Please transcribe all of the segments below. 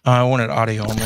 I wanted audio only.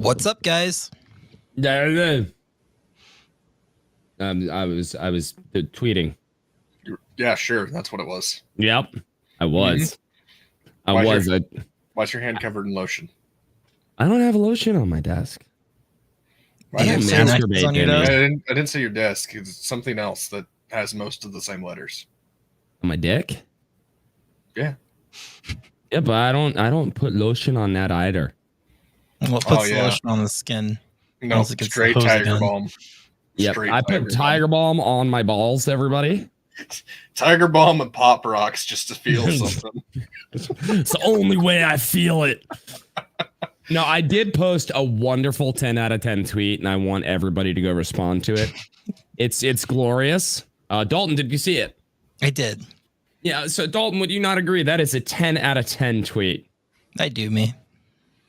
What's up, guys? I was tweeting. Yeah, sure. That's what it was. Yep, I was. Why's your hand covered in lotion? I don't have lotion on my desk. I didn't say your desk. It's something else that has most of the same letters. On my dick? Yeah. Yeah, but I don't put lotion on that either. What puts lotion on the skin? No, straight Tiger Balm. Yep, I put Tiger Balm on my balls, everybody. Tiger Balm and Pop Rocks just to feel something. It's the only way I feel it. No, I did post a wonderful 10 out of 10 tweet, and I want everybody to go respond to it. It's glorious. Dalton, did you see it? I did. Yeah, so Dalton, would you not agree that is a 10 out of 10 tweet? I do, me.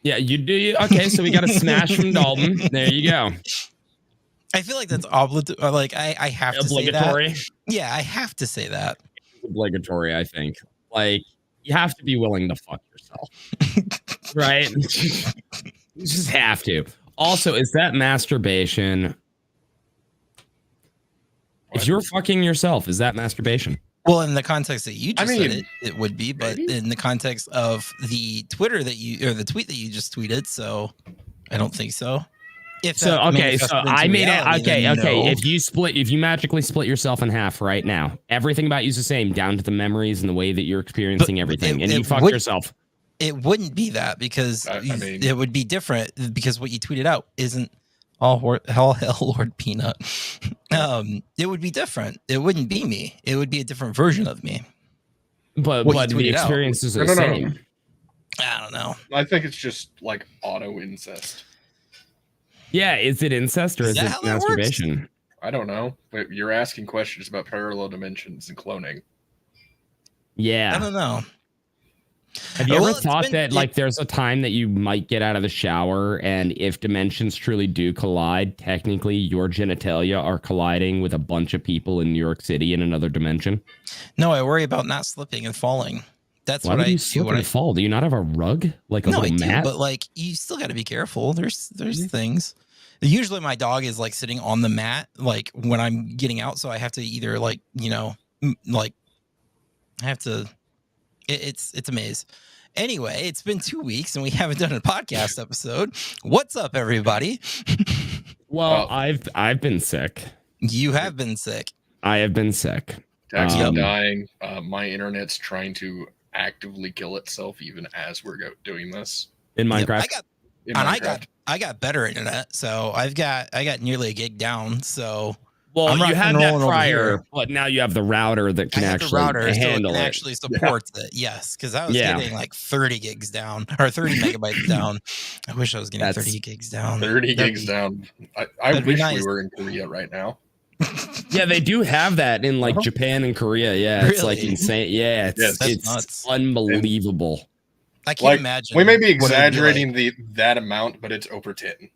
Yeah, you do. Okay, so we got a smash from Dalton. There you go. I feel like that's obligatory. Like I have to say that. Yeah, I have to say that. It's obligatory, I think. Like, you have to be willing to fuck yourself. Right? You just have to. Also, is that masturbation? What? If you're fucking yourself, is that masturbation? Well, in the context that you just said it would be, but in the context of the tweet that you just tweeted, so I don't think so. I made it. Okay. No. If you magically split yourself in half right now, everything about you is the same, down to the memories and the way that you're experiencing everything, and you fuck yourself. It wouldn't be that because it would be different because what you tweeted out isn't all hell Lord Peanut. It would be different. It wouldn't be me. It would be a different version of me. But the experiences are the same. No. I don't know. I think it's just like auto incest. Yeah, is it incest or is it masturbation? I don't know. But you're asking questions about parallel dimensions and cloning. Yeah. I don't know. Have you ever thought that like there's a time that you might get out of the shower and if dimensions truly do collide, technically your genitalia are colliding with a bunch of people in New York City in another dimension? No, I worry about not slipping and falling. That's what I do. When I fall, do you not have a rug, like a little mat? But like you still got to be careful. There's things. Usually my dog is like sitting on the mat, like when I'm getting out, so I have to either like I have to. It's a maze. Anyway, it's been 2 weeks and we haven't done a podcast episode. What's up, everybody? Well, I've been sick. You have been sick. I have been sick. Taxi's dying. My internet's trying to actively kill itself even as we're doing this. In Minecraft. I got better internet, so I got nearly a gig down. So well, you had that prior, but now you have the router that can actually handle it. Actually supports it. Yes, because I was getting like 30 gigs down or 30 megabytes down. I wish I was getting 30 gigs down. 30 gigs down. I wish we were in Korea right now. Yeah, they do have that in like Japan and Korea. Yeah, really? It's like insane. Yeah, it's nuts. Unbelievable. I can't imagine. We may be exaggerating that amount, but it's over 10.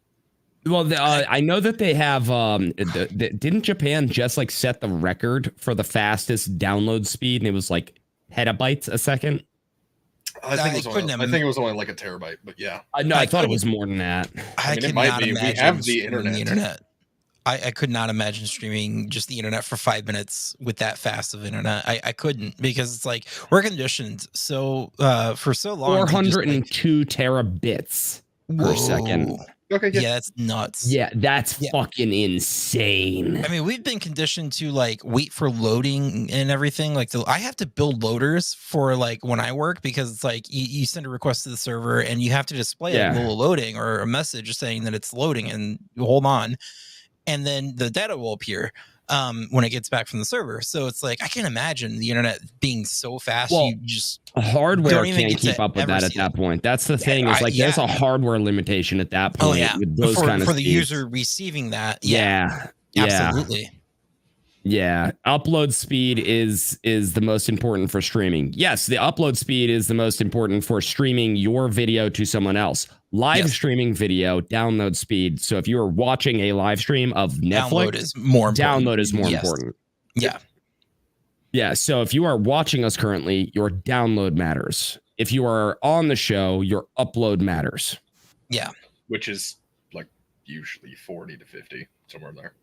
Well, I know that they have. Didn't Japan just like set the record for the fastest download speed, and it was like petabytes a second? I think it was only like a terabyte, but yeah. No, I thought it was more than that. I mean, it might be. We have the internet. I could not imagine streaming just the internet for 5 minutes with that fast of internet. I couldn't because it's like we're conditioned so for so long. 402 terabits per second. Okay, yeah, that's nuts. Yeah, that's fucking insane. I mean, we've been conditioned to like wait for loading and everything. Like I have to build loaders for like when I work because it's like you send a request to the server and you have to display a little loading or a message saying that it's loading and you hold on. And then the data will appear when it gets back from the server. So it's like I can imagine the internet being so fast. Well, you just hardware can't keep up with that at that point. That's the thing. Is like there's a hardware limitation at that point. Oh yeah, with those kind of for the user receiving that. Yeah, absolutely. Yeah, upload speed is the most important for streaming. Yes, the upload speed is the most important for streaming your video to someone else. Live streaming video, download speed. So if you are watching a live stream of Netflix, download is more important. Yeah. Yeah, so if you are watching us currently, your download matters. If you are on the show, your upload matters. Yeah. Which is usually 40 to 50, somewhere in there.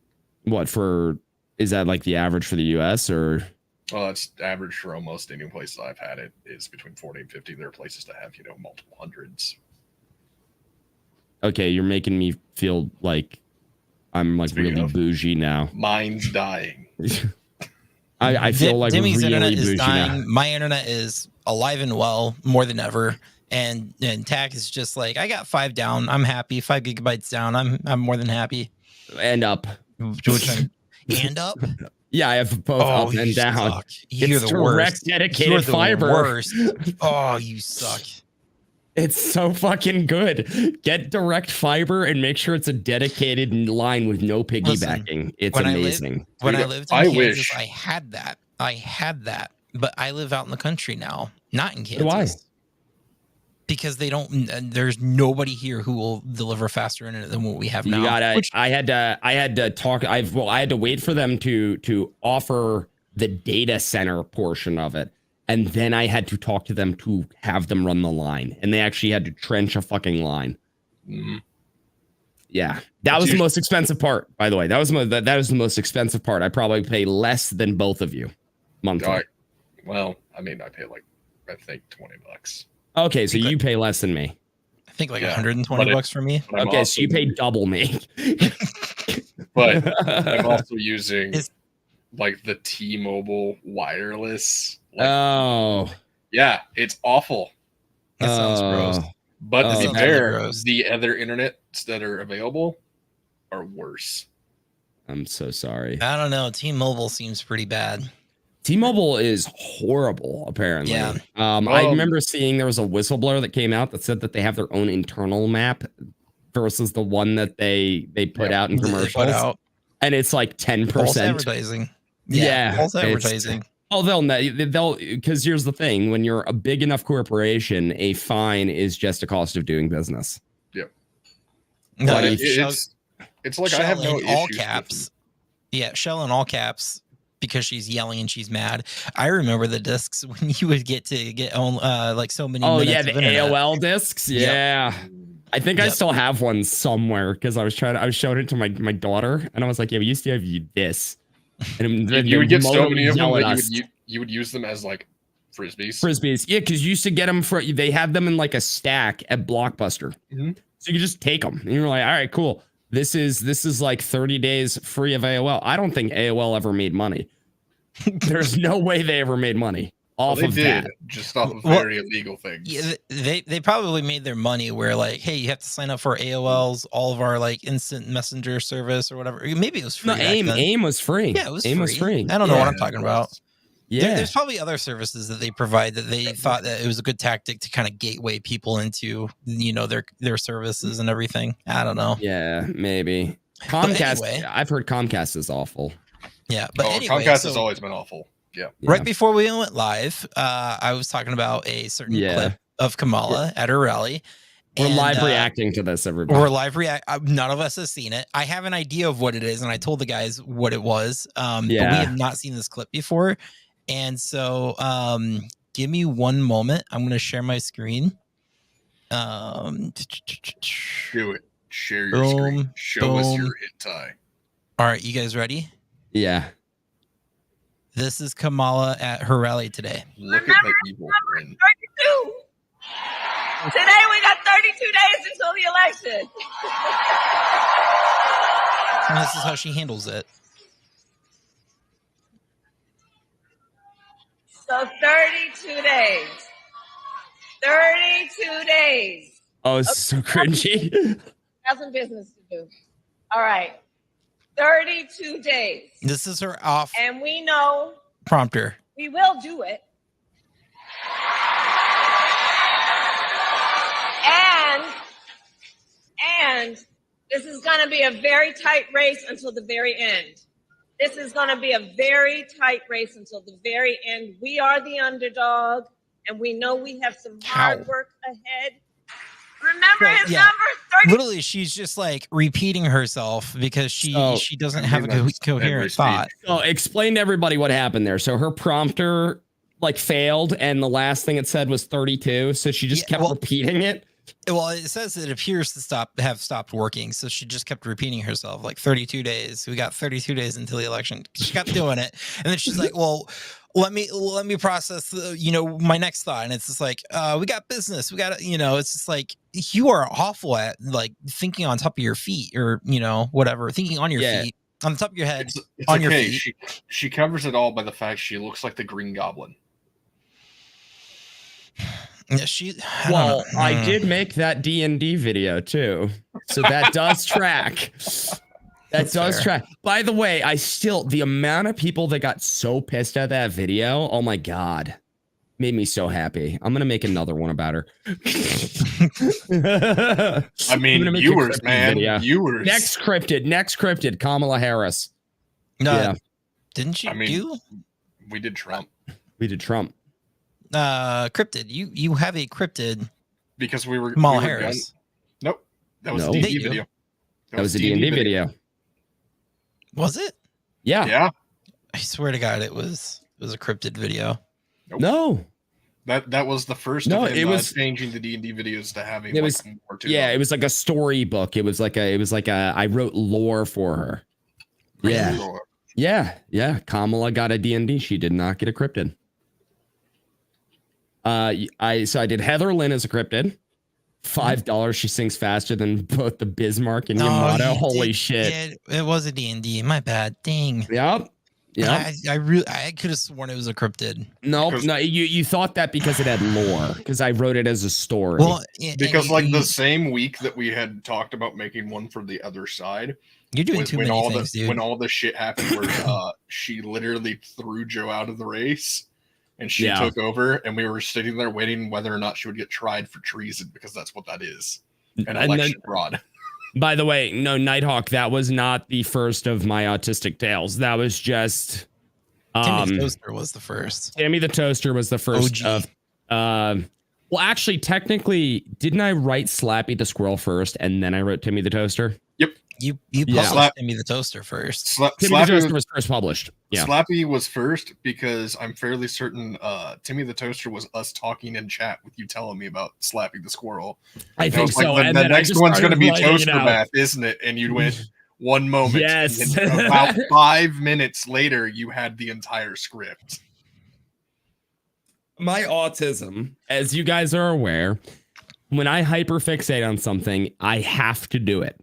Is that like the average for the US or? Well, that's average for almost any place I've had it is between 40 and 50. There are places that have, multiple hundreds. Okay, you're making me feel like I'm like really bougie now. Mine's dying. I feel like Demi's really internet bougie is dying. now. My internet is alive and well more than ever. And Tac is just like, I got 5 down. I'm happy. 5 gigabytes down. I'm more than happy. And up. And up? Yeah, I have both up and down. Suck. You're it's the direct worst. dedicated You're the fiber. Worst. Oh, you suck. It's so fucking good. Get direct fiber and make sure it's a dedicated line with no piggybacking. It's amazing. When I lived in Kansas, I had that. But I live out in the country now, not in Kansas. Why? Because there's nobody here who will deliver faster internet than what we have now. I had to wait for them to offer the data center portion of it. And then I had to talk to them to have them run the line. And they actually had to trench a fucking line. Mm-hmm. Yeah. That was the most expensive part, by the way. That was the most expensive part. I probably pay less than both of you monthly. Well, I mean, I pay I think $20. Okay, so you pay less than me. I think like $120 for me. Okay, so you pay double me. But I'm also using the T-Mobile wireless. Yeah, it's awful. That sounds gross. But to be fair, the other internets that are available are worse. I'm so sorry. I don't know. T-Mobile seems pretty bad. T-Mobile is horrible, apparently. Yeah. I remember seeing there was a whistleblower that came out that said that they have their own internal map versus the one that they put out in commercials. And it's like 10%. False advertising. Yeah. False advertising. They'll because here's the thing: when you're a big enough corporation, a fine is just a cost of doing business. Yep. No, but it's like I have no all issues caps. Yeah, Shell in all caps because she's yelling and she's mad. I remember the discs when you would get on like so many. Oh yeah, the AOL discs. Yeah. Yep. I think I still have one somewhere because I was showing it to my daughter and I was like, yeah, we used to have this. And you would get so many of them that you would use them as like frisbees. Yeah, because you used to get them they had them in like a stack at Blockbuster. Mm-hmm. So you could just take them and you're like, all right, cool. This is like 30 days free of AOL. I don't think AOL ever made money. There's no way they ever made money off of that. Just off of very illegal things. Yeah, they probably made their money where like, hey, you have to sign up for AOL's, all of our like instant messenger service or whatever. Maybe it was free. No, AIM was free. Yeah, it was AIM was free. I don't know what I'm talking about. Yeah, there's probably other services that they provide that they thought that it was a good tactic to kind of gateway people into, their services and everything. I don't know. Yeah, maybe. Comcast. Anyway, I've heard Comcast is awful. Yeah, but anyway, Comcast has always been awful. Yeah. Right before we went live, I was talking about a certain clip of Kamala at her rally. We're live reacting to this, everybody. We're live none of us has seen it. I have an idea of what it is, and I told the guys what it was. But we have not seen this clip before. And so give me one moment. I'm going to share my screen. Do it. Share your screen. Show us your hentai. All right, you guys ready? Yeah. This is Kamala at her rally today. Look at that evil grin. 32. Today we got 32 days until the election. And this is how she handles it. So 32 days. 32 days. Oh, it's so cringy. Got some business to do. All right. 32 days. This is her off. And we know. Prompter. We will do it. And this is going to be a very tight race until the very end. This is going to be a very tight race until the very end. We are the underdog, and we know we have some hard work ahead. Remember his number? 30. Literally, she's just like repeating herself because she doesn't have a coherent thought. So explain to everybody what happened there. So her prompter like failed, and the last thing it said was 32. So she just kept repeating it. Well, it says it appears to have stopped working, so she just kept repeating herself, like 32 days. We got 32 days until the election. She kept doing it, and then she's like, "Well, let me process, my next thought." And it's just like, "We got business. We got, it's just like you are awful at like thinking on top of your feet, or whatever, thinking on your feet, on the top of your head, it's on okay. your feet." She covers it all by the fact she looks like the Green Goblin. Yeah, I did make that D&D video too, so that does track. That does track. By the way, the amount of people that got so pissed at that video, oh my god, made me so happy. I'm gonna make another one about her. I mean, viewers, man, viewers. Next cryptid, Kamala Harris. No, yeah. Didn't you? We did Trump. Cryptid. You have a cryptid because we were Kamala Harris. Nope, that was a D&D video. That was a D&D video. Was it? Yeah. I swear to God, it was a cryptid video. Nope. No. That was the first. No, of him, it was changing the D&D videos to having. It was more to it was like a storybook. It was like a. I wrote lore for her. Yeah. Kamala got a D&D. She did not get a cryptid. I did Heather Lynn as a cryptid. $5. She sings faster than both the Bismarck and Yamato. Holy shit! It was a D&D. My bad. Dang. Yep. I could have sworn it was a cryptid. No. You thought that because it had lore. Because I wrote it as a story. Well, because the same week that we had talked about making one for the other side. You're doing too many things, dude. When all the shit happened, where she literally threw Joe out of the race. And she took over, and we were sitting there waiting whether or not she would get tried for treason, because that's what that is. An election fraud. By the way, no, Nighthawk, that was not the first of my autistic tales. That was just... Timmy the Toaster was the first. Timmy the Toaster was the first OG. of... well, actually, technically, didn't I write Slappy the Squirrel first, and then I wrote Timmy the Toaster? Yep. You published Timmy the Toaster first. Timmy the Toaster was first published. Yeah. Slappy was first because I'm fairly certain Timmy the Toaster was us talking in chat with you telling me about Slappy the Squirrel. I think so. Like, the next one's going to be Toaster Math, isn't it? And you went one moment. Yes. And about 5 minutes later, you had the entire script. My autism, as you guys are aware, when I hyperfixate on something, I have to do it.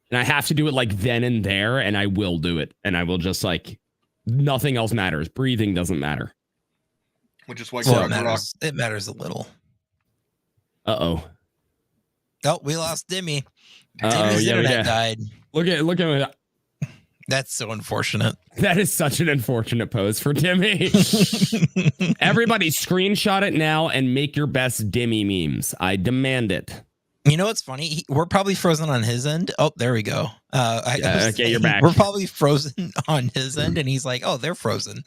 And I have to do it like then and there, and I will do it. And I will just like, nothing else matters. Breathing doesn't matter. Which is why it matters a little. Uh-oh. Oh, we lost Dimmy. Dimmy's internet died. Look at that. That's so unfortunate. That is such an unfortunate pose for Dimmy. Everybody screenshot it now and make your best Dimmy memes. I demand it. You know what's funny? We're probably frozen on his end. Oh, there we go. Okay, you're back. We're probably frozen on his end, and he's like, "Oh, they're frozen."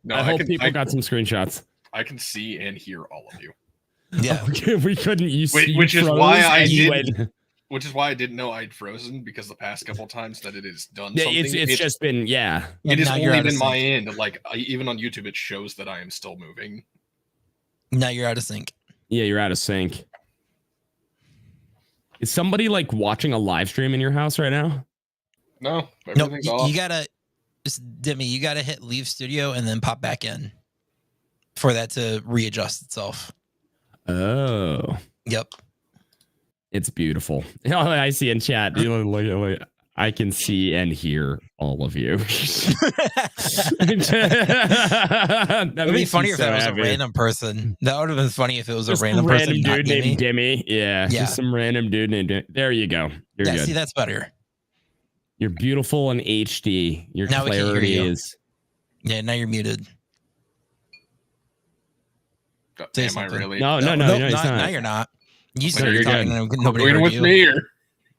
No, I hope people got some screenshots. I can see and hear all of you. Yeah, we couldn't. Which is why I did. Which is why I didn't know I'd frozen, because the past couple times that it has done something, it's just been It has only been my end. Like even on YouTube, it shows that I am still moving. Now you're out of sync. Yeah, you're out of sync. Is somebody like watching a live stream in your house right now? No, everything's off. You gotta, Dimmy, you gotta hit leave studio and then pop back in for that to readjust itself. Oh. Yep. It's beautiful. Oh, I see in chat. I can see and hear all of you. That would be funny if that was a random person. That would have been funny if it was a random person. Dude named Dimmy. Yeah. Just some random dude named Dimmy. There you go. You're good. See, that's better. You're beautiful in HD. Your clarity is. Yeah, now you're muted. Am I really? No, he's not. Now you're not. You said you're talking. Nobody heard with you. Me or?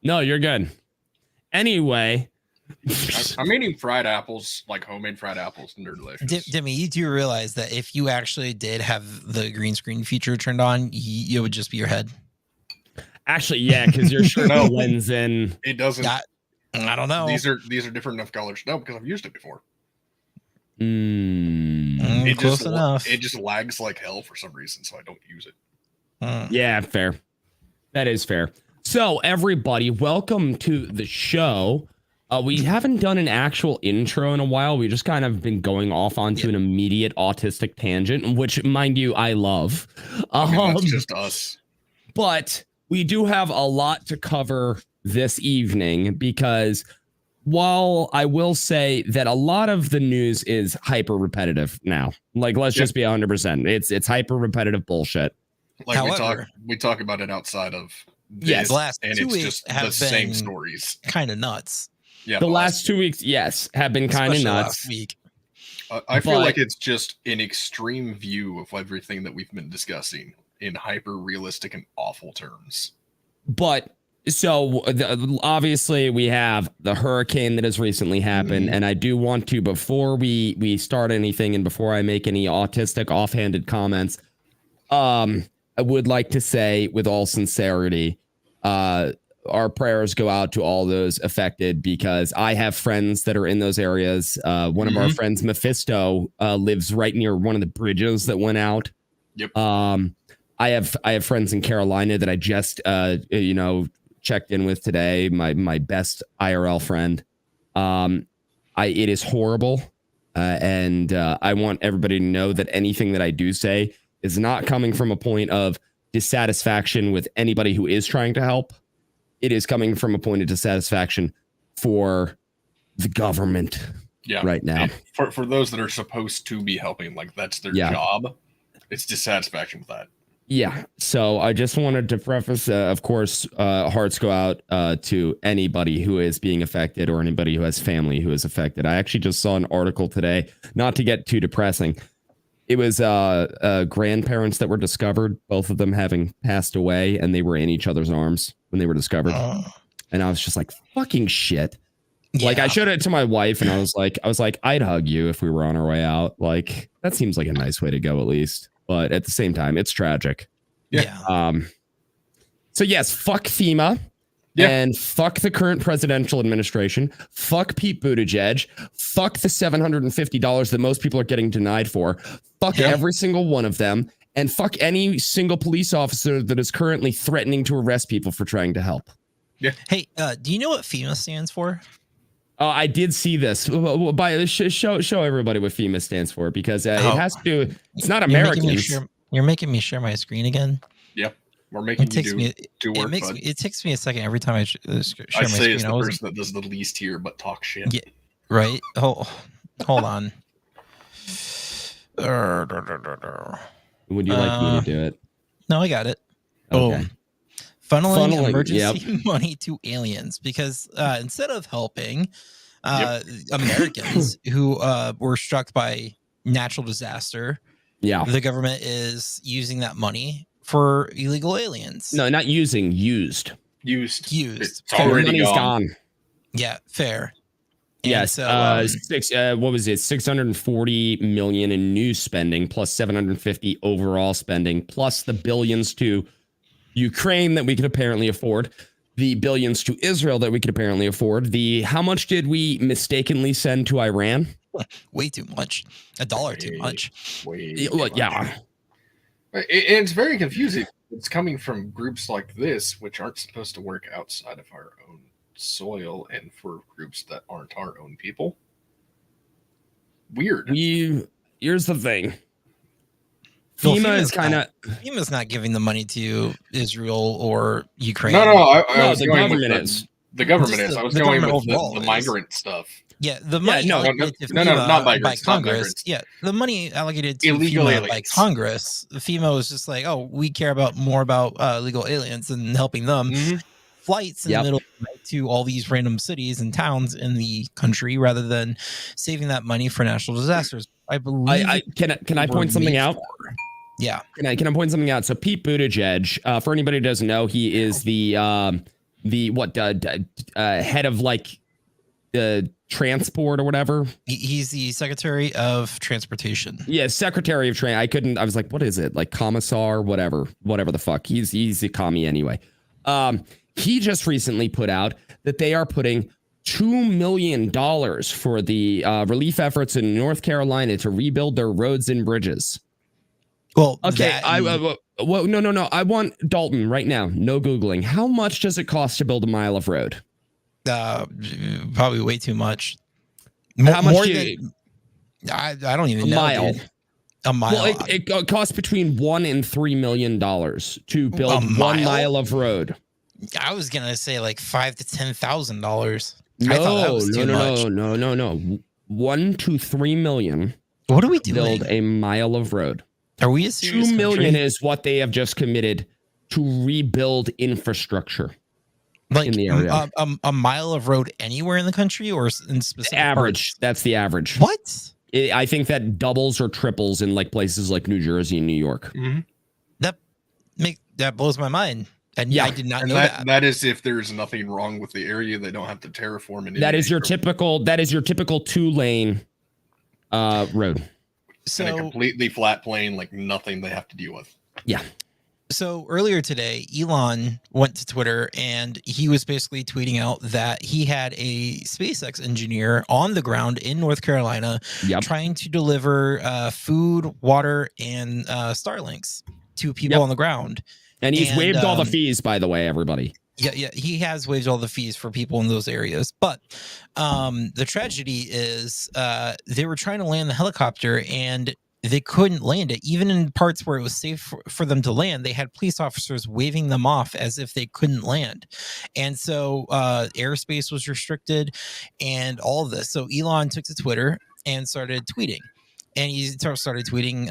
No, you're good. Anyway, I'm eating fried apples, like homemade fried apples, and they're delicious. Dimmy, you do realize that if you actually did have the green screen feature turned on, it would just be your head. Actually, yeah, because your shirt blends in. It doesn't. I don't know. These are different enough colors. No, because I've used it before. Close enough. It just lags like hell for some reason, so I don't use it. Yeah, fair. That is fair. So, everybody, welcome to the show. We haven't done an actual intro in a while. We just kind of been going off onto an immediate autistic tangent, which, mind you, I love. That's just us. But we do have a lot to cover this evening because while I will say that a lot of the news is hyper repetitive now, like let's just be 100%. It's hyper repetitive bullshit. Like however, we talk about it outside of this, the last and 2 it's weeks just have the same stories. Kind of nuts. Yeah, the last 2 weeks, yes, have been kind of nuts. Last week. I feel like it's just an extreme view of everything that we've been discussing in hyper realistic and awful terms. But so obviously we have the hurricane that has recently happened. And I do want to, before we start anything and before I make any autistic offhanded comments, I would like to say with all sincerity, our prayers go out to all those affected because I have friends that are in those areas. One of our friends, Mephisto, lives right near one of the bridges that went out. Yep. I have friends in Carolina that I just checked in with today. My best IRL friend. It is horrible, and I want everybody to know that anything that I do say is not coming from a point of dissatisfaction with anybody who is trying to help. It is coming from a point of dissatisfaction for the government right now. For those that are supposed to be helping, like that's their job. It's dissatisfaction with that. Yeah. So I just wanted to preface, of course, hearts go out to anybody who is being affected or anybody who has family who is affected. I actually just saw an article today, not to get too depressing. It was grandparents that were discovered, both of them having passed away, and they were in each other's arms when they were discovered. And I was just like, fucking shit. Yeah. Like I showed it to my wife and I was like, I'd hug you if we were on our way out. Like that seems like a nice way to go at least. But at the same time, it's tragic. Yeah. So yes, fuck FEMA. Yeah. And fuck the current presidential administration. Fuck Pete Buttigieg. Fuck the $750 that most people are getting denied for. Fuck every single one of them. And fuck any single police officer that is currently threatening to arrest people for trying to help. Yeah. Hey, do you know what FEMA stands for? I did see this. Show everybody what FEMA stands for because it has to do. It's not Americans. You're making me share my screen again. Yep. We're making you do work. It takes me a second every time I share my screen. I say it's the person that does the least here, but talk shit. Yeah, right. Hold on. Would you like me to do it? No, I got it. Okay. Boom. Funneling emergency money to aliens because instead of helping Americans who were struck by natural disaster, the government is using that money for illegal aliens. No, not using, used. It's already gone. Yeah, fair. Yes. So, what was it? 640 million in new spending plus 750 overall spending plus the billions to Ukraine that we could apparently afford, the billions to Israel that we could apparently afford. How much did we mistakenly send to Iran? Way too much. $1 too much. Yeah. It's very confusing. It's coming from groups like this, which aren't supposed to work outside of our own soil and for groups that aren't our own people. Weird. Here's the thing. FEMA's not giving the money to Israel or Ukraine. No, the government is. The government is. I was going with the migrant stuff. Yeah, the money allocated to FEMA not migrants, by Congress. Yeah, the money allocated to illegal FEMA aliens by Congress. FEMA was just like, oh, we care more about illegal aliens and helping them. Flights in the middle to all these random cities and towns in the country rather than saving that money for natural disasters. I believe. Can I point something out? Yeah. Can I point something out? So Pete Buttigieg, for anybody who doesn't know, he is the head of like the transport or whatever. He's the Secretary of Transportation. Yeah, Secretary of I was like, what is it? Like commissar, whatever the fuck. He's a commie anyway. He just recently put out that they are putting $2 million for the relief efforts in North Carolina to rebuild their roads and bridges. Well, okay. No. I want Dalton right now. No Googling. How much does it cost to build a mile of road? Probably way too much. How much more than I don't even know. Mile. Dude. A mile. Well, it costs between $1 and $3 million to build 1 mile of road. I was gonna say like $5,000 to $10,000. No. 1 to 3 million. What are we doing? Build a mile of road. Are we a serious 2 million country? is what they have just committed to rebuild infrastructure. Like in the area. A mile of road anywhere in the country or in specific average. Parts? That's the average. What? I think that doubles or triples in like places like New Jersey and New York. Mm-hmm. That blows my mind. And yeah, I did not know that. That is if there's nothing wrong with the area, they don't have to terraform it. That is your typical 2-lane road. So and a completely flat plane, like nothing they have to deal with. Yeah. So earlier today, Elon went to Twitter and he was basically tweeting out that he had a SpaceX engineer on the ground in North Carolina trying to deliver food, water, and Starlinks to people on the ground. And he's waived all the fees, by the way, everybody. Yeah, he has waived all the fees for people in those areas. But the tragedy is they were trying to land the helicopter and they couldn't land it. Even in parts where it was safe for them to land, they had police officers waving them off as if they couldn't land. And so airspace was restricted and all of this. So Elon took to Twitter and started tweeting. And he started tweeting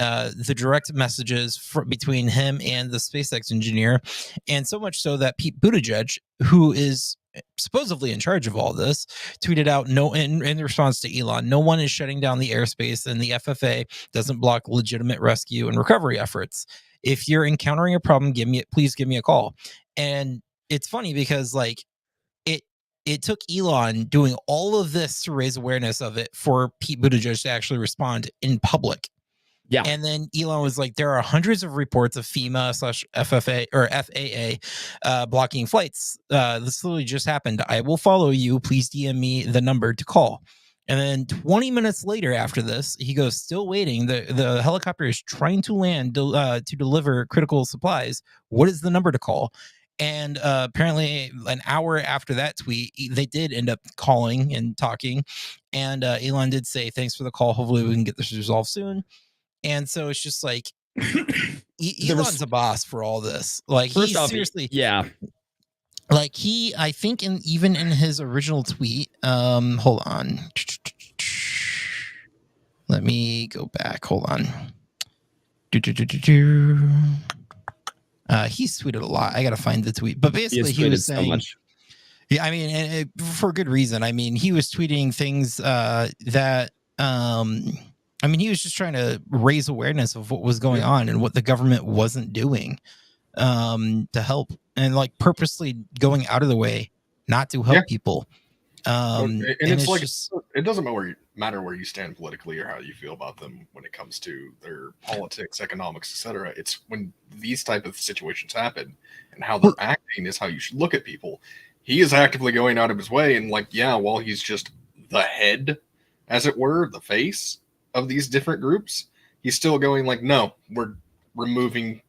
the direct messages between him and the SpaceX engineer. And so much so that Pete Buttigieg, who is supposedly in charge of all this, tweeted out in response to Elon, no one is shutting down the airspace and the FFA doesn't block legitimate rescue and recovery efforts. If you're encountering a problem, please give me a call. And it's funny because like it took Elon doing all of this to raise awareness of it for Pete Buttigieg to actually respond in public. Yeah. And then Elon was like, there are hundreds of reports of FEMA/FFA or FAA blocking flights. This literally just happened. I will follow you. Please DM me the number to call. And then 20 minutes later after this, he goes, still waiting. The helicopter is trying to land to deliver critical supplies. What is the number to call? And apparently an hour after that tweet, they did end up calling and talking. And Elon did say, thanks for the call. Hopefully we can get this resolved soon. And so it's just like, Elon's a boss for all this. Like, he's seriously. Yeah. Like I think even in his original tweet, hold on. Let me go back. Hold on. He's tweeted a lot. I gotta find the tweet, but basically he was saying, so much. Yeah, I mean, and for good reason. I mean, he was tweeting things that, I mean, he was just trying to raise awareness of what was going on and what the government wasn't doing to help, and like purposely going out of the way not to help people. And it's like it doesn't matter where you stand politically or how you feel about them when it comes to their politics, economics, etc. It's when these type of situations happen and how they're acting is how you should look at people. He is actively going out of his way, and like, yeah, while he's just the head, as it were, the face of these different groups, he's still going like, no, we're removing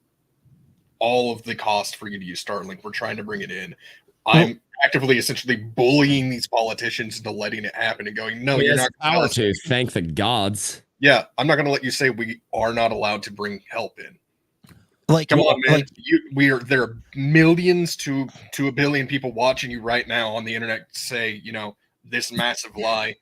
all of the cost for you to use Starlink. We're trying to bring it in. I'm actively essentially bullying these politicians into letting it happen and going, no, you're not power to thank the gods. Yeah, I'm not going to let you say we are not allowed to bring help in. Like, come on, man. Like, there are millions to a billion people watching you right now on the internet say, you know, this massive lie.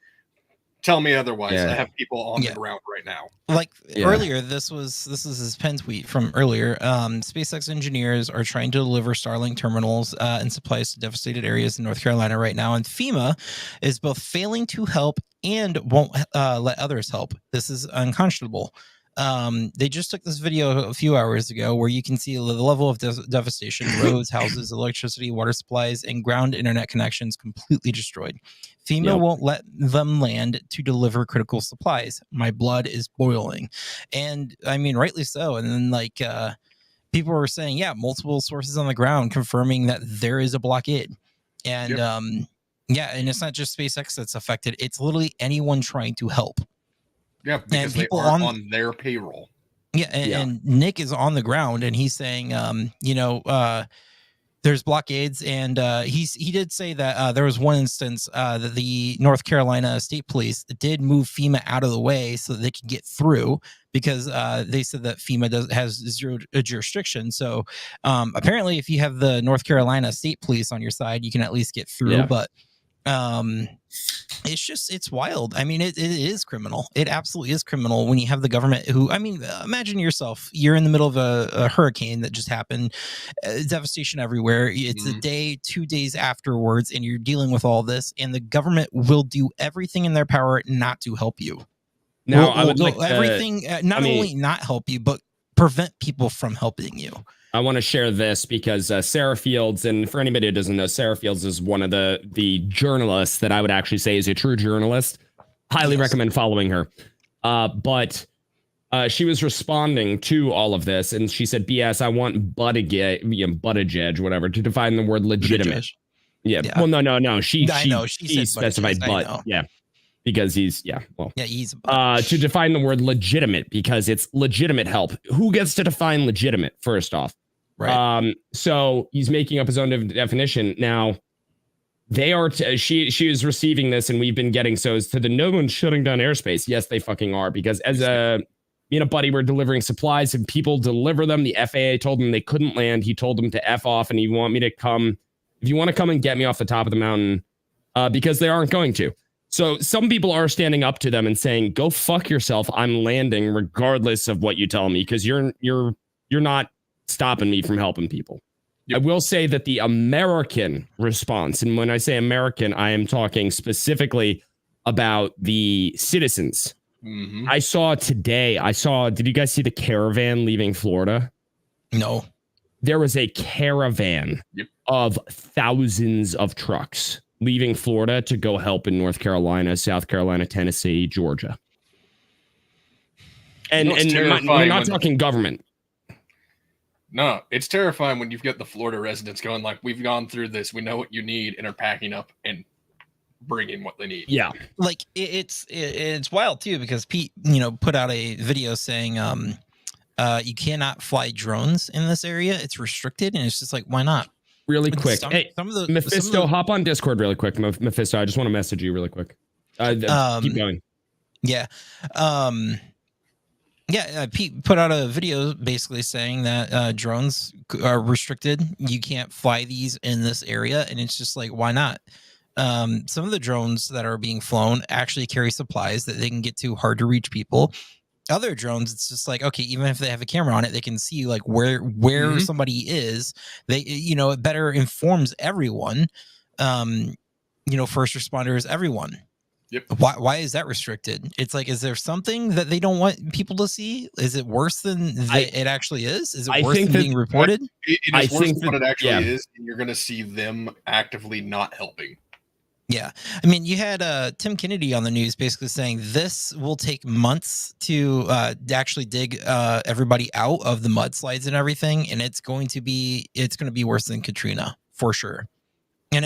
Tell me otherwise. I have people on the ground right now. Like earlier, this is his pen tweet from earlier. SpaceX engineers are trying to deliver Starlink terminals and supplies to devastated areas in North Carolina right now, and FEMA is both failing to help and won't let others help. This is unconscionable. They just took this video a few hours ago where you can see the level of devastation: roads, houses, electricity, water supplies, and ground internet connections completely destroyed. FEMA won't let them land to deliver critical supplies. My blood is boiling. And I mean, rightly so. And then like people were saying, multiple sources on the ground confirming that there is a blockade. And and it's not just SpaceX that's affected. It's literally anyone trying to help. Yeah, because they are on their payroll. Yeah, and Nick is on the ground, and he's saying, there's blockades, and he did say that there was one instance that the North Carolina State Police did move FEMA out of the way so that they could get through, because they said that FEMA has zero jurisdiction. So apparently, if you have the North Carolina State Police on your side, you can at least get through. Yeah. But it's wild. I mean, it is criminal. It absolutely is criminal when you have the government who, I mean, imagine yourself, you're in the middle of a hurricane that just happened, devastation everywhere. It's a day, 2 days afterwards, and you're dealing with all this, and the government will do everything in their power not to help you. Now, I would like everything, only not help you, but prevent people from helping you. I want to share this because Sarah Fields, and for anybody who doesn't know, Sarah Fields is one of the journalists that I would actually say is a true journalist. Highly recommend following her. But she was responding to all of this, and she said, BS, I want Buttigieg, whatever, to define the word legitimate. Yeah. Well, no. She specified but. Yeah. Because he's he's to define the word legitimate, because it's legitimate help. Who gets to define legitimate first off? Right. So he's making up his own definition. Now they are she is receiving this, and we've been getting to the no one's shutting down airspace. Yes, they fucking are, because as me and a buddy were delivering supplies and people deliver them. The FAA told them they couldn't land. He told them to F off, and he want me to come. If you want to come and get me off the top of the mountain, because they aren't going to. So some people are standing up to them and saying, "Go fuck yourself. I'm landing regardless of what you tell me, because you're not stopping me from helping people." Yep. I will say that the American response, and when I say American, I am talking specifically about the citizens. Mm-hmm. I saw today. Did you guys see the caravan leaving Florida? No. There was a caravan of thousands of trucks leaving Florida to go help in North Carolina, South Carolina, Tennessee, Georgia. And we're not talking government. No, it's terrifying when you've got the Florida residents going like, we've gone through this, we know what you need, and are packing up and bringing what they need. Yeah. Like it's wild too, because Pete, put out a video saying you cannot fly drones in this area. It's restricted, and it's just like, why not? Really quick. Mephisto, hop on Discord really quick. Mephisto, I just want to message you really quick. Keep going. Yeah. Pete put out a video basically saying that drones are restricted. You can't fly these in this area. And it's just like, why not? Some of the drones that are being flown actually carry supplies that they can get to hard to reach people. Other drones, it's just like, okay, even if they have a camera on it, they can see like where somebody is. They, it better informs everyone, first responders, everyone. Yep. Why is that restricted? It's like, is there something that they don't want people to see? Is it worse than it actually is? Is it worse than being reported? It is worse than what it actually is, and you're going to see them actively not helping. Yeah. I mean, you had Tim Kennedy on the news basically saying this will take months to actually dig everybody out of the mudslides and everything. And it's going to be worse than Katrina for sure. And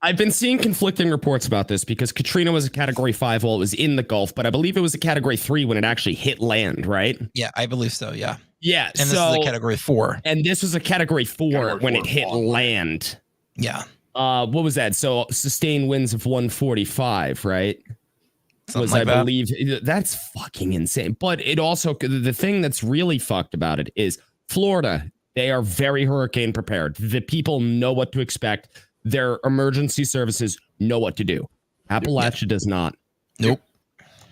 I've been seeing conflicting reports about this, because Katrina was a Category 5 while it was in the Gulf, but I believe it was a Category 3 when it actually hit land, right? Yeah, I believe so. Yeah. Yeah. And this is a Category 4. And this was a Category 4 when it hit land. Yeah. What was that? So sustained winds of 145, right? Something like that. I believe that's fucking insane. But it also, the thing that's really fucked about it is Florida. They are very hurricane prepared. The people know what to expect. Their emergency services know what to do. Appalachia does not. Nope.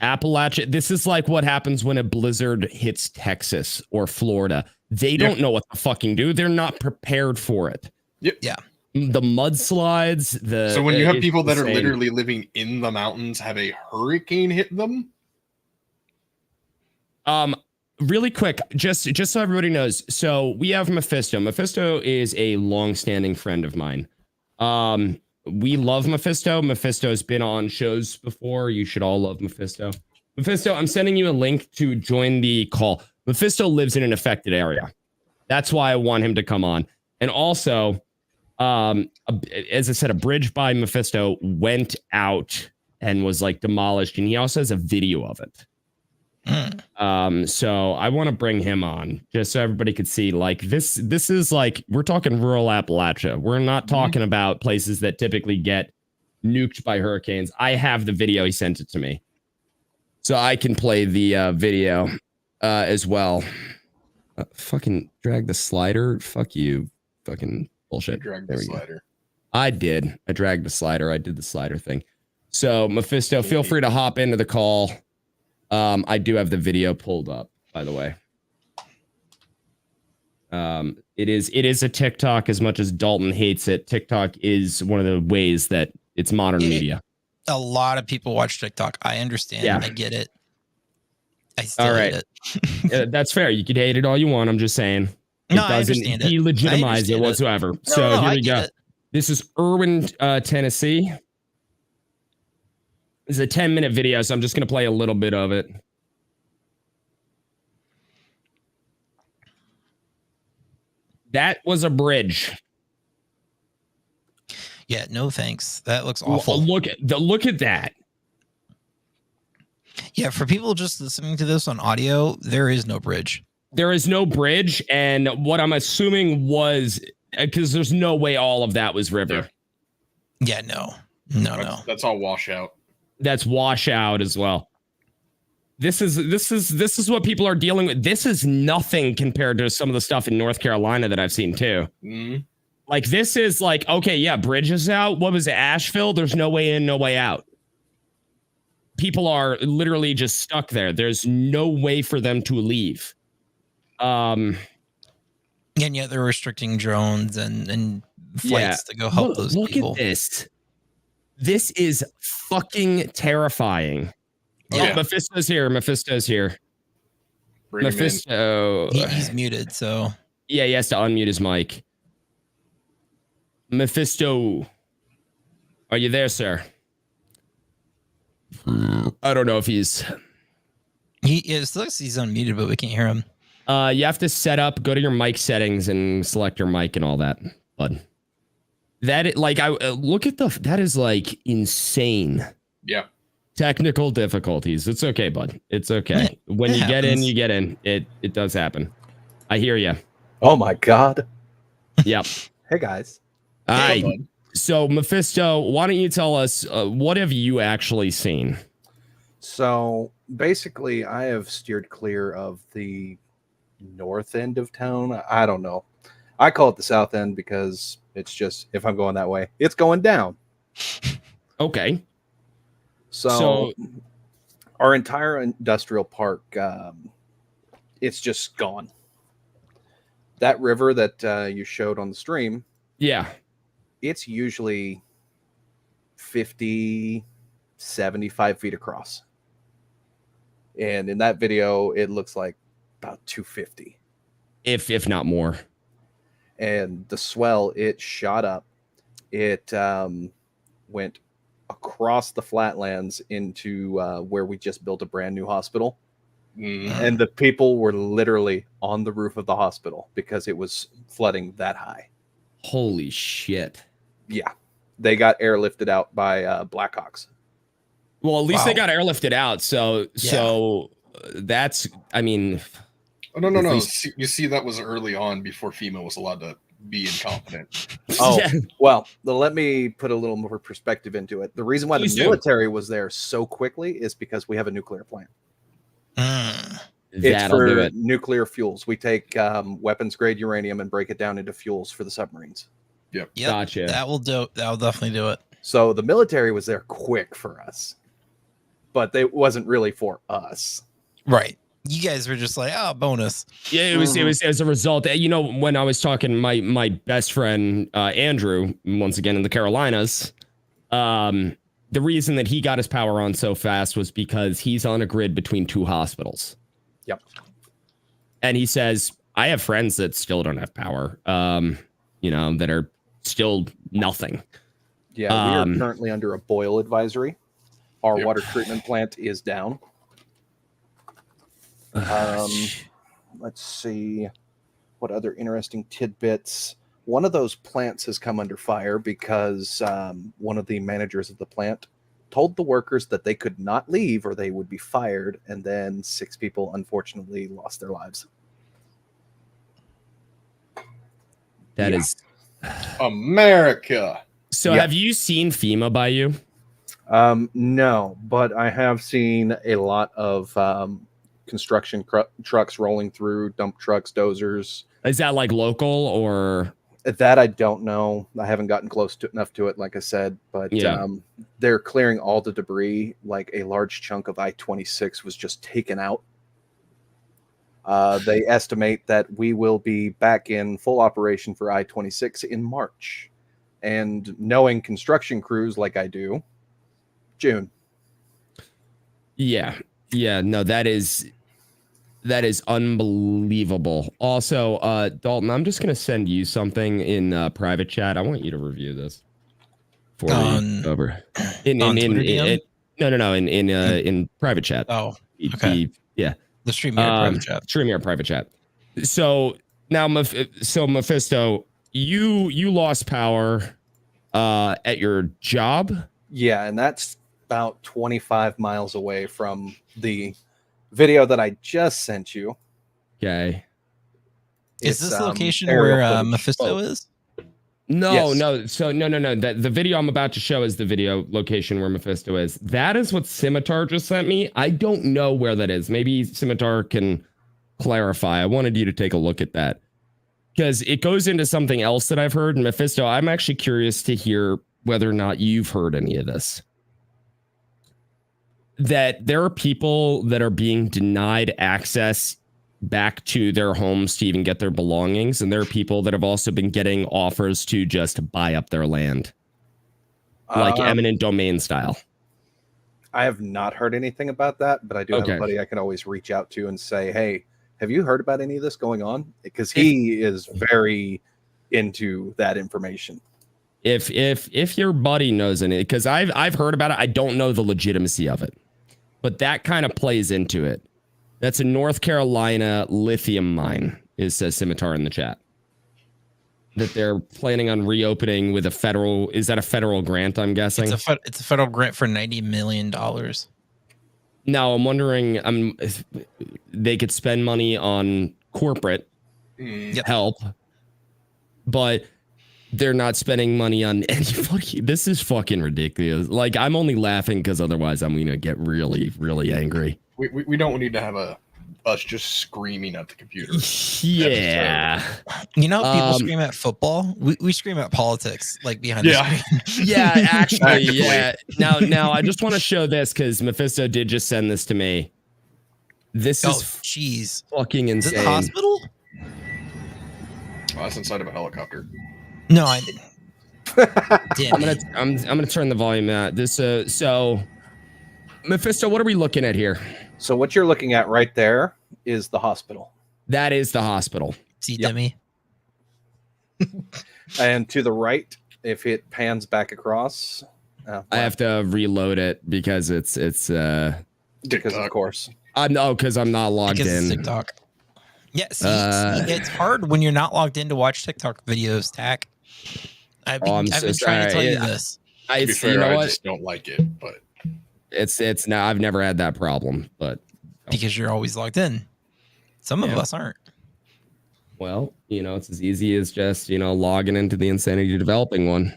Appalachia. This is like what happens when a blizzard hits Texas or Florida. They don't know what to fucking do. They're not prepared for it. Yep. Yeah. The mudslides. So when you have people that are literally living in the mountains have a hurricane hit them. Really quick, just so everybody knows. So we have Mephisto. Mephisto is a long-standing friend of mine. We love Mephisto. Mephisto's been on shows before. You should all love Mephisto. Mephisto, I'm sending you a link to join the call. Mephisto lives in an affected area. That's why I want him to come on. And also, as I said, a bridge by Mephisto went out and was like demolished, and he also has a video of it. So I want to bring him on just so everybody could see like this is like we're talking rural Appalachia. We're not talking about places that typically get nuked by hurricanes. I have the video. He sent it to me. So I can play the video as well. Fucking drag the slider. Fuck you. Fucking bullshit. Drag the slider. I did. I dragged the slider. I did the slider thing. So Mephisto, feel free to hop into the call. I do have the video pulled up, by the way. It is a TikTok as much as Dalton hates it. TikTok is one of the ways that it's modern media. A lot of people watch TikTok. I understand. Yeah. I get it. I still hate it. That's fair. You can hate it all you want. I'm just saying. It doesn't delegitimize it whatsoever. So here we go. This is Irwin, Tennessee. This is a 10-minute video, so I'm just going to play a little bit of it. That was a bridge. Yeah, no thanks. That looks awful. Look at that. Yeah, for people just listening to this on audio, there is no bridge. There is no bridge, and what I'm assuming was because there's no way all of that was river. Yeah, no. That's all washout. That's washout as well. This is what people are dealing with. This is nothing compared to some of the stuff in North Carolina that I've seen too. Like this is like, okay, yeah, bridge is out. What was it, Asheville? There's no way in, no way out. People are literally just stuck there. There's no way for them to leave. And yet they're restricting drones and flights to go help those people. Look at this. This is fucking terrifying. Yeah. Oh, Mephisto's here. Bring Mephisto. He's muted, so. Yeah, he has to unmute his mic. Mephisto. Are you there, sir? I don't know if he's... It looks he's unmuted, but we can't hear him. You have to set up, go to your mic settings and select your mic and all that, bud. That, like, look at that is, like, insane. Yeah. Technical difficulties. It's okay, bud. It's okay. When you get in, you get in. It does happen. I hear you. Oh, my God. Yep. Hey, guys. All right. So, Mephisto, why don't you tell us, what have you actually seen? So, basically, I have steered clear of the north end of town. I don't know. I call it the south end because it's just, if I'm going that way, it's going down. Okay. So our entire industrial park, it's just gone. That river that you showed on the stream. Yeah. It's usually 50, 75 feet across. And in that video, it looks like about 250. If not more. And the swell, it shot up. It went across the flatlands into where we just built a brand new hospital. And the people were literally on the roof of the hospital because it was flooding that high. Holy shit. Yeah. They got airlifted out by Blackhawks. Well, at least they got airlifted out. So that's, I mean... Oh, no. You see, that was early on before FEMA was allowed to be incompetent. Oh, well, let me put a little more perspective into it. The reason why the military was there so quickly is because we have a nuclear plant. It's for nuclear fuels. We take weapons grade uranium and break it down into fuels for the submarines. Yep. Gotcha. That will definitely do it. So the military was there quick for us, but it wasn't really for us. Right. You guys were just like, oh, bonus. Yeah, it was as a result. You know, when I was talking to my best friend, Andrew, once again in the Carolinas, the reason that he got his power on so fast was because he's on a grid between two hospitals. Yep. And he says, I have friends that still don't have power, you know, that are still nothing. Yeah, we are currently under a boil advisory. Our water treatment plant is down. Let's see what other interesting tidbits. One of those plants has come under fire because one of the managers of the plant told the workers that they could not leave or they would be fired, and then 6 people unfortunately lost their lives. That is America. So have you seen FEMA by you? No, but I have seen a lot of construction trucks rolling through, dump trucks, dozers. Is that like local or? That I don't know. I haven't gotten close enough to it, like I said, but they're clearing all the debris. Like a large chunk of I-26 was just taken out. They estimate that we will be back in full operation for I-26 in March. And knowing construction crews like I do, June. Yeah. No, that is unbelievable. Also, Dalton, I'm just gonna send you something in private chat. I want you to review this for me over in private chat. Oh, okay. The StreamYard private chat. So now, Mephisto, you lost power at your job. Yeah, and that's about 25 miles away from the video that I just sent you. Okay. Is this location where Mephisto is? No. So no. The video I'm about to show is the video location where Mephisto is. That is what Scimitar just sent me. I don't know where that is. Maybe Scimitar can clarify. I wanted you to take a look at that because it goes into something else that I've heard. And Mephisto, I'm actually curious to hear whether or not you've heard any of this. That there are people that are being denied access back to their homes to even get their belongings. And there are people that have also been getting offers to just buy up their land. Like eminent domain style. I have not heard anything about that, but I do have a buddy I can always reach out to and say, hey, have you heard about any of this going on? Because he is very into that information. If your buddy knows any, because I've heard about it, I don't know the legitimacy of it, but that kind of plays into it. That's a North Carolina lithium mine, says Scimitar in the chat. That they're planning on reopening with a federal. Is that a federal grant? I'm guessing it's a federal grant for $90 million. Now I'm wondering, if they could spend money on corporate help, but they're not spending money on anybody. This is fucking ridiculous. Like, I'm only laughing because otherwise I'm going to get really, really angry. We don't need to have us just screaming at the computer. Yeah. You know, people scream at football. We scream at politics, like behind the screen. Yeah, actually, yeah. Now I just want to show this because Mephisto did just send this to me. This is fucking insane. Is it the hospital? Oh, that's inside of a helicopter. No, I didn't. I'm gonna turn the volume out. This so Mephisto, what are we looking at here? So what you're looking at right there is the hospital. That is the hospital. See, Demi. And to the right, if it pans back across, I have to reload it because it's because of course. No, because I'm not logged in. TikTok. Yeah, see, it's hard when you're not logged in to watch TikTok videos, Tac. I've been trying to tell you this. To be fair, I just don't like it, but it's now I've never had that problem, but because you're always logged in. Some of us aren't. Well, it's as easy as just logging into the Insanity Developing one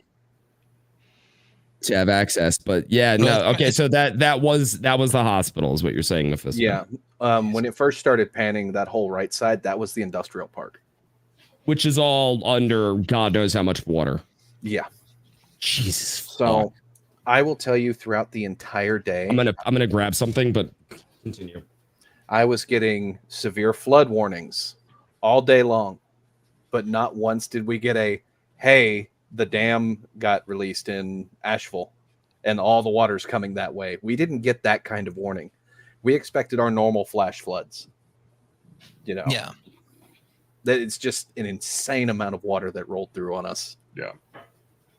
to have access. But okay, so that was the hospital, is what you're saying, Mephisto. Yeah. When it first started panning that whole right side, that was the industrial park, which is all under God knows how much water. Yeah. Jesus. So I will tell you throughout the entire day. I'm gonna grab something, but continue. I was getting severe flood warnings all day long, but not once did we get hey, the dam got released in Asheville and all the water's coming that way. We didn't get that kind of warning. We expected our normal flash floods. Yeah. That it's just an insane amount of water that rolled through on us. Yeah.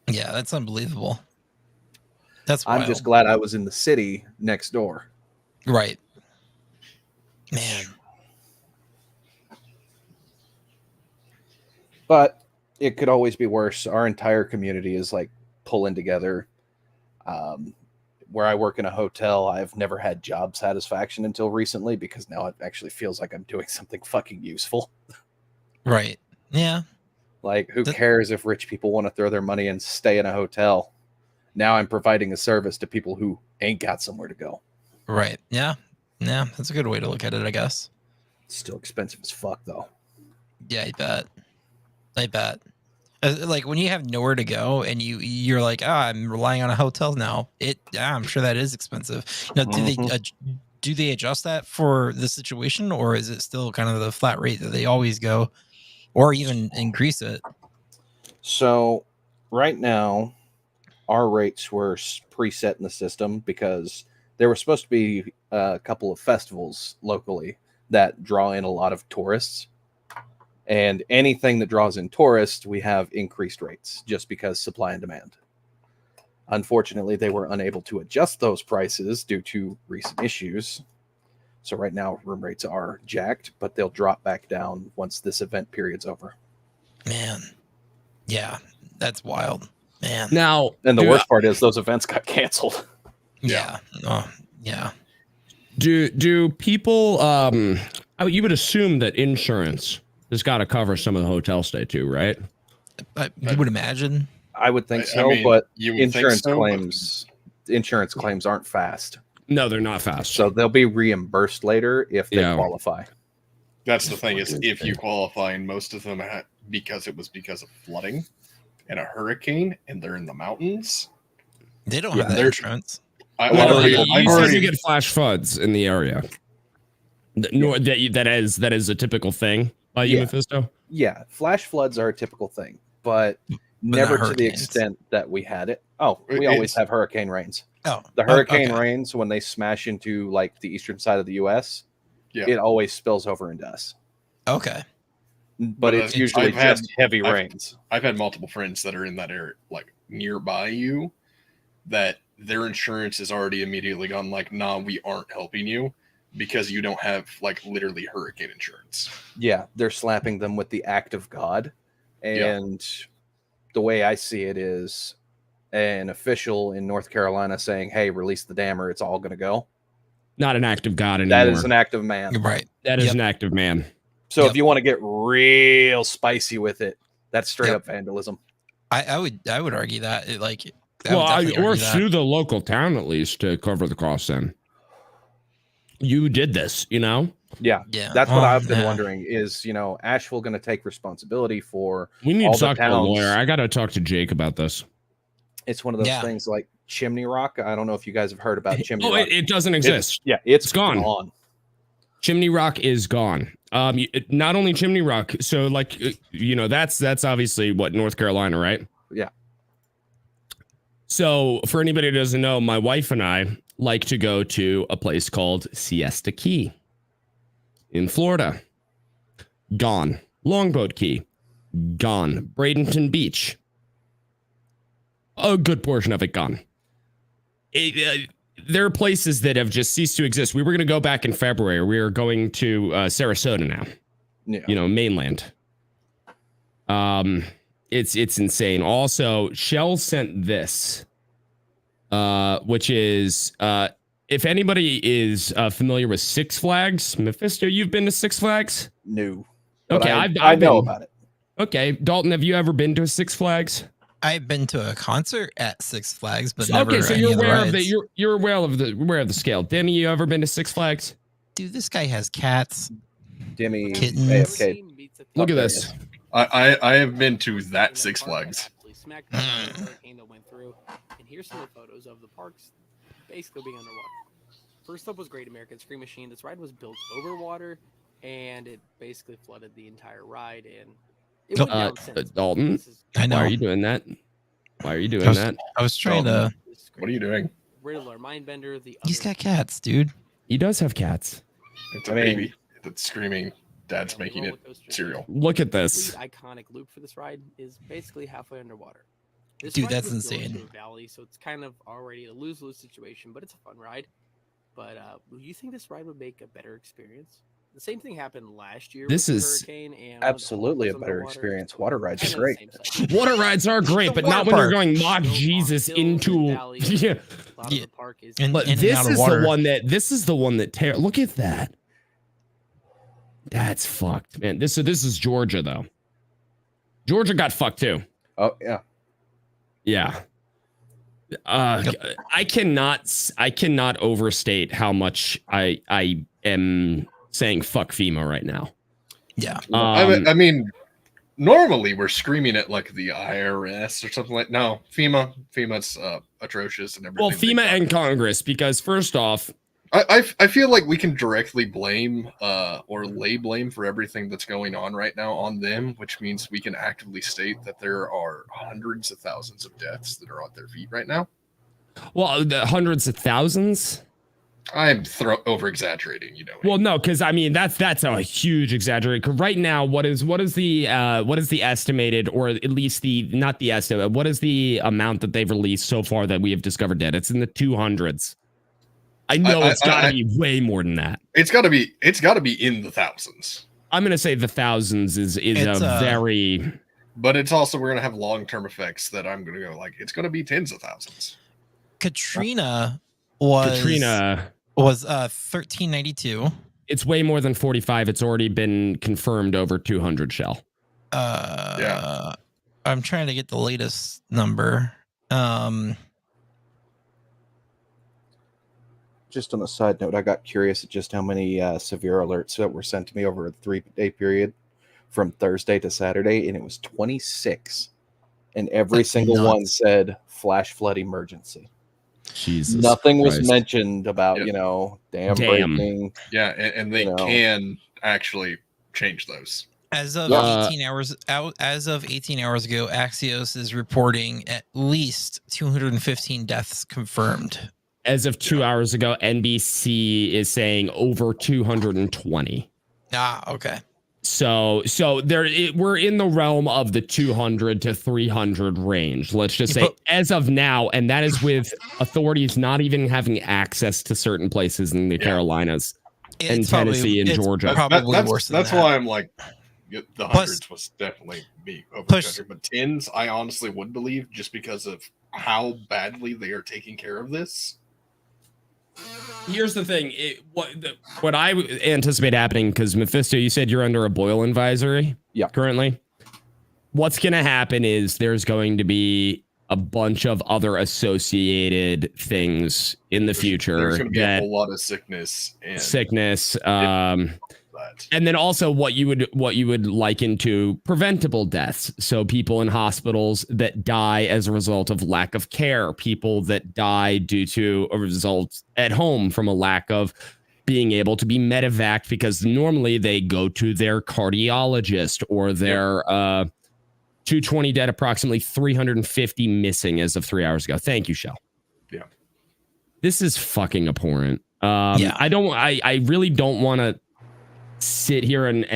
Yeah, that's unbelievable. I'm just glad I was in the city next door. Right. Man. But it could always be worse. Our entire community is like pulling together. where I work in a hotel, I've never had job satisfaction until recently, because now it actually feels like I'm doing something fucking useful. Right. Yeah. Like, who cares if rich people want to throw their money and stay in a hotel? Now I'm providing a service to people who ain't got somewhere to go. Right. Yeah. Yeah. That's a good way to look at it, I guess. It's still expensive as fuck, though. Yeah, I bet. Like when you have nowhere to go and you're like, I'm relying on a hotel now. I'm sure that is expensive. Now, do they adjust that for the situation, or is it still kind of the flat rate that they always go, or even increase it? So right now, our rates were preset in the system because there were supposed to be a couple of festivals locally that draw in a lot of tourists. And anything that draws in tourists, we have increased rates just because supply and demand. Unfortunately, they were unable to adjust those prices due to recent issues. So right now, room rates are jacked, but they'll drop back down once this event period's over. Man. Yeah, that's wild. Man. Now, and the worst part is those events got canceled. Yeah. Oh, yeah. Do people, you would assume that insurance has got to cover some of the hotel stay too, right? You would imagine. I would think so, but insurance claims aren't fast. No, they're not fast. So they'll be reimbursed later if they qualify. That's the thing, is if you qualify, and most of them because of flooding and a hurricane, and they're in the mountains. They don't have that insurance. You said you get flash floods in the area. That is a typical thing. Mephisto? Yeah, flash floods are a typical thing, but never to the extent that we had it. Oh, we always have hurricane rains. Oh, the hurricane rains, when they smash into like the eastern side of the U.S., it always spills over into us. Okay, but it's usually just heavy rains. I've had multiple friends that are in that area, like nearby you, that their insurance is already immediately gone. Like, nah, we aren't helping you, because you don't have like literally hurricane insurance. Yeah, they're slapping them with the act of God. And the way I see it is an official in North Carolina saying, hey, release the dam or it's all going to go. Not an act of God anymore. That is an act of man. You're right. That is an act of man. So if you want to get real spicy with it, that's straight up vandalism. I would argue that or sue the local town at least to cover the costs then. You did this, Yeah. That's what I've been wondering is, Asheville going to take responsibility for we need to talk to a lawyer. I got to talk to Jake about this. It's one of those things like Chimney Rock. I don't know if you guys have heard about Chimney Rock. It doesn't exist. It's gone. Chimney Rock is gone. Not only Chimney Rock. So that's obviously what, North Carolina, right? Yeah. So for anybody who doesn't know, my wife and I like to go to a place called Siesta Key in Florida. Gone. Longboat Key. Gone. Bradenton Beach. A good portion of it gone. There are places that have just ceased to exist. We were going to go back in February. We are going to Sarasota now. Yeah. Mainland. It's insane. Also, Shell sent this, which is if anybody is familiar with Six Flags, Mephisto, you've been to Six Flags? No. Okay, I know about it. Okay, Dalton, have you ever been to a Six Flags? I've been to a concert at Six Flags, but never. Okay, so you're aware of the you're aware of the scale. Demi, you ever been to Six Flags? Dude, this guy has cats. Demi, kittens. AFK. Look at this. I have been to that Six Flags. Hurricane that went through, and here's some of the photos of the parks basically being underwater. First up was Great American Scream Machine. This ride was built over water, and it basically flooded the entire ride. And it went down since. Dalton, I know. Why are you doing that? Why are you doing that? I was trying to. What are you doing? Riddler, Mindbender. He's got cats, dude. He does have cats. It's a baby that's screaming. Dad's making it cereal. Look at this. The iconic loop for this ride is basically halfway underwater. This Dude, ride that's was built insane. into a valley, so it's kind of already a lose-lose situation, but it's a fun ride. But you think this ride would make a better experience The same thing happened last year. This with the is hurricane and absolutely a underwater. better experience. Water rides Kind are of the great. same site. Water rides are great, but not when you're going mock Jesus into. A lot of the park is. But this is the one that look at that. That's fucked, man. This is Georgia though. Georgia got fucked too. Oh yeah. Yeah. I cannot overstate how much I am saying fuck FEMA right now. Yeah. I mean, normally we're screaming at like the IRS or something like. No, FEMA's atrocious and everything. Well, FEMA and Congress, because first off, I feel like we can directly blame or lay blame for everything that's going on right now on them, which means we can actively state that there are hundreds of thousands of deaths that are on their feet right now. Well, the hundreds of thousands. I'm over exaggerating, you know. Well, no, because I mean that's a huge exaggeration. Right now, what is the estimated, or at least not the estimate? What is the amount that they've released so far that we have discovered dead? It's in the 200s. I know it's got to be way more than that. It's got to be in the thousands. I'm gonna say the thousands is very. But it's also we're gonna have long-term effects that I'm gonna go like it's gonna be tens of thousands. Katrina was 1392. It's way more than 45. It's already been confirmed over 200. Shell. Yeah. I'm trying to get the latest number. Just on a side note, I got curious at just how many severe alerts that were sent to me over a 3-day period from Thursday to Saturday, and it was 26. And every single one said flash flood emergency. Jesus Nothing Christ. was mentioned about, dam breaking. Yeah, and they can actually change those. As of 18 hours ago, Axios is reporting at least 215 deaths confirmed. As of 2 hours ago, NBC is saying over 220. Okay. So we're in the realm of the 200 to 300 range. Let's just say as of now, and that is with authorities not even having access to certain places in the Carolinas and Tennessee and Georgia. Probably worse than that's that. why I'm like, the hundreds was definitely me over 100, but tens I honestly would believe just because of how badly they are taking care of this. Here's the thing. What I anticipate happening, because Mephisto, you said you're under a boil advisory currently. What's going to happen is there's going to be a bunch of other associated things in the future. There's going to be a whole lot of sickness. And then also what you would liken to preventable deaths. So people in hospitals that die as a result of lack of care, people that die due to a result at home from a lack of being able to be medevaced because normally they go to their cardiologist or their 220 dead, approximately 350 missing as of 3 hours ago. Thank you, Shell. Yeah. This is fucking abhorrent. I really don't want to sit here and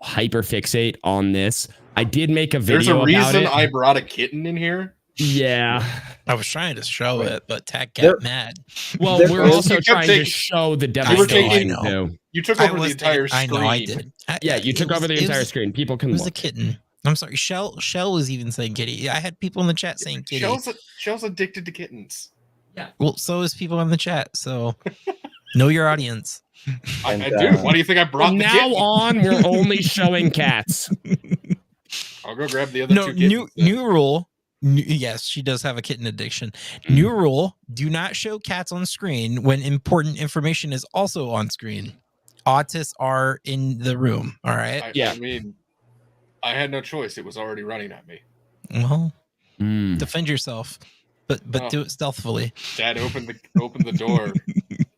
hyperfixate on this. I did make a video. There's a reason about it. I brought a kitten in here. Yeah, I was trying to show it, but Tac got mad. Well, we're also trying to show the devastation too. You took over the entire screen. I know I did. You took over the entire screen. People can. It was look. a kitten. I'm sorry. Shell was even saying kitty. I had people in the chat saying kitty. Shell's addicted to kittens. Yeah. Well, so is people in the chat. So know your audience. I do. Why do you think I brought from the now kitten? on? We're only showing cats. I'll go grab the other two kittens. New rule. Yes, she does have a kitten addiction. New rule: do not show cats on screen when important information is also on screen. Autists are in the room. All right. I mean, I had no choice. It was already running at me. Well, defend yourself, but do it stealthily. Dad opened the door.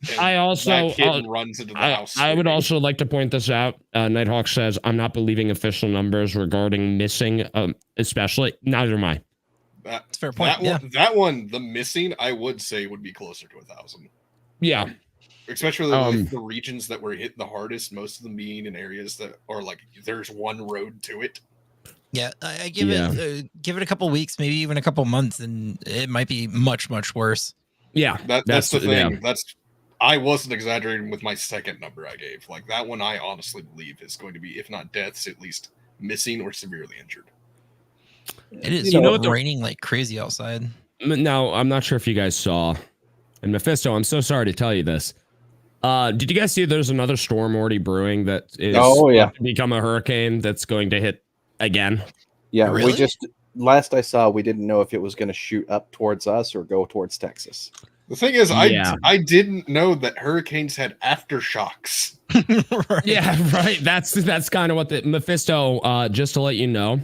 That kitten runs into the house. I would also like to point this out. Nighthawk says, I'm not believing official numbers regarding missing, especially. Neither am I. That's a fair point. That one, the missing, I would say would be closer to 1,000. Yeah. Especially with the regions that were hit the hardest, most of them being in areas that are like, there's one road to it. Yeah, I give it a couple weeks, maybe even a couple months, and it might be much, much worse. Yeah. That's the thing. I wasn't exaggerating with my second number I gave. Like that one, I honestly believe is going to be, if not deaths, at least missing or severely injured. It is. You know, raining like crazy outside. Now, I'm not sure if you guys saw, and Mephisto, I'm so sorry to tell you this. Did you guys see there's another storm already brewing that is to become a hurricane that's going to hit again? Yeah, really? Last I saw, we didn't know if it was going to shoot up towards us or go towards Texas. The thing is, I didn't know that hurricanes had aftershocks. Right. Yeah, right. That's kind of what the Mephisto. Just to let you know,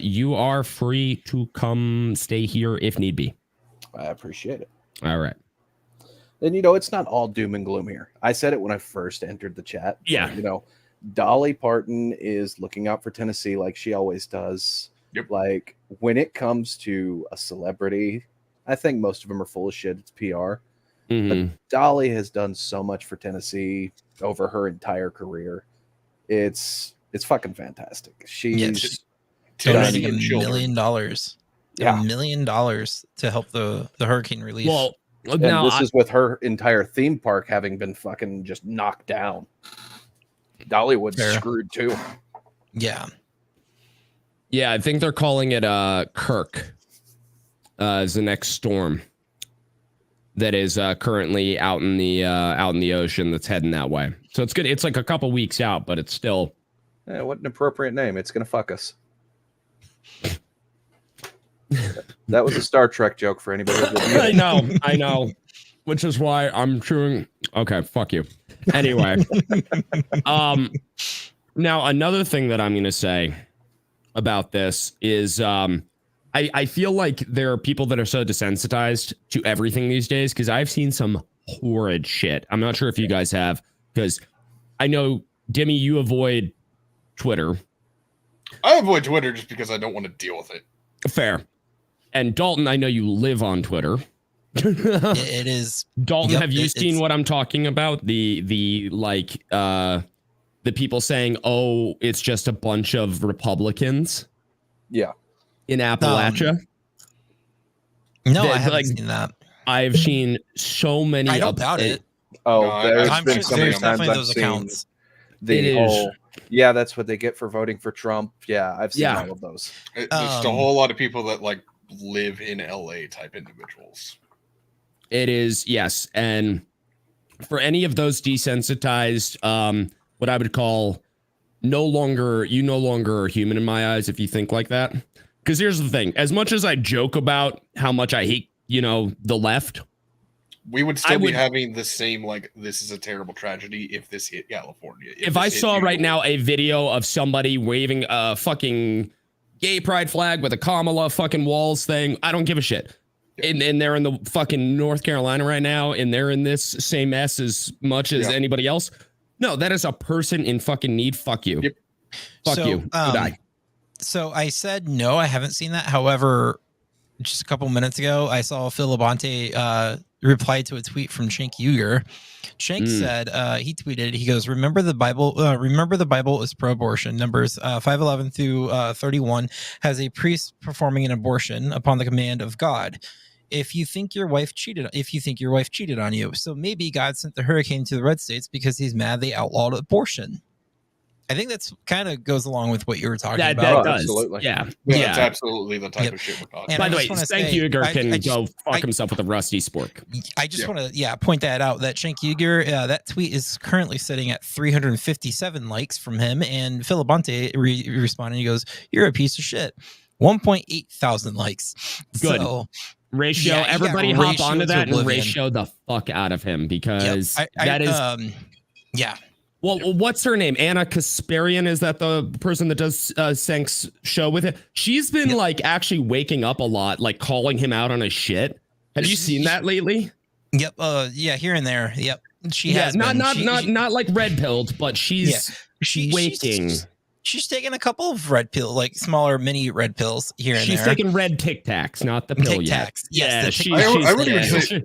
you are free to come stay here if need be. I appreciate it. All right. And it's not all doom and gloom here. I said it when I first entered the chat. Yeah. Dolly Parton is looking out for Tennessee like she always does. Yep. Like when it comes to a celebrity, I think most of them are full of shit. It's PR. But Dolly has done so much for Tennessee over her entire career. It's fucking fantastic. She's donating $1 million. Yeah. $1 million to help the hurricane relief. Well, and now this is with her entire theme park having been fucking just knocked down. Dollywood's screwed too. Yeah. Yeah, I think they're calling it Kirk as the next storm that is currently out in the ocean that's heading that way. So it's good. It's like a couple weeks out, but it's still. What an appropriate name! It's gonna fuck us. That was a Star Trek joke for anybody. I know. Which is why I'm chewing. Okay, fuck you. Anyway, now another thing that I'm gonna say about this is I feel like there are people that are so desensitized to everything these days because I've seen some horrid shit. I'm not sure if you guys have, because I know, Demi, you avoid Twitter. I avoid Twitter just because I don't want to deal with it. Fair. And Dalton, I know you live on Twitter. It is. Dalton, have you seen what I'm talking about? The people saying, "Oh, it's just a bunch of Republicans." Yeah. In Appalachia. No, I haven't seen that. I've seen so many. I don't doubt it. Oh, there's been so many there's times definitely I've those seen accounts. the whole. Yeah, that's what they get for voting for Trump. Yeah, I've seen all of those. There's just a whole lot of people that like live in LA type individuals. It is, yes. And for any of those desensitized, what I would call you no longer are human in my eyes if you think like that. Because here's the thing. As much as I joke about how much I hate, the left. We would still be having the same, like, this is a terrible tragedy if this hit California. If I saw right now a video of somebody waving a fucking gay pride flag with a Kamala fucking Walz thing, I don't give a shit. And they're in the fucking North Carolina right now, and they're in this same mess as much as anybody else. No, that is a person in fucking need. Fuck you. Yep. Fuck you. Die. So I said no, I haven't seen that. However, just a couple minutes ago, I saw Phil Labonte replied to a tweet from Cenk Uygur. Cenk said, he tweeted, he goes, remember the Bible is pro-abortion. Numbers 5:11 through 31 has a priest performing an abortion upon the command of God. If you think your wife cheated on you, so maybe God sent the hurricane to the red states because he's mad they outlawed abortion. I think that's kind of goes along with what you were talking about. That does. Absolutely. Yeah. That's absolutely the type of shit we're talking about. By the way, Cenk Uygur can go fuck himself with a rusty spork. I just want to point that out, that Cenk Uygur, that tweet is currently sitting at 357 likes from him, and Phil Labonte responded, he goes, you're a piece of shit. 1.8 thousand likes. Good. So, ratio, everybody hop onto that and ratio the fuck out of him, because that is... Well, what's her name? Anna Kasparian? Is that the person that does Cenk's show with it? She's been like actually waking up a lot, like calling him out on his shit. Have you seen that lately? Yep. Yeah, here and there. Yep. She has not like red pilled, but she's waking. She's taking a couple of red pill, like smaller mini red pills here and there. She's taking red Tic Tacs, not the pill yet. Yes, I would even say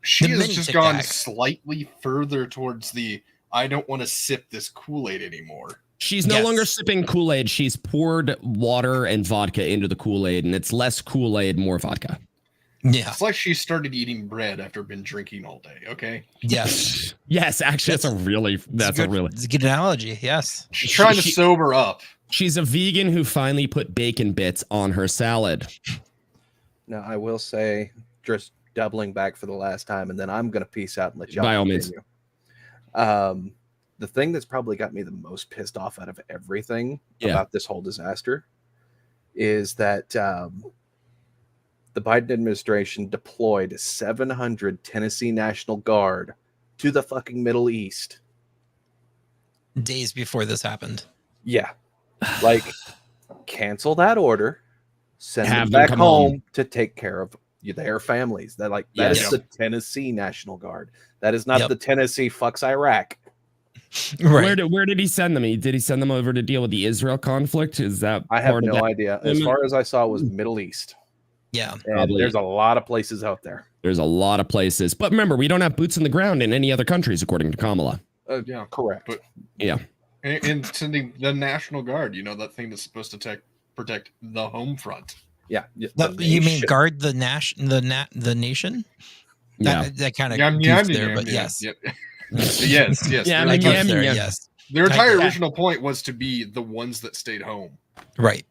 she has just gone slightly further towards the I don't want to sip this Kool-Aid anymore. She's no longer sipping Kool-Aid. She's poured water and vodka into the Kool-Aid, and it's less Kool-Aid, more vodka. Yeah. It's like she started eating bread after been drinking all day. Okay. Yes. Yes, actually, that's a good analogy. Yes. She's trying to sober up. She's a vegan who finally put bacon bits on her salad. Now, I will say, just doubling back for the last time, and then I'm going to peace out and let y'all By all continue. The thing that's probably got me the most pissed off out of everything about this whole disaster is that the Biden administration deployed 700 Tennessee National Guard to the fucking Middle East. Days before this happened. Yeah. Like, cancel that order, send them back home to take care of their families. That is the Tennessee National Guard. That is not the Tennessee fucks Iraq. Right. Where did he send them? Did he send them over to deal with the Israel conflict? Is that I have no idea. As far as I saw, it was Middle East. Yeah. And there's a lot of places out there. There's a lot of places. But remember, we don't have boots on the ground in any other countries, according to Kamala. Yeah, correct. But yeah. And sending the National Guard, that thing that's supposed to protect the home front. Yeah. You mean guard the nation? Yeah. That kind of there, but yes. Yep. yes. Yes. Their entire original point was to be the ones that stayed home. Right.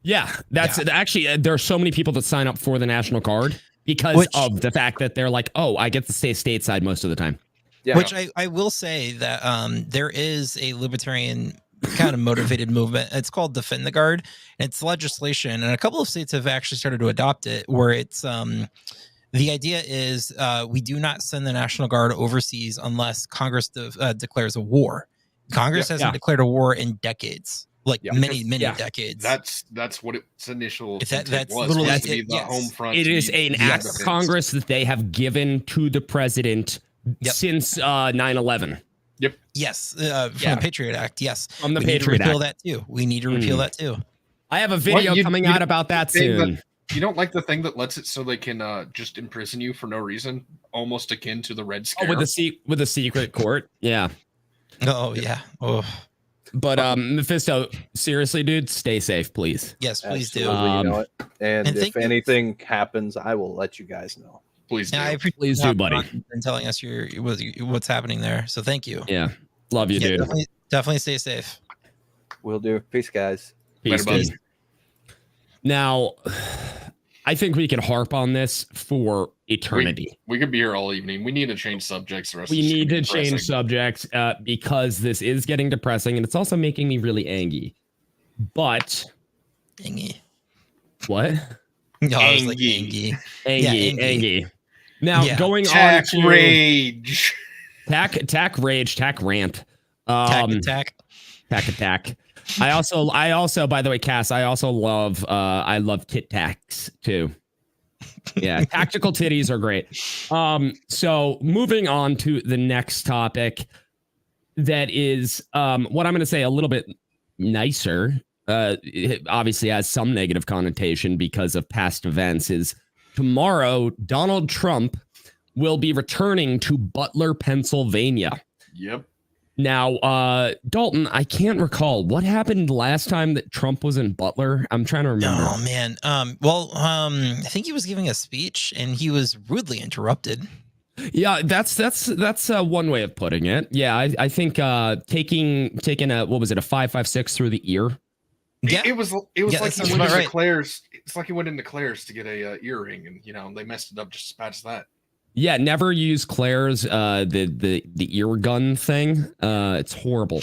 Yeah. That's actually, there are so many people that sign up for the National Guard because of the fact that they're like, oh, I get to stay stateside most of the time. Yeah. Which I will say that there is a libertarian kind of motivated movement. It's called Defend the Guard. It's legislation, and a couple of states have actually started to adopt it, where it's the idea is we do not send the National Guard overseas unless Congress declares a war. Congress hasn't declared a war in decades, many decades. That's what its initial that's was. literally To be the home front. It is an act of Congress that they have given to the president since 9/11. Yep. Yes. From the Patriot Act. Yes. From the we Patriot need to repeal Act. that too. We need to repeal that too. I have a video coming out about that soon. You don't like the thing that lets it so they can just imprison you for no reason, almost akin to the Red Scare. Oh, with the secret court. Yeah. Oh yeah. Oh. But Mephisto, seriously, dude, stay safe, please. Yes, please do. You know it. And if anything happens, I will let you guys know. Please do. Please do, buddy. And telling us what's happening there. So thank you. Yeah. Love you, dude. Definitely stay safe. Will do. Peace, guys. Peace, buddy. Now, I think we can harp on this for eternity. We could be here all evening. We need to change subjects. We need to change subjects because this is getting depressing and it's also making me really angry. But Angy. What? No, I was like angry. Angry. Now going Tack on to rage. Tack rage, tack rant. Tack attack. I also, by the way, Cass, I love tit tacks too. Yeah, tactical titties are great. So moving on to the next topic, that is what I'm going to say a little bit nicer. It obviously has some negative connotation because of past events. Is tomorrow Donald Trump will be returning to Butler, Pennsylvania. Yep. Now, Dalton, I can't recall what happened last time that Trump was in Butler. I'm trying to remember. Oh man. I think he was giving a speech and he was rudely interrupted. Yeah, that's one way of putting it. Yeah, I think taking a what was it, a 5.56 through the ear. Yeah, it was like he went into Claire's. It's like he went into Claire's to get a earring, and they messed it up just as bad as that. Yeah, never use Claire's the ear gun thing. It's horrible.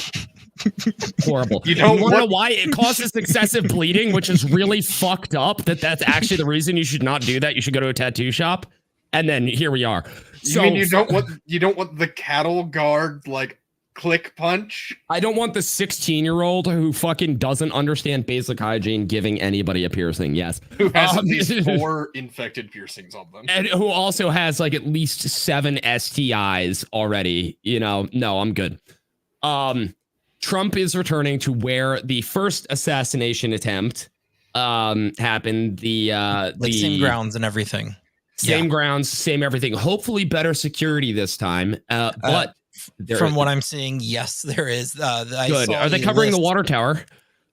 Horrible. You don't want to know why it causes excessive bleeding, which is really fucked up. That's actually the reason you should not do that. You should go to a tattoo shop. And then here we are. So you don't want the cattle guard click punch? I don't want the 16-year-old who fucking doesn't understand basic hygiene giving anybody a piercing. Yes. Who has at least 4 infected piercings on them. And who also has at least 7 STIs already. No, I'm good. Trump is returning to where the first assassination attempt happened. The same grounds and everything. Same grounds, same everything. Hopefully better security this time. But from what I'm seeing, yes, there is. Good. Are they covering the water tower?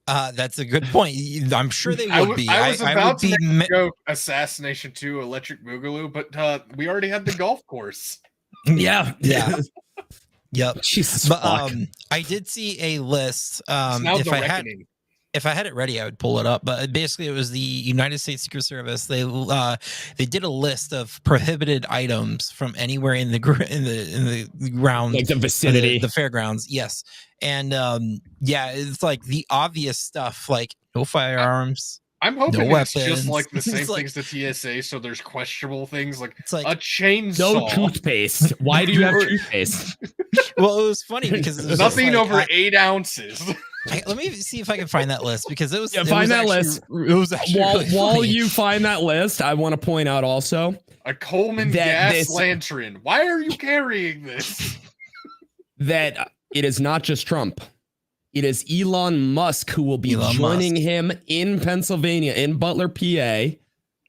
That's a good point. I'm sure they would be. I was about to make a joke, Assassination 2, Electric Boogaloo, but we already had the golf course. Yeah. Yep. Jesus but fuck. I did see a list. If I had it ready, I would pull it up. But basically, it was the United States Secret Service. They did a list of prohibited items from anywhere in the ground, like the vicinity, the fairgrounds. Yes, and it's like the obvious stuff, like no firearms. I'm hoping no it's just like the same things to TSA. So there's questionable things like a chainsaw. No toothpaste. Why do you have toothpaste? Well, it was funny because it was nothing over 8 ounces. Let me see if I can find that list because it was. Yeah, find that list. It was actually while you find that list, I want to point out also a Coleman gas lantern. Why are you carrying this? That it is not just Trump. It is Elon Musk who will be joining him in Pennsylvania, in Butler, PA. Yep.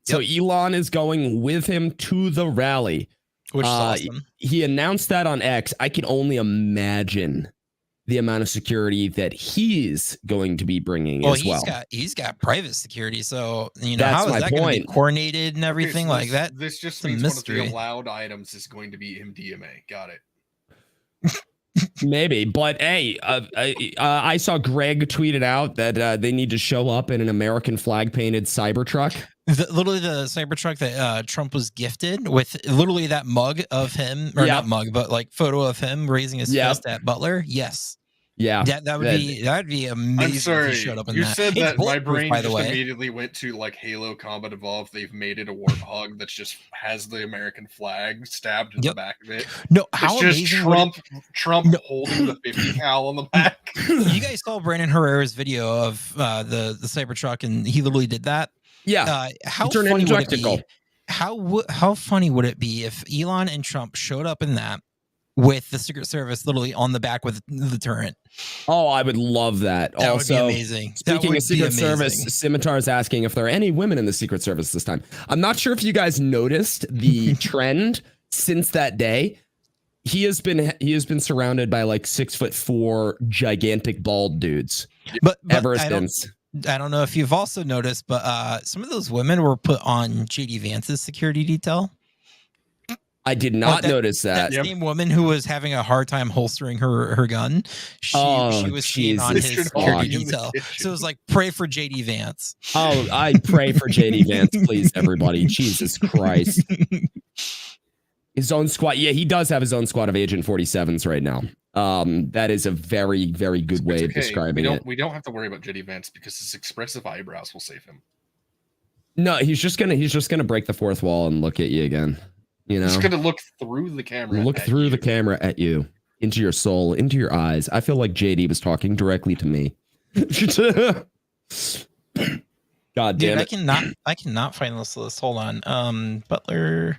So Elon is going with him to the rally. Which is awesome. He announced that on X. I can only imagine the amount of security that he's going to be bringing as well. He's got private security, so that's how is my that going to be coordinated and everything like that? This just means one of the allowed items is going to be MDMA. Got it. Maybe, but hey, I saw Greg tweeted out that they need to show up in an American flag painted Cybertruck. Literally the Cybertruck that Trump was gifted with, literally that mug of him, or not mug, but like photo of him raising his fist at Butler. Yes. Yeah, that would be amazing. I'm sorry, if he showed up in you that. said that. My brain just immediately went to like Halo Combat Evolved. They've made it a warthog that just has the American flag stabbed in the back of it. No, how it's just Trump holding the 50 cal on the back. You guys saw Brandon Herrera's video of the Cybertruck, and he literally did that. Yeah, how funny would it be? How funny would it be if Elon and Trump showed up in that with the Secret Service literally on the back with the turret? Oh, I would love that. That also, would be amazing. Speaking of Secret Service, Scimitar is asking if there are any women in the Secret Service this time. I'm not sure if you guys noticed the trend since that day. He has been surrounded by like 6'4" gigantic bald dudes. But ever since. I don't know if you've also noticed, but some of those women were put on JD Vance's security detail. I did not notice that. That same woman who was having a hard time holstering her gun, she was seen on his security detail. So it was like, pray for JD Vance. Oh, I pray for JD Vance, please, everybody. Jesus Christ. His own squad. Yeah, he does have his own squad of Agent 47s right now. That is a very, very good way of describing it. We don't have to worry about JD Vance because his expressive eyebrows will save him. No, he's just gonna break the fourth wall and look at you again. He's gonna look through the camera. The camera at you, into your soul, into your eyes. I feel like JD was talking directly to me. God damn it! I cannot find this list. Hold on. Butler,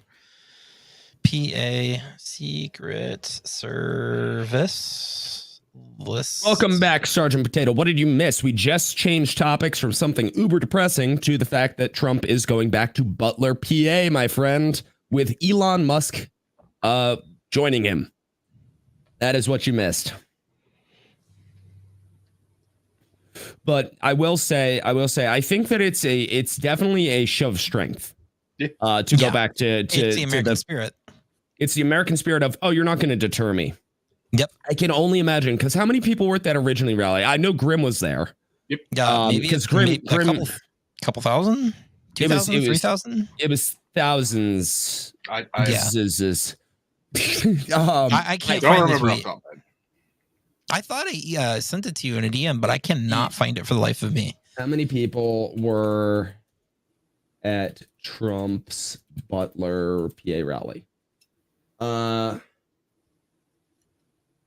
PA, Secret Service list. Welcome back, Sergeant Potato. What did you miss? We just changed topics from something uber depressing to the fact that Trump is going back to Butler, PA, my friend, with Elon Musk joining him. That is what you missed. But I will say, I think that it's definitely a show of strength to go back to it's the American spirit. It's the American spirit of, oh, you're not going to deter me. Yep. I can only imagine, because how many people were at that originally rally? I know Grimm was there. Yep. Because Grimm, a couple thousand? 2,000? 3,000? It was thousands. I can't don't find remember. this. I thought I sent it to you in a DM, but I cannot find it for the life of me. How many people were at Trump's Butler, PA rally?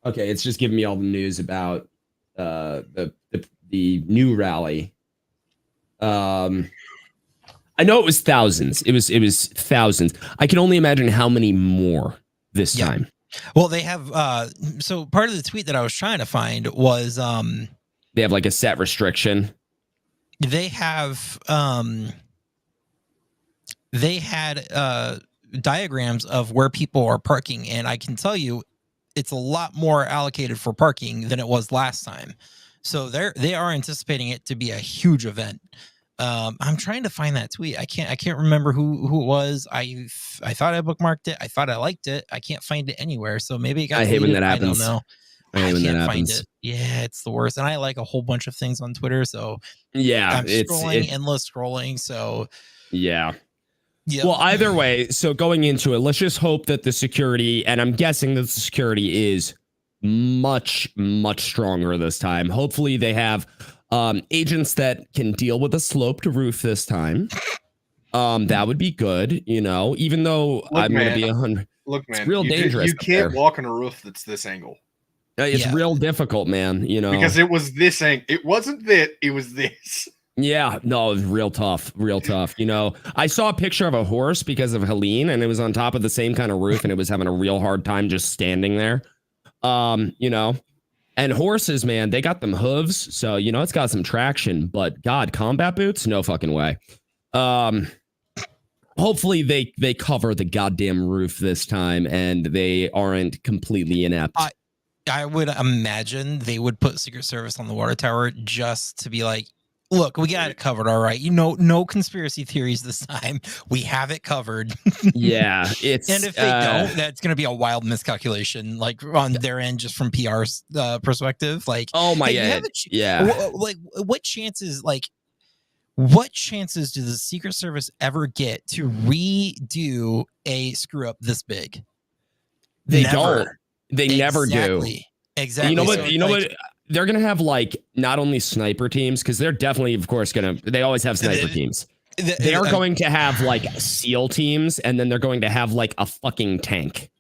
Okay, it's just giving me all the news about the new rally. I know it was thousands. It was thousands. I can only imagine how many more this time. Well, they have so part of the tweet that I was trying to find was they have like a set restriction. They have they had diagrams of where people are parking, and I can tell you it's a lot more allocated for parking than it was last time. So they are anticipating it to be a huge event. I'm trying to find that tweet. I can't remember who it was. I thought I bookmarked it. I thought I liked it. I can't find it anywhere. So maybe it got I hate when that happens. I don't know. I can't find it. Yeah, it's the worst. And I like a whole bunch of things on Twitter. So yeah, I'm scrolling, endless scrolling. So yeah. Yep. Well, either way, so going into it, let's just hope that the security, and I'm guessing that the security is much, much stronger this time. Hopefully they have agents that can deal with a sloped roof this time. That would be good, you know, even though I'm going to be 100. Look, man, it's real dangerous. You can't walk on a roof that's this angle. It's real difficult, man, you know. Because it was this angle. It wasn't that, it was this. Yeah, no, it was real tough, you know. I saw a picture of a horse because of Helene, and it was on top of the same kind of roof, and it was having a real hard time just standing there. You know, and horses, man, they got them hooves, so you know it's got some traction, but God, combat boots, no fucking way. Hopefully they cover the goddamn roof this time, and they aren't completely inept. I would imagine they would put Secret Service on the water tower just to be like, look, we got it covered, all right. You know, no conspiracy theories this time. We have it covered. Yeah, it's and if they don't, that's going to be a wild miscalculation, like on their end, just from PR's perspective. Like, oh my god, yeah. Like, what chances? Like, what chances do the Secret Service ever get to redo a screw up this big? They don't. They never do. Exactly. You know what? You know what? They're gonna have like not only sniper teams, because they're definitely, of course, they always have sniper teams. They are going to have like SEAL teams, and then they're going to have like a fucking tank.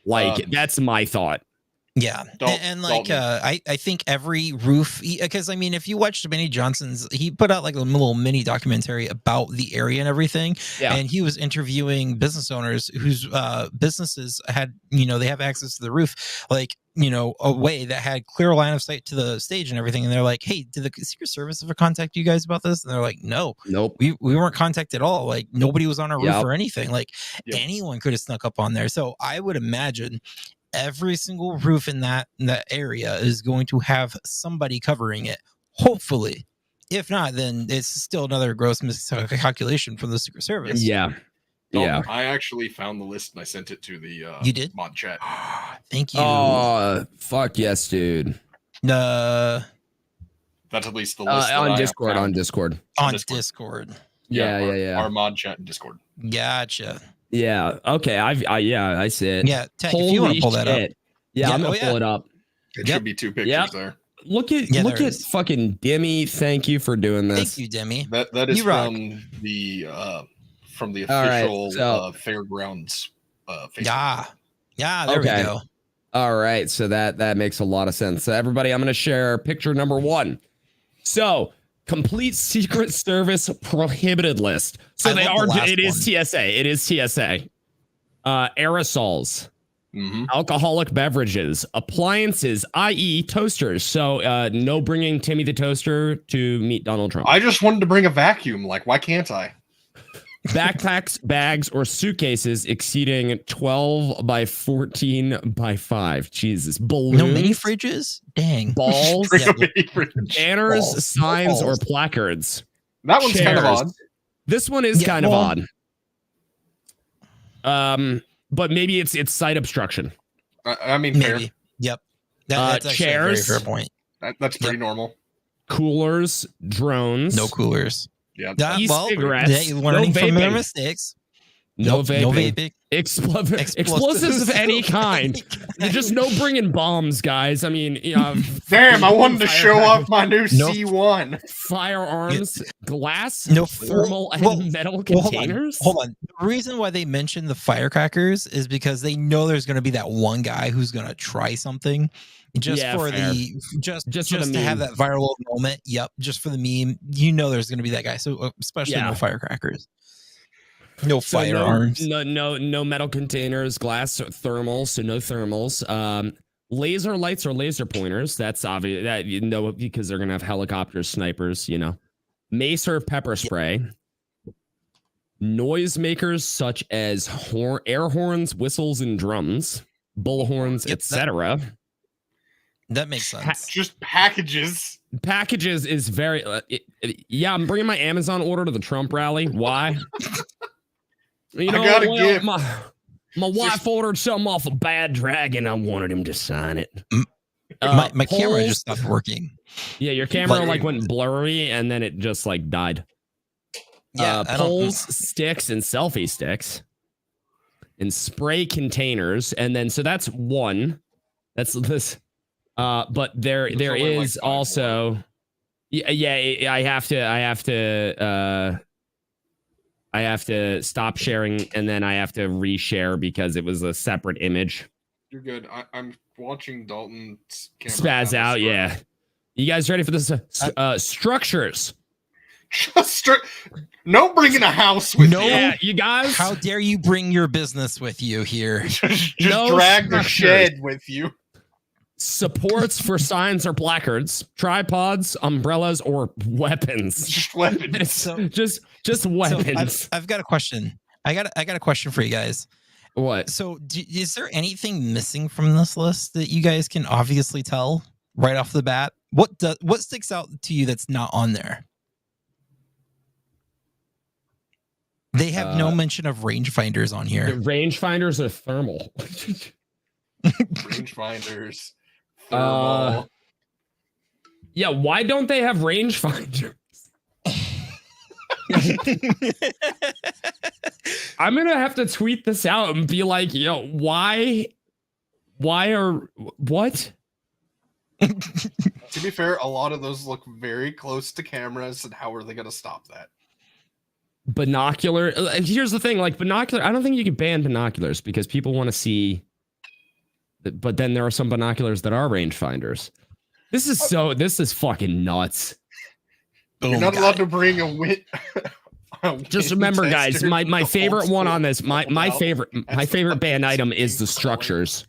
Like that's my thought. Yeah, and like I think every roof, because I mean, if you watched Benny Johnson's, he put out like a little mini documentary about the area and everything. Yeah, and he was interviewing business owners whose businesses had, you know, they have access to the roof, like, you know, a way that had clear line of sight to the stage and everything. And they're like, hey, did the Secret Service ever contact you guys about this? And they're like, nope, we weren't contacted at all. Like nobody was on our roof or anything. Like anyone could have snuck up on there. So I would imagine every single roof in that area is going to have somebody covering it. Hopefully, if not, then it's still another gross miscalculation from the Secret Service. Yeah. Yeah, I actually found the list and I sent it to the you did? mod chat. Thank you. Oh, fuck yes, dude. That's at least the list on Discord. On Discord. Yeah. Our mod chat in Discord. Gotcha. Yeah. Okay. I see it. Yeah. Tech, if you want to pull that up. Yeah, I'm gonna pull it up. It should be two pictures there. Look at fucking Demi. Thank you for doing this. Thank you, Demi. That is from the official fairgrounds. Facebook. Yeah. There we go. All right. So that makes a lot of sense. So everybody, I'm going to share picture number 1. So complete Secret Service prohibited list. So it is TSA. Aerosols, alcoholic beverages, appliances, i.e. toasters. So no bringing Timmy the toaster to meet Donald Trump. I just wanted to bring a vacuum. Like, why can't I? Backpacks, bags, or suitcases exceeding 12 by 14 by 5. Jesus. Balloons. No mini fridges? Dang. Balls. Banners, signs, or placards. That one's kind of odd. This one is kind of odd. But maybe it's site obstruction. I mean, fair. Maybe. Yep. That's chairs. A very fair point. That's pretty normal. Coolers, drones. No coolers. Yeah. E-cigarettes. Learning from their mistakes. No vaping. Explosives of any kind. Just no bringing bombs, guys. I mean, damn, I wanted to show off my new C1. Firearms, glass, thermal, and metal containers. Hold on. The reason why they mentioned the firecrackers is because they know there's going to be that one guy who's going to try something. Just to have that viral moment. Yep, just for the meme. You know there's going to be that guy. So especially no firecrackers. No firearms. No metal containers, glass, or thermals. So no thermals. Laser lights or laser pointers. That's obvious. That because they're gonna have helicopters, snipers. Mace or pepper spray. Noisemakers such as air horns, whistles, and drums, bullhorns, etc. That makes sense. Just packages. Packages is very. Yeah, I'm bringing my Amazon order to the Trump rally. Why? You know, I got a gift. My wife ordered something off a Bad Dragon. I wanted him to sign it. My camera just stopped working. Yeah, your camera like went blurry and then it just like died. Yeah, poles, sticks, and selfie sticks, and spray containers, and then so that's one. That's this. But there is also. Yeah. I have to stop sharing, and then I have to reshare because it was a separate image. You're good. I'm watching Dalton's camera spaz out. Yeah. You guys ready for this? Structures. No bringing a house with you. Yeah, you guys. How dare you bring your business with you here? just drag the shed with you. Supports for signs or placards, tripods, umbrellas, or weapons. Just weapons. Just weapons. So I've got a question. I got a question for you guys. What? So is there anything missing from this list that you guys can obviously tell right off the bat? What sticks out to you that's not on there? They have no mention of rangefinders on here. Rangefinders are thermal. Rangefinders. Thermal. Yeah, why don't they have rangefinders? I'm gonna have to tweet this out and be like, yo, why are what? To be fair, a lot of those look very close to cameras, and how are they gonna stop that? Binocular. Here's the thing, like binocular, I don't think you can ban binoculars because people want to see, but then there are some binoculars that are rangefinders. This is fucking nuts. You're not allowed to bring a wit. Just remember, guys, my favorite one on this, my favorite banned item is the structures.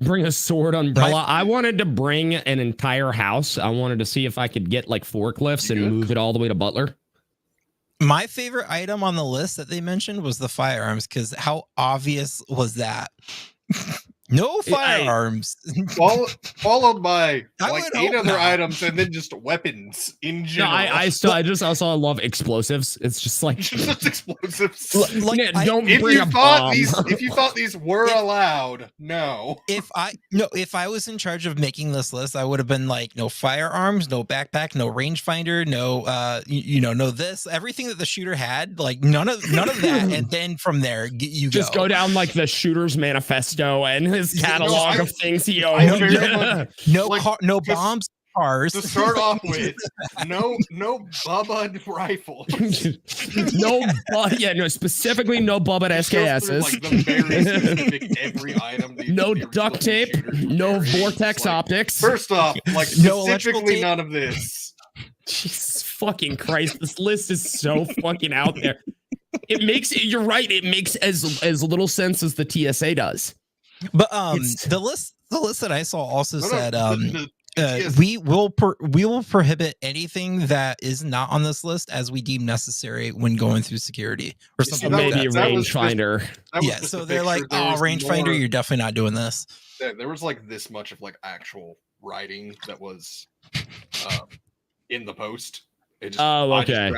Bring a sword umbrella. I wanted to bring an entire house. I wanted to see if I could get like forklifts and move it all the way to Butler. My favorite item on the list that they mentioned was the firearms, because how obvious was that? No firearms. Followed by like 8 other items, and then just weapons in general. No, I also love explosives. It's just like just explosives. Don't bring a bomb. If you thought these were allowed, no. If I was in charge of making this list, I would have been like, no firearms, no backpack, no rangefinder, no no this, everything that the shooter had, like none of that, and then from there you just go down like the shooter's manifesto and his catalog of things he owned. No bombs, cars. To start off with, no Bubba rifles. Specifically no Bubba SKSs. Like the very specific every item. No duct tape, no vortex optics. First off, like specifically none of this. Jesus fucking Christ, this list is so fucking out there. You're right, it makes as little sense as the TSA does. But the list that I saw also said we will prohibit anything that is not on this list as we deem necessary when going through security or something. So maybe a rangefinder. Yeah, so they're like, rangefinder, you're definitely not doing this. There was like this much of like actual writing that was in the post. Okay.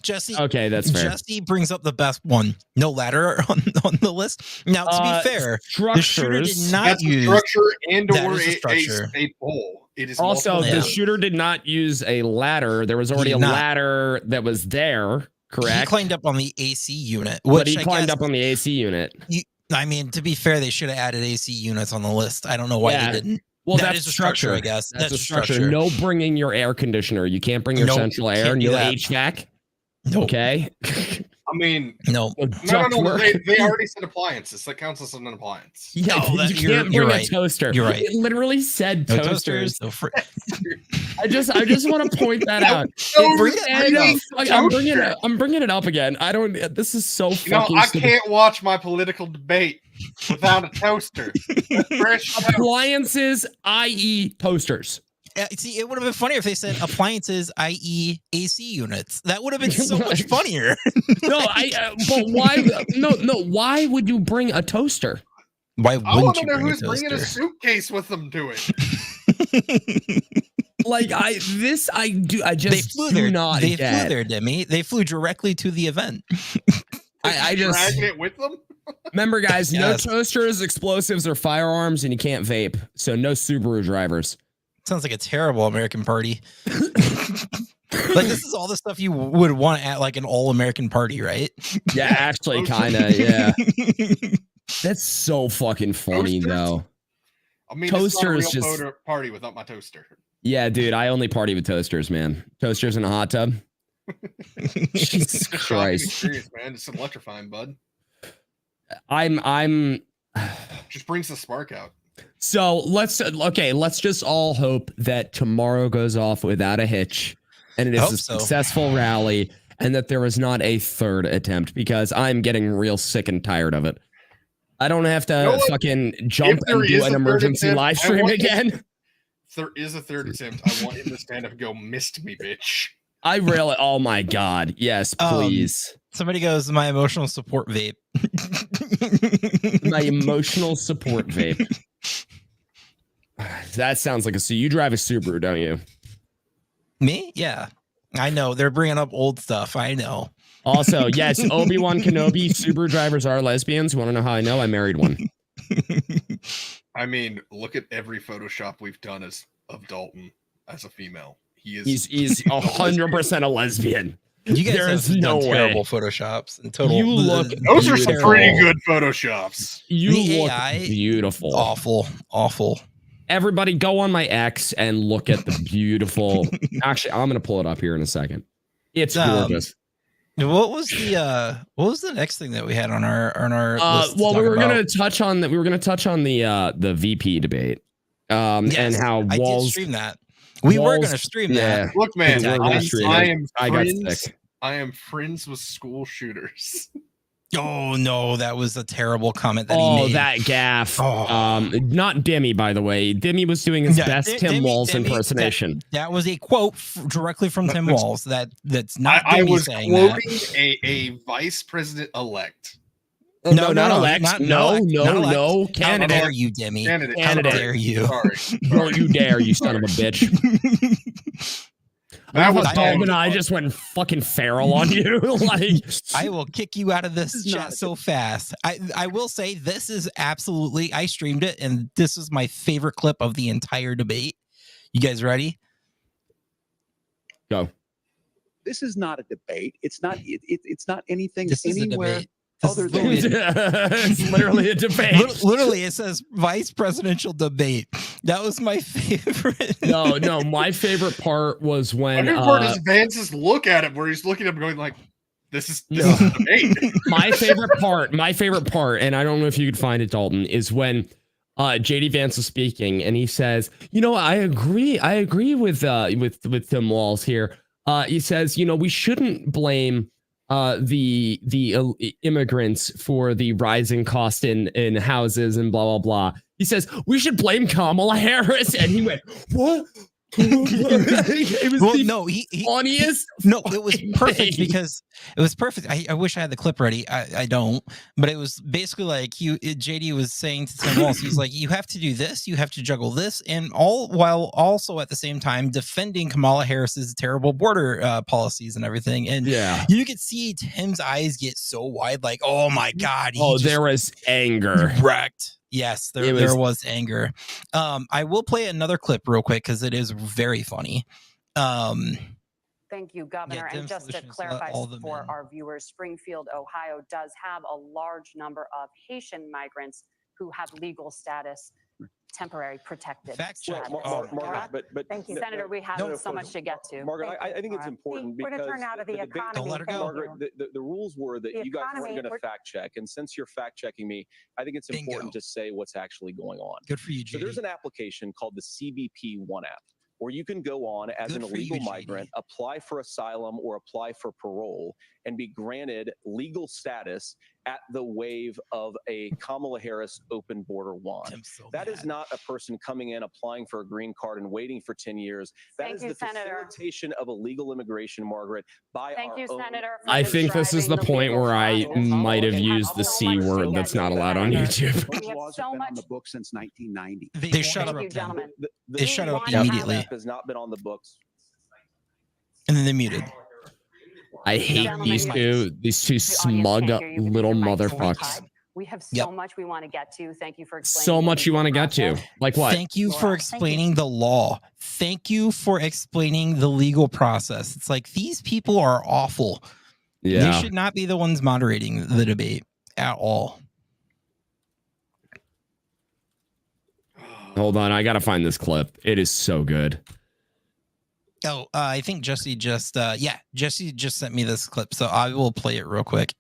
Jesse. Okay, that's fair. Jesse brings up the best one. No ladder on the list. Now, to be fair, the shooter did not use structure and or a pole. It is also the shooter did not use a ladder. There was already a ladder that was there. Correct. He climbed up on the AC unit. But he climbed up on the AC unit. I mean, to be fair, they should have added AC units on the list. I don't know why they didn't. Well, that is a structure, I guess. That's a structure. No bringing your air conditioner. You can't bring your central air. No HVAC. No. Okay. I mean, no. They already said appliances. That counts as an appliance. Yeah, you can't bring a toaster. You're right. It literally said no toasters. No I just want to point that out. I'm bringing it up again. I don't. This is so fucking. I can't watch my political debate without a toaster. Appliances, i.e., toasters. See, it would have been funnier if they said appliances, i.e., AC units. That would have been so much funnier. But why? No. Why would you bring a toaster? Why wouldn't you bring who's bringing a suitcase with them to it? Like I just they flew there, Demi. They flew directly to the event. I just dragging it with them. Remember, guys, no toasters, explosives, or firearms, and you can't vape. So no Subaru drivers. Sounds like a terrible American party. Like this is all the stuff you would want at like an all-American party, right? Yeah, actually, kind of. Yeah, that's so fucking funny, though. I mean, toasters it's not a real party without my toaster. Yeah, dude, I only party with toasters, man. Toasters in a hot tub. Jesus Christ, experience, man. It's electrifying, bud. I'm just brings the spark out. So let's just all hope that tomorrow goes off without a hitch and it is a successful rally and that there is not a third attempt, because I'm getting real sick and tired of it. I don't have to fucking jump and do an emergency live stream again. If there is a third attempt, I want him to stand up and go, "Missed me, bitch." I really, oh my God. Yes, please. Somebody goes, my emotional support vape. My emotional support vape. That sounds like so you drive a Subaru, don't you? Me? Yeah. I know. They're bringing up old stuff. I know. Also, yes, Obi-Wan Kenobi, Subaru drivers are lesbians. Want to know how I know? I married one. I mean, look at every Photoshop we've done of Dalton as a female. He's 100% a lesbian. You guys have no terrible Photoshops and total. You look. Those are some pretty good Photoshops. You look beautiful. Awful. Everybody, go on my X and look at the beautiful. Actually, I'm gonna pull it up here in a second. It's gorgeous. What was the next thing that we had on our list? Well, we were gonna touch on that. We were gonna touch on the VP debate. And how Walz. I did stream that. We were going to stream that. Look, man, I am friends with school shooters. Oh no, that was a terrible comment that he made. Oh, that gaff. Not Demi, by the way. Demi was doing his best Tim Walz impersonation. That was a quote directly from Tim Walz. That's not I Demi was saying quoting that. a vice president elect. No, not elect. No, candidate. How dare you, Demi? Candidate. How dare you? Sorry. Don't you dare, you son of a bitch. That was Dalton and I just went fucking feral on you. Like, I will kick you out of this chat so fast. I will say this is absolutely, I streamed it and this is my favorite clip of the entire debate. You guys ready? Go. This is not a debate. It's not anything this anywhere. It's literally a debate. Literally, it says vice presidential debate. That was my favorite. No, my favorite part was when my favorite part is Vance's look at it, where he's looking at him going like, "This is a debate." My favorite part, and I don't know if you could find it, Dalton, is when JD Vance was speaking, and he says, I agree with Tim Walz here. He says, we shouldn't blame the immigrants for the rising cost in houses and blah blah blah. He says we should blame Kamala Harris, and he went, "What?" It was funniest. It was perfect because it was perfect. I wish I had the clip ready. I don't, but it was basically like JD was saying to Tim Walz, he's like, you have to do this, you have to juggle this, and all while also at the same time defending Kamala Harris's terrible border policies and everything. And you could see Tim's eyes get so wide, like, oh my God. There was anger. Wrecked. Yes, there was anger. I will play another clip real quick because it is very funny. Thank you, Governor. And just to clarify for our viewers, Springfield, Ohio does have a large number of Haitian migrants who have legal status, temporary protected status. Margaret, but thank you, Senator. We have so much to get to. Margaret, I think it's important because we're going to turn out of the economy. Don't let her go. Margaret, the rules were that you guys weren't going to fact check, and since you're fact checking me, I think it's important to say what's actually going on. Good for you, JD. So there's an application called the CBP One app, where you can go on as an illegal migrant, apply for asylum or apply for parole, and be granted legal status at the wave of a Kamala Harris open border wand. That is not a person coming in, applying for a green card and waiting for 10 years. That is the facilitation of illegal immigration, Margaret, by our own. Senator. I think this is the point where I might have used the C word that's not allowed on YouTube. Laws have been on the books since 1990. They shut up. They shut up immediately. Has not been on the books. And then they muted. I hate these two smug little motherfuckers. We have so much we want to get to. Thank you for explaining. So much you want to get to. Like what? Thank you for explaining the law. Thank you for explaining the legal process. It's like these people are awful. Yeah. They should not be the ones moderating the debate at all. Hold on, I gotta find this clip. It is so good. Oh, I think Jesse just Jesse just sent me this clip, so I will play it real quick.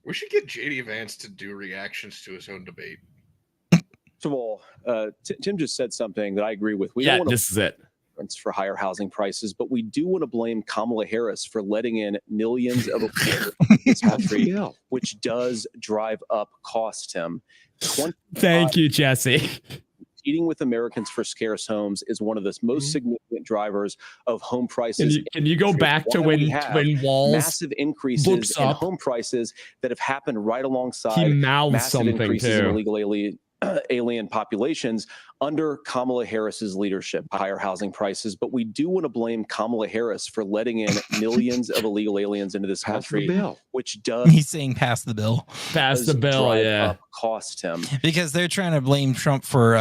We should get JD Vance to do reactions to his own debate. First of all, Tim just said something that I agree with. We don't want this is it. For higher housing prices, but we do want to blame Kamala Harris for letting in millions of this country, which does drive up costs, Tim. Thank you, Jesse. Competing with Americans for scarce homes is one of the most significant drivers of home prices. Can you go back to when Walz massive increases in home prices that have happened right alongside massive increases in illegal alien populations under Kamala Harris's leadership, higher housing prices. But we do want to blame Kamala Harris for letting in millions of illegal aliens into this country, which does. He's saying pass the bill. Pass the bill, yeah. Cost him. Because they're trying to blame Trump for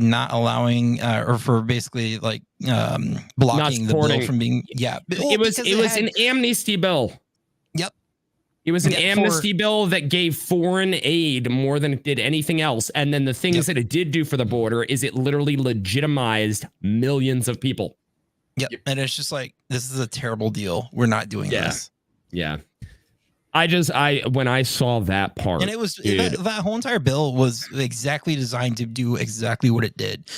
not allowing or for basically like blocking the bill from being It was an amnesty bill. Yep. It was an amnesty bill that gave foreign aid more than it did anything else. And then the things that it did do for the border is it literally legitimized millions of people. Yep. And it's just like, this is a terrible deal. We're not doing this. Yeah. When I saw that part. And it was, that whole entire bill was exactly designed to do exactly what it did.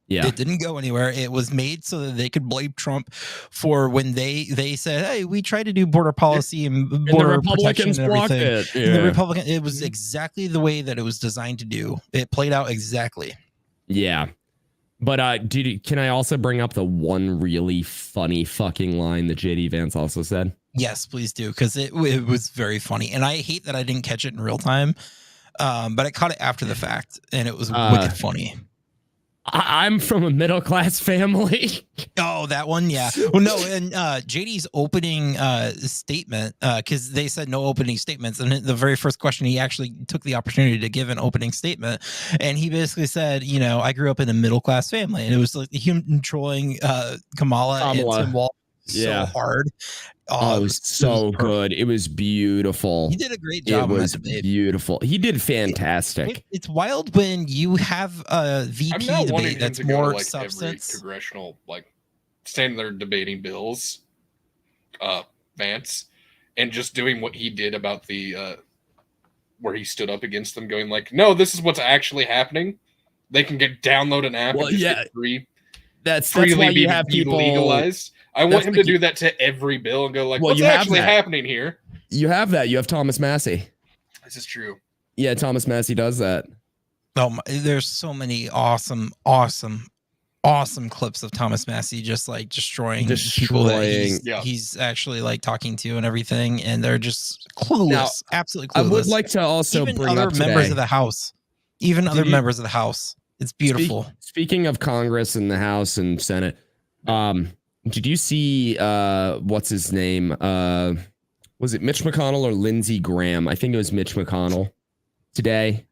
Yeah. It didn't go anywhere. It was made so that they could blame Trump for when they said, "Hey, we tried to do border policy and border protection and everything." And the Republican, it was exactly the way that it was designed to do. It played out exactly. Yeah. But can I also bring up the one really funny fucking line that JD Vance also said? Yes, please do, because it was very funny, and I hate that I didn't catch it in real time, but I caught it after the fact, and it was wicked funny. I'm from a middle-class family. Oh, that one? Yeah. Well, no, and JD's opening statement, because they said no opening statements, and the very first question, he actually took the opportunity to give an opening statement, and he basically said, I grew up in a middle-class family, and it was like him trolling Kamala and Tim Walz so hard. Oh, it was so good. It was beautiful. He did a great job. It was beautiful. He did fantastic. It's wild when you have a VP debate that's more substance. Every congressional, standing there debating bills, Vance, and just doing what he did about the where he stood up against them, going like, "No, this is what's actually happening. They can download an app and just get free." That's why you have people legalized. I want him to do that to every bill and go like, what's actually happening here? You have that. You have Thomas Massey. This is true. Yeah, Thomas Massey does that. Oh, there's so many awesome clips of Thomas Massey just like destroying people that he's actually like talking to and everything, and they're just clueless, absolutely clueless. I would like to also bring up members of the House, members of the House. It's beautiful. Speaking of Congress and the House and Senate, did you see what's his name? Was it Mitch McConnell or Lindsey Graham? I think it was Mitch McConnell today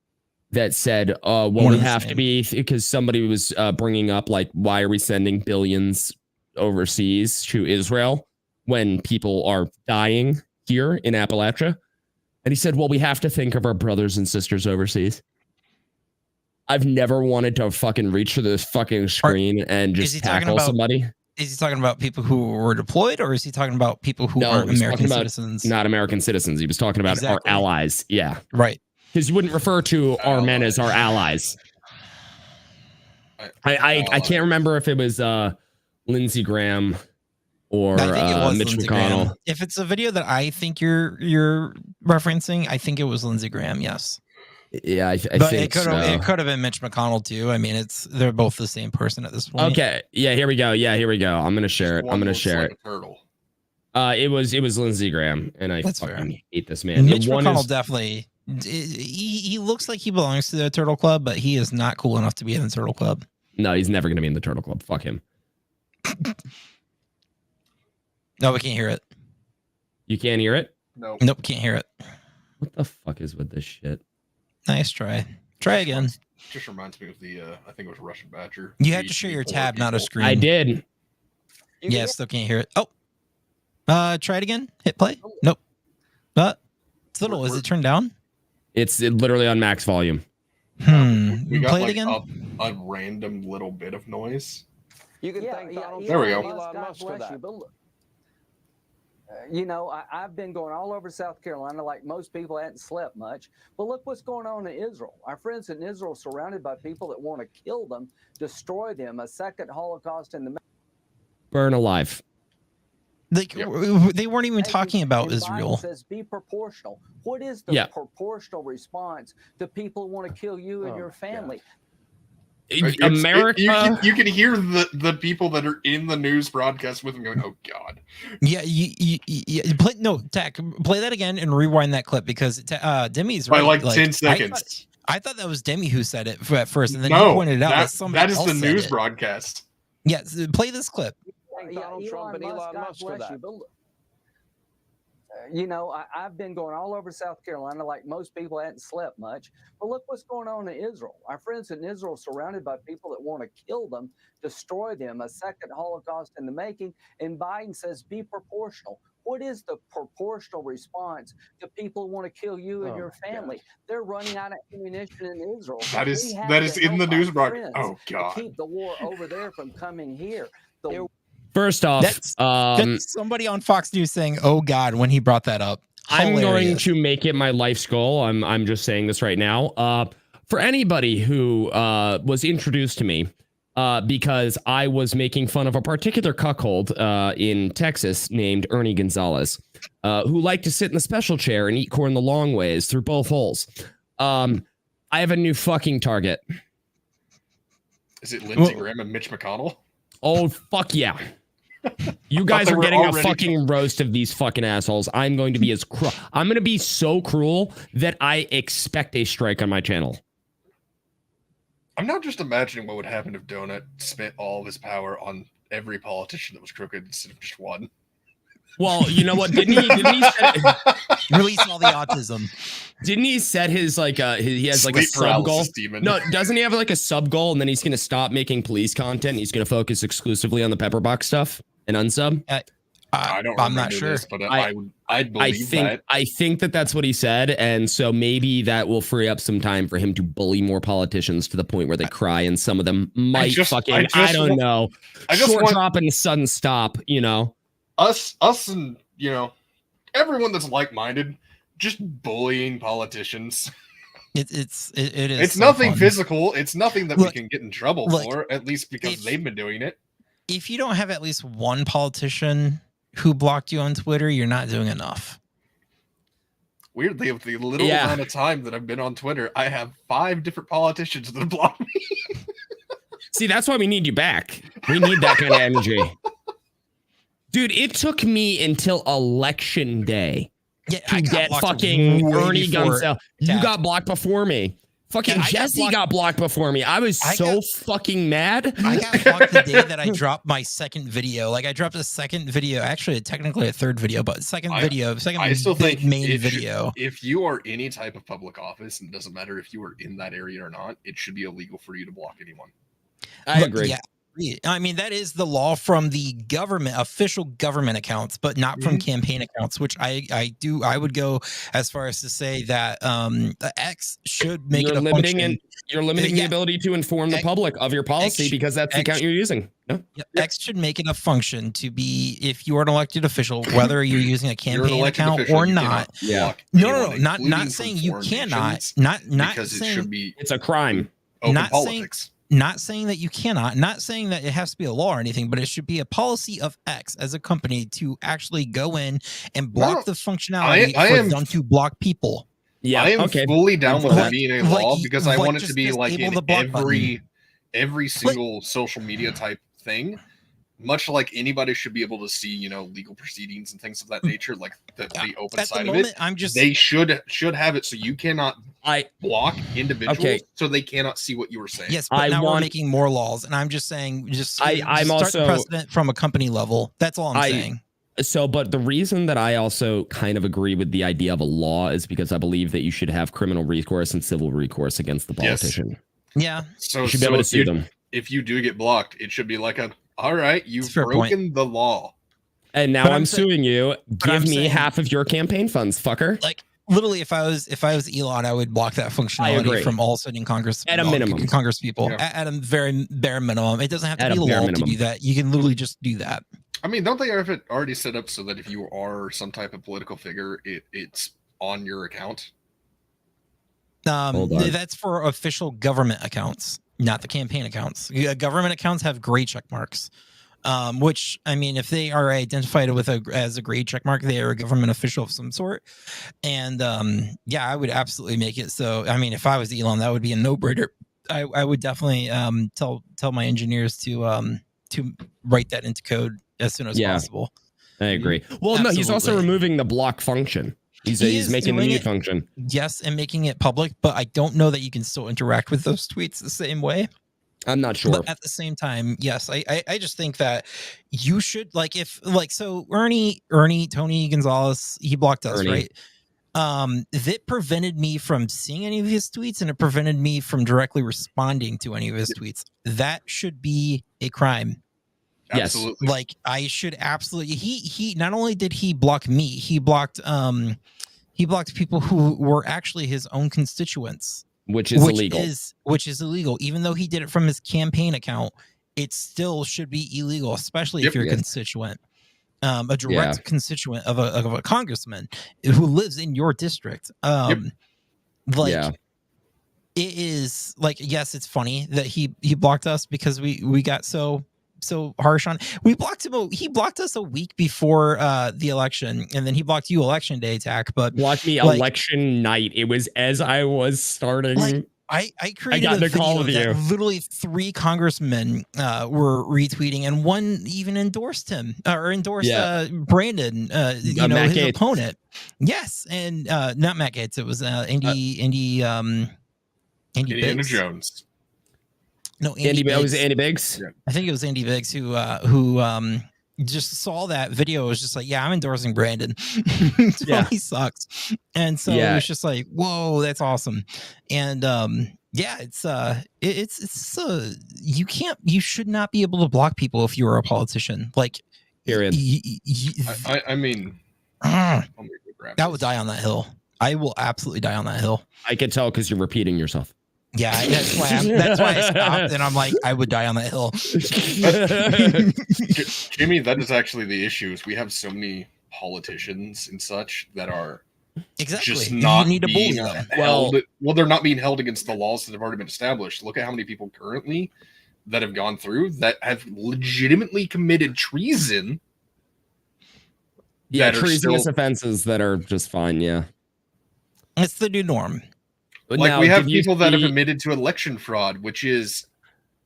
that said, we have to be, because somebody was bringing up like, why are we sending billions overseas to Israel when people are dying here in Appalachia? And he said, well, we have to think of our brothers and sisters overseas. I've never wanted to fucking reach for this fucking screen and just tackle somebody. Is he talking about people who were deployed, or is he talking about people who aren't American citizens? Not American citizens. He was talking about our allies. Yeah. Right. Because you wouldn't refer to our men as our allies. I can't remember if it was Lindsey Graham or Mitch McConnell. If it's a video that I think you're referencing, I think it was Lindsey Graham. Yes. Yeah, I but think it could have been Mitch McConnell too. I mean, they're both the same person at this point. Okay. Yeah. Here we go. I'm gonna share it. I'm gonna share it. Turtle. It was Lindsey Graham, and I fucking hate this man. Mitch McConnell definitely. He looks like he belongs to the Turtle Club, but he is not cool enough to be in the Turtle Club. No, he's never gonna be in the Turtle Club. Fuck him. No, we can't hear it. You can't hear it? Nope, can't hear it. What the fuck is with this shit? Nice try. Try again. Just reminds me of the I think it was Russian Badger. You have to share your tab, not a screen. I did. Yeah, still can't hear it. Oh. Try it again. Hit play. Nope. It's little. Is it turned down? It's literally on max volume. We got play like it again. A random little bit of noise. You can thank Donald. There we go. Elon Musk for that. You know, I've been going all over South Carolina like most people hadn't slept much. But look what's going on in Israel. Our friends in Israel surrounded by people that want to kill them, destroy them, a second Holocaust in the burn alive. Like they weren't even talking about Israel. Biden says be proportional. What is the proportional response to people who want to kill you and your family? America, you can hear the people that are in the news broadcast with them going, "Oh God." Yeah, play that again and rewind that clip because Demi's right. By like 10 seconds. I thought that was Demi who said it at first, and then he pointed out that somebody that is else the news it. broadcast. Yes, play this clip. Donald Trump and Elon Musk for that. You know, I've been going all over South Carolina like most people hadn't slept much. But look what's going on in Israel. Our friends in Israel surrounded by people that want to kill them, destroy them, a second Holocaust in the making. And Biden says be proportional. What is the proportional response to people who want to kill you and your family? God. They're running out of ammunition in Israel. That is in the news broadcast. Oh God! To keep the war over there from coming here. First off, that's somebody on Fox News saying, "Oh God," when he brought that up. Hilarious. I'm going to make it my life's goal. I'm just saying this right now. For anybody who was introduced to me because I was making fun of a particular cuckold in Texas named Ernie Gonzalez, who liked to sit in the special chair and eat corn the long ways through both holes. I have a new fucking target. Is it Lindsey Graham and Mitch McConnell? Oh, fuck yeah. You guys are getting a fucking roast of these fucking assholes. I'm going to be I'm going to be so cruel that I expect a strike on my channel. I'm not just imagining what would happen if Donut spent all of his power on every politician that was crooked instead of just one. Well, you know what? Didn't he release all the autism? Didn't he set his he has like a sub goal? Demon. No, doesn't he have like a sub goal and then he's going to stop making police content and he's going to focus exclusively on the Pepperbox stuff and unsub? I'm not sure, but I'd believe that. I think that's what he said, and so maybe that will free up some time for him to bully more politicians to the point where they cry, and some of them might I don't know. Short drop and sudden stop, you know. Us and, you know, everyone that's like-minded, just bullying politicians. It is. It's so nothing fun. Physical. It's nothing that we can get in trouble for, at least because they've been doing it. If you don't have at least one politician who blocked you on Twitter, you're not doing enough. Weirdly, with the little amount of time that I've been on Twitter, I have 5 different politicians that have blocked me. See, that's why we need you back. We need that kind of energy. Dude, it took me until election day to get fucking Ernie Gonzalez. You got blocked before me. Fucking Jesse got blocked before me. I was so fucking mad. I got blocked the day that I dropped my second video. Like I dropped a second video, actually technically a third video, but I still think main video. If you are any type of public office, and it doesn't matter if you are in that area or not, it should be illegal for you to block anyone. I agree. Yeah. I mean, that is the law from the government, official government accounts, but not from campaign accounts, which I would go as far as to say that X should make it a function. You're limiting the ability to inform the public of your policy because that's the account you're using. No? X should make it a function to be, if you are an elected official, whether you're using a campaign account or not. No, not saying you cannot. Not because saying, it should be. It's a crime. Open politics. not saying that you cannot, not saying that it has to be a law or anything, but it should be a policy of X as a company to actually go in and block the functionality for them to block people. Yeah, I am fully down with it being a law because I want it to be like in every single social media type thing. Much like anybody should be able to see, you know, legal proceedings and things of that nature, like the open side of it. They should have it so you cannot block individuals so they cannot see what you were saying. Yes, but now we're making more laws, and I'm just saying, I'm start also the precedent from a company level. That's all I'm saying. So, but the reason that I also kind of agree with the idea of a law is because I believe that you should have criminal recourse and civil recourse against the politician. Yes. Yeah. So you should be able to sue them. If you do get blocked, it should be like all right, you've broken the law. And now I'm suing you. Give me half of your campaign funds, fucker. Like literally, if I was Elon, I would block that functionality from all sitting Congress at a minimum. Congress people at a very bare minimum. It doesn't have to be law to do that. You can literally just do that. I mean, don't they have it already set up so that if you are some type of political figure, it's on your account? That's for official government accounts, not the campaign accounts. Government accounts have gray check marks, which, I mean, if they are identified with as a gray check mark, they are a government official of some sort. And I would absolutely make it so. I mean, if I was Elon, that would be a no-brainer. I would definitely tell my engineers to write that into code as soon as possible. I agree. Well, absolutely. No, he's also removing the block function. He's making the mute function. Yes, and making it public, but I don't know that you can still interact with those tweets the same way. I'm not sure. But at the same time, yes, I just think that you should so Tony Gonzalez, he blocked us, right? That prevented me from seeing any of his tweets, and it prevented me from directly responding to any of his tweets. That should be a crime. Yes. Absolutely. Like I should absolutely. He not only did he block me, he blocked people who were actually his own constituents, which is illegal. Which is illegal. Even though he did it from his campaign account, it still should be illegal, especially if you're a constituent, a direct constituent of a congressman who lives in your district. It is like, yes, it's funny that he blocked us because we got so harsh on. We blocked him. He blocked us a week before the election, and then he blocked you election day, Tack. But blocked me election night. It was as I was starting. I created a video that literally 3 congressmen were retweeting, and one even endorsed him or endorsed Brandon, his Gates. opponent. Yes, and not Matt Gates. It was Indiana Jones. No, Andy Biggs. Yeah. I think it was Andy Biggs who just saw that video. It was just like, I'm endorsing Brandon. He sucks. And so it was just like, whoa, that's awesome. And you should not be able to block people if you are a politician. Like, period. I mean, I would die on that hill. I will absolutely die on that hill. I can tell because you're repeating yourself. Yeah, that's why I stopped, and I'm like, I would die on that hill. Jimmy, that is actually the issue. Is we have so many politicians and such that are just not being held. Well, they're not being held against the laws that have already been established. Look at how many people currently that have gone through that have legitimately committed treason. Yeah, treasonous offenses that are just fine. Yeah, it's the new norm. Like now, we have people that have admitted to election fraud, which is,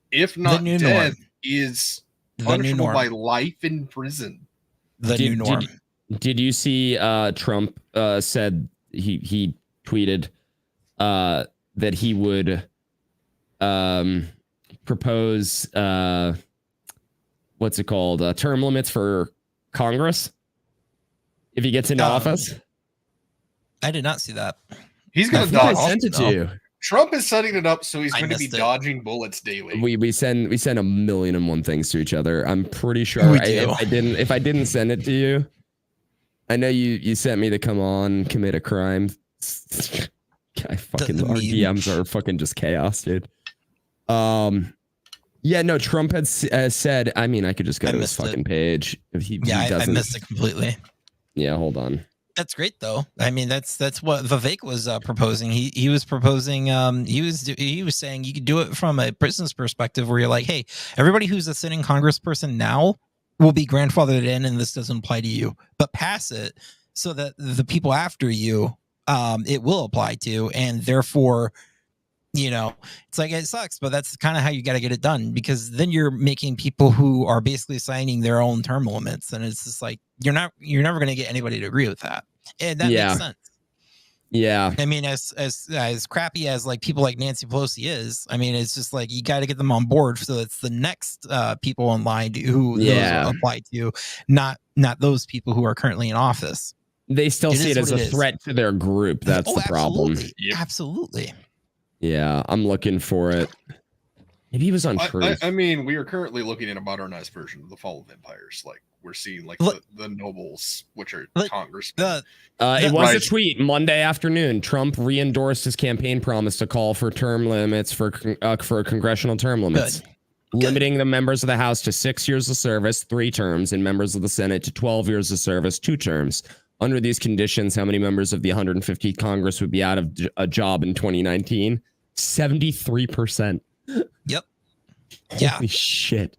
if not death, is punishable by life in prison. The new norm. Did you see Trump said he tweeted that he would propose what's it called? Term limits for Congress if he gets into office? I did not see that. He's going to dodge. I sent it to you. Trump is setting it up so he's going to be dodging bullets daily. We send 1,000,001 things to each other. I'm pretty sure if I didn't send it to you, I know you sent me to come on commit a crime. Our DMs are fucking just chaos, dude. No, Trump has said. I mean, I could just go to his fucking page. If he I missed it completely. Yeah, hold on. That's great, though. I mean, that's what Vivek was proposing. He was proposing. He was saying you could do it from a business perspective, where you're like, hey, everybody who's a sitting congressperson now will be grandfathered in, and this doesn't apply to you. But pass it so that the people after you, it will apply to, and therefore, you know, it's like it sucks, but that's kind of how you got to get it done, because then you're making people who are basically signing their own term limits, and it's just like you're never going to get anybody to agree with that, and that makes sense. Yeah, I mean, as crappy as like people like Nancy Pelosi is, I mean, it's just like you got to get them on board, so it's the next people in line who those apply to, not those people who are currently in office. They still see it as a threat to their group. That's the problem. Yep. Absolutely. Yeah, I'm looking for it. Maybe he was on Truth. I mean, we are currently looking at a modernized version of the Fall of Empires. Like, we're seeing like the nobles, which are Congress. It was a tweet Monday afternoon. Trump re-endorsed his campaign promise to call for term limits for congressional term limits, limiting the members of the House to 6 years of service, 3 terms, and members of the Senate to 12 years of service, 2 terms. Under these conditions, how many members of the 150th Congress would be out of a job in 2019? 73%. Yep. Holy shit.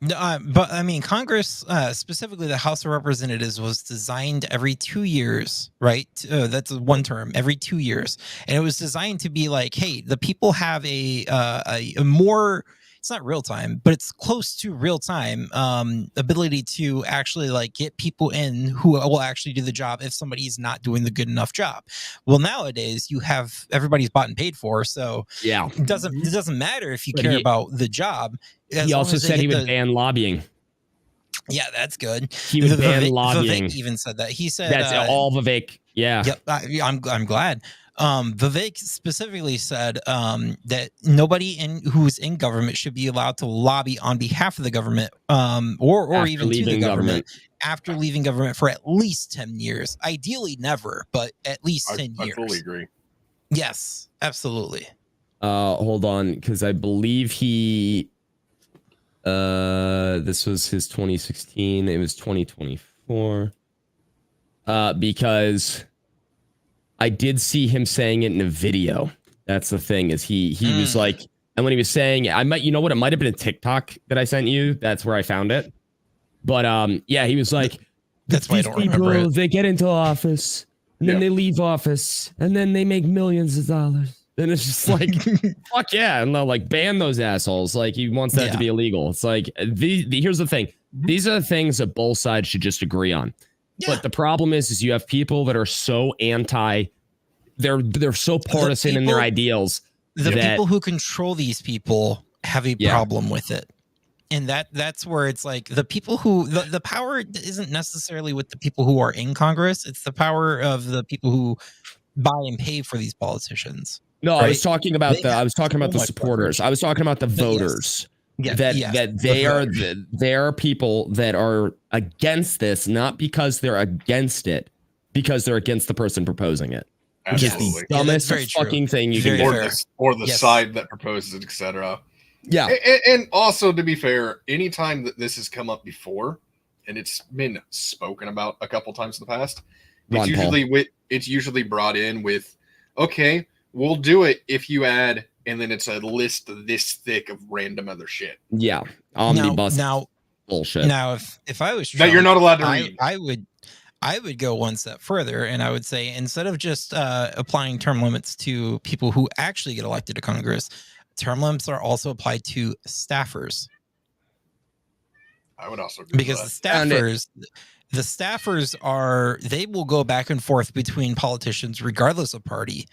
But I mean, Congress, specifically the House of Representatives, was designed every 2 years, right? That's one term, every 2 years, and it was designed to be like, hey, the people have a more, it's not real time, but it's close to real time ability to actually like get people in who will actually do the job if somebody's not doing the good enough job. Well, nowadays you have everybody's bought and paid for, so it doesn't matter if you care about the job. He also said he would ban lobbying. Yeah, that's good. He would ban lobbying. Vivek even said that. He said that's all Vivek. Yeah. Yep. I'm glad. Vivek specifically said that nobody who's in government should be allowed to lobby on behalf of the government, or even to the government after leaving government for at least 10 years. Ideally, never, but at least 10 years. I fully agree. Yes, absolutely. Hold on, because I believe he. This was his 2016. It was 2024. Because I did see him saying it in a video. That's the thing, is he was like, and when he was saying it, you know what? It might have been a TikTok that I sent you. That's where I found it. But yeah, he was like, that's why I don't remember it. They get into office and then they leave office and then they make millions of dollars. And it's just like, fuck yeah. And they'll like ban those assholes. Like he wants that to be illegal. It's like, here's the thing. These are the things that both sides should just agree on. Yeah. But the problem is you have people that are so they're so partisan in their ideals. The people who control these people have a problem with it. And that's where it's like the people who the power isn't necessarily with the people who are in Congress. It's the power of the people who buy and pay for these politicians. No, right? I was talking about the supporters. I was talking about the voters. They are people that are against this, not because they're against it, because they're against the person proposing it. Absolutely. Which is the dumbest fucking thing you can do. Or the side that proposes it, etc. Yeah. And also, to be fair, anytime that this has come up before, and it's been spoken about a couple times in the past, it's usually brought in with, okay, we'll do it if you add, and then it's a list this thick of random other shit. Yeah. Omnibus bullshit. Now, if I was Trump, that you're not allowed to read, I would go one step further, and I would say instead of just applying term limits to people who actually get elected to Congress, term limits are also applied to staffers. I would also agree because the staffers they will go back and forth between politicians regardless of party.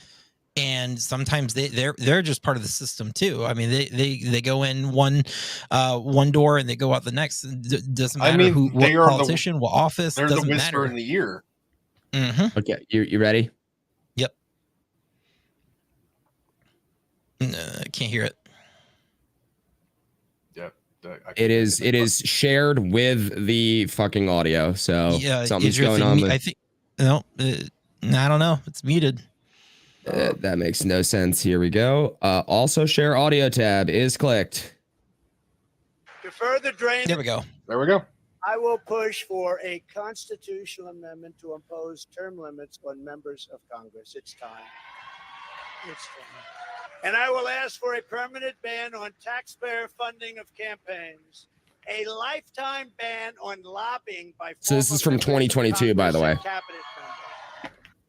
And sometimes they're just part of the system too. I mean, they go in one door and they go out the next. It doesn't matter what politician, what office. They're doesn't the whisper matter. in the ear. Mm-hmm. Okay, you ready? Yep. Can't hear it. Yep. It is shared with the fucking audio. So yeah, something's going on. I think no. I don't know. It's muted. That makes no sense. Here we go. Also share audio tab is clicked. There we go. There we go. I will push for a constitutional amendment to impose term limits on members of Congress. It's time. It's time. And I will ask for a permanent ban on taxpayer funding of campaigns, a lifetime ban on lobbying by. So this is from 2022, by the way.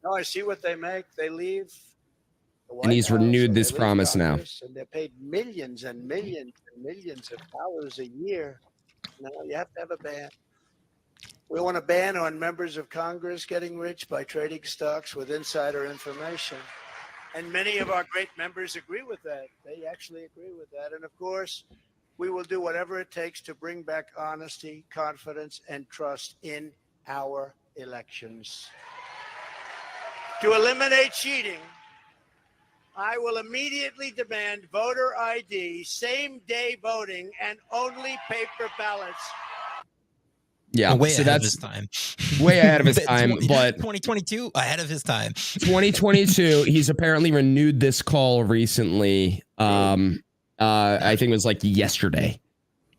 No, I see what they make. They leave. And he's renewed this promise now. And they're paid millions and millions and millions of dollars a year. Now you have to have a ban. We want a ban on members of Congress getting rich by trading stocks with insider information. And many of our great members agree with that. They actually agree with that. And of course, we will do whatever it takes to bring back honesty, confidence, and trust in our elections. To eliminate cheating, I will immediately demand voter ID, same-day voting, and only paper ballots. Yeah, way so ahead that's of his time. Way ahead of his time, but 2022 ahead of his time. 2022, he's apparently renewed this call recently. I think it was like yesterday.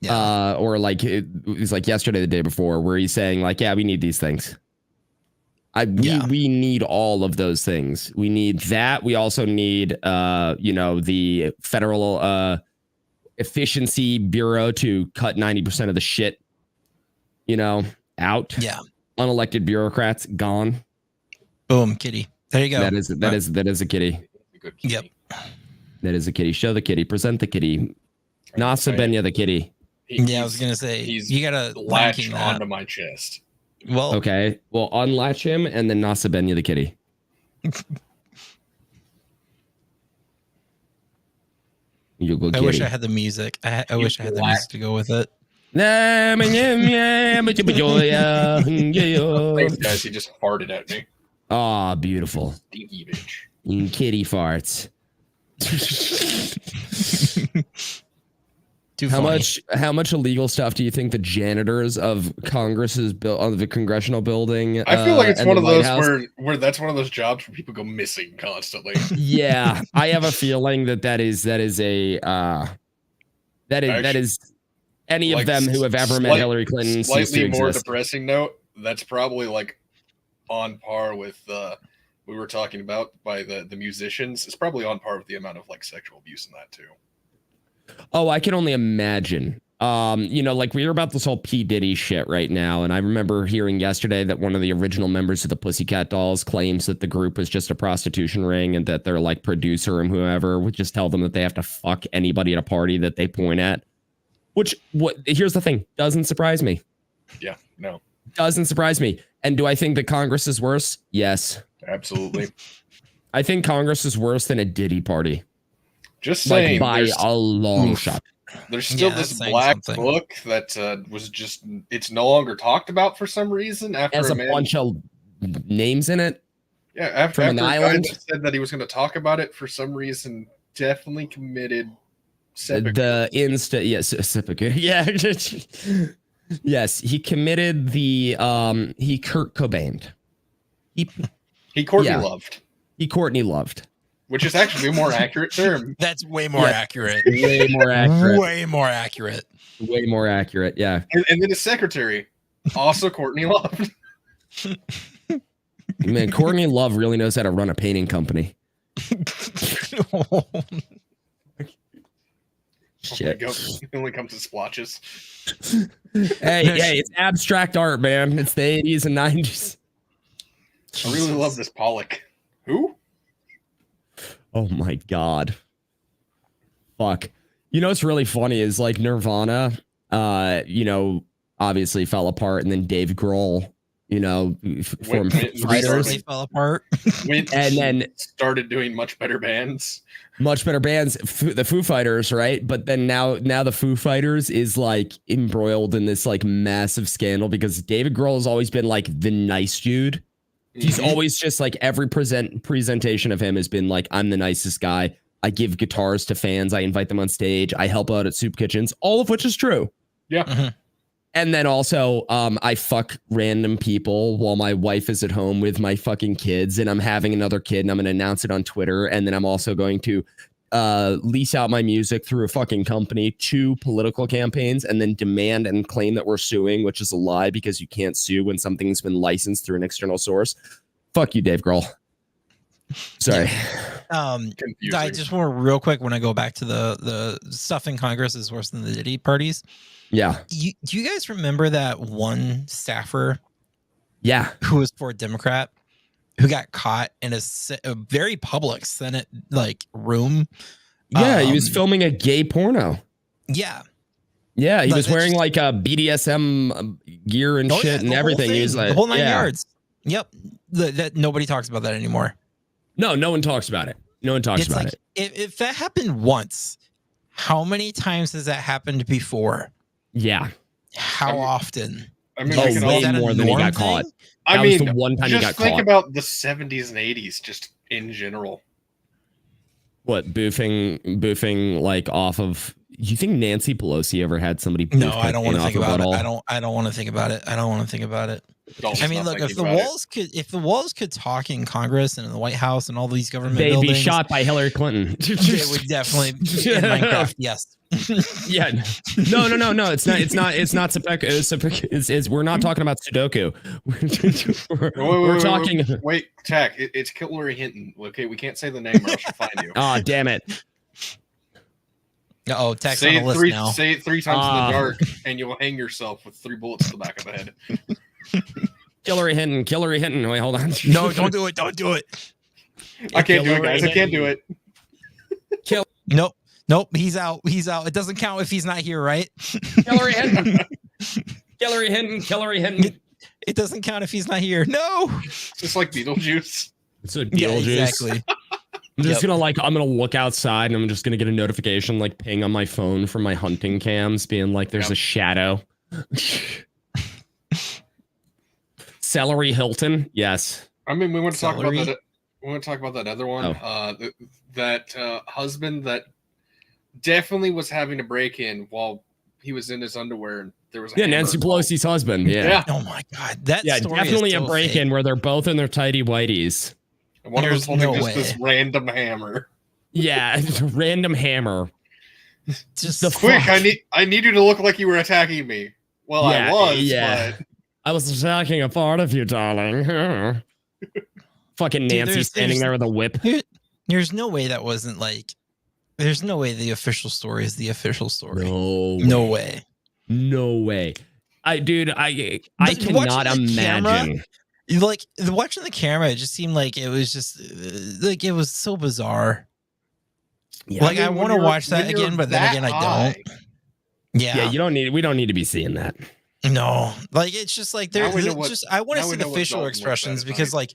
Yeah. Or like it was like yesterday, the day before, where he's saying like, yeah, we need these things. We need all of those things. We need that. We also need, the Federal Efficiency Bureau to cut 90% of the shit, out. Yeah. Unelected bureaucrats gone. Boom, kitty. There you go. That is a kitty. Good kitty. Yep. That is a kitty. Show the kitty. Present the kitty. Nasa Benya the kitty. I was gonna say you gotta latch onto my chest. Well, okay. Well, unlatch him and then Nasa Benya the kitty. You go. I wish I had the music. I wish I had the music to go with it. Thanks, guys. He just farted at me. Ah, beautiful. Stinky bitch. Kitty farts. Too how funny. much illegal stuff do you think the janitors of Congress's of the congressional building? I feel like it's one of those where that's one of those jobs where people go missing constantly. Yeah, I have a feeling that is any of them who have ever met Hillary Clinton. Slightly more depressing note. That's probably like on par with we were talking about by the musicians. It's probably on par with the amount of like sexual abuse in that too. Oh, I can only imagine. Like we hear about this whole P. Diddy shit right now. And I remember hearing yesterday that one of the original members of the Pussycat Dolls claims that the group was just a prostitution ring and that their like producer and whoever would just tell them that they have to fuck anybody at a party that they point at. Here's the thing. Doesn't surprise me. Yeah, no. Doesn't surprise me. And do I think that Congress is worse? Yes. Absolutely. I think Congress is worse than a Diddy party. Just saying, by a long shot. There's still this black book that was just, it's no longer talked about for some reason. After has a bunch of names in it. Yeah, after a guy that said that he was going to talk about it for some reason, definitely committed seppuku. Yeah. Yes, he committed the he Kurt Cobained. He Courtney loved. He Courtney loved. Which is actually a more accurate term. That's way more accurate. Way more accurate. Way more accurate. Way more accurate, yeah. And then his secretary, also Courtney Love. Man, Courtney Love really knows how to run a painting company. Shit. It only comes in splotches. Hey, it's abstract art, man. It's the 80s and 90s. I really love this Pollock. Who? Oh my god. Fuck. You know what's really funny is like Nirvana, obviously fell apart, and then Dave Grohl, formed Fighters. Fell apart. And then started doing much better bands. The Foo Fighters, right? But then now the Foo Fighters is like embroiled in this like massive scandal because David Grohl has always been like the nice dude. He's always just like every presentation of him has been like, I'm the nicest guy. I give guitars to fans. I invite them on stage. I help out at soup kitchens, all of which is true. Yeah. Mm-hmm. And then also, I fuck random people while my wife is at home with my fucking kids, and I'm having another kid, and I'm going to announce it on Twitter. And then I'm also going to lease out my music through a fucking company to political campaigns and then demand and claim that we're suing, which is a lie because you can't sue when something's been licensed through an external source. Fuck you, Dave Grohl. Sorry. I just want to real quick when I go back to the stuff in Congress is worse than the Diddy parties. Yeah. Do you guys remember that one staffer? Yeah. Who was for a Democrat who got caught in a very public Senate room. Yeah, he was filming a gay porno. Yeah. Yeah, he was wearing like a BDSM gear and shit and everything. He was like the whole 9 yards. Yep. That nobody talks about that anymore. No one talks about it. No one talks about it. If that happened once, how many times has that happened before? Yeah. How often? I mean, way more than he got caught. I mean, the one time he got caught. Just think about the 70s and 80s, just in general. What, boofing like off of? You think Nancy Pelosi ever had somebody? No, I don't want to think about it. I don't want to think about it. I don't want to think about it. I mean, look, if the Walz could talk in Congress and in the White House and all these government they'd buildings, be shot by Hillary Clinton. They would definitely in Minecraft. Yes. Yeah. No. It's not Sudoku. We're not talking about Sudoku. We're talking. Wait, Tech. It's Hillary Hinton. Okay, we can't say the name or else she'll find you. Oh, damn it. Oh, text say on the list now. Say it 3 times in the dark, and you'll hang yourself with 3 bullets in the back of the head. Hillary Hinton. Wait, hold on. No, don't do it. Don't do it. I can't do it, guys. I can't do it. Nope. He's out. It doesn't count if he's not here, right? Hillary Hinton. It doesn't count if he's not here. No. Just like Beetlejuice. It's a Beetlejuice. Yeah, exactly. I'm just gonna look outside and I'm just gonna get a notification like ping on my phone from my hunting cams being like there's a shadow. Celery Hilton, yes. I mean, we want to talk about that. We want to talk about that other one. That husband that definitely was having to break in while he was in his underwear and there was a Nancy Pelosi's husband. Yeah. Oh my God, that story definitely is a break-in where they're both in their tighty whities. And one of them holding this random hammer. Yeah, random hammer. Just the quick. I need you to look like you were attacking me. Well, I was. Yeah. But... I was attacking a part of you, darling. Fucking Nancy standing there with a whip. There's no way that wasn't like. There's no way the official story is the official story. No way. No way. I cannot imagine. Like watching the camera, it just seemed like it was just like it was so bizarre. Yeah, like I want to watch that again, but then again, I don't. Yeah, we don't need to be seeing that. No, like it's just like I want to see the facial expressions because like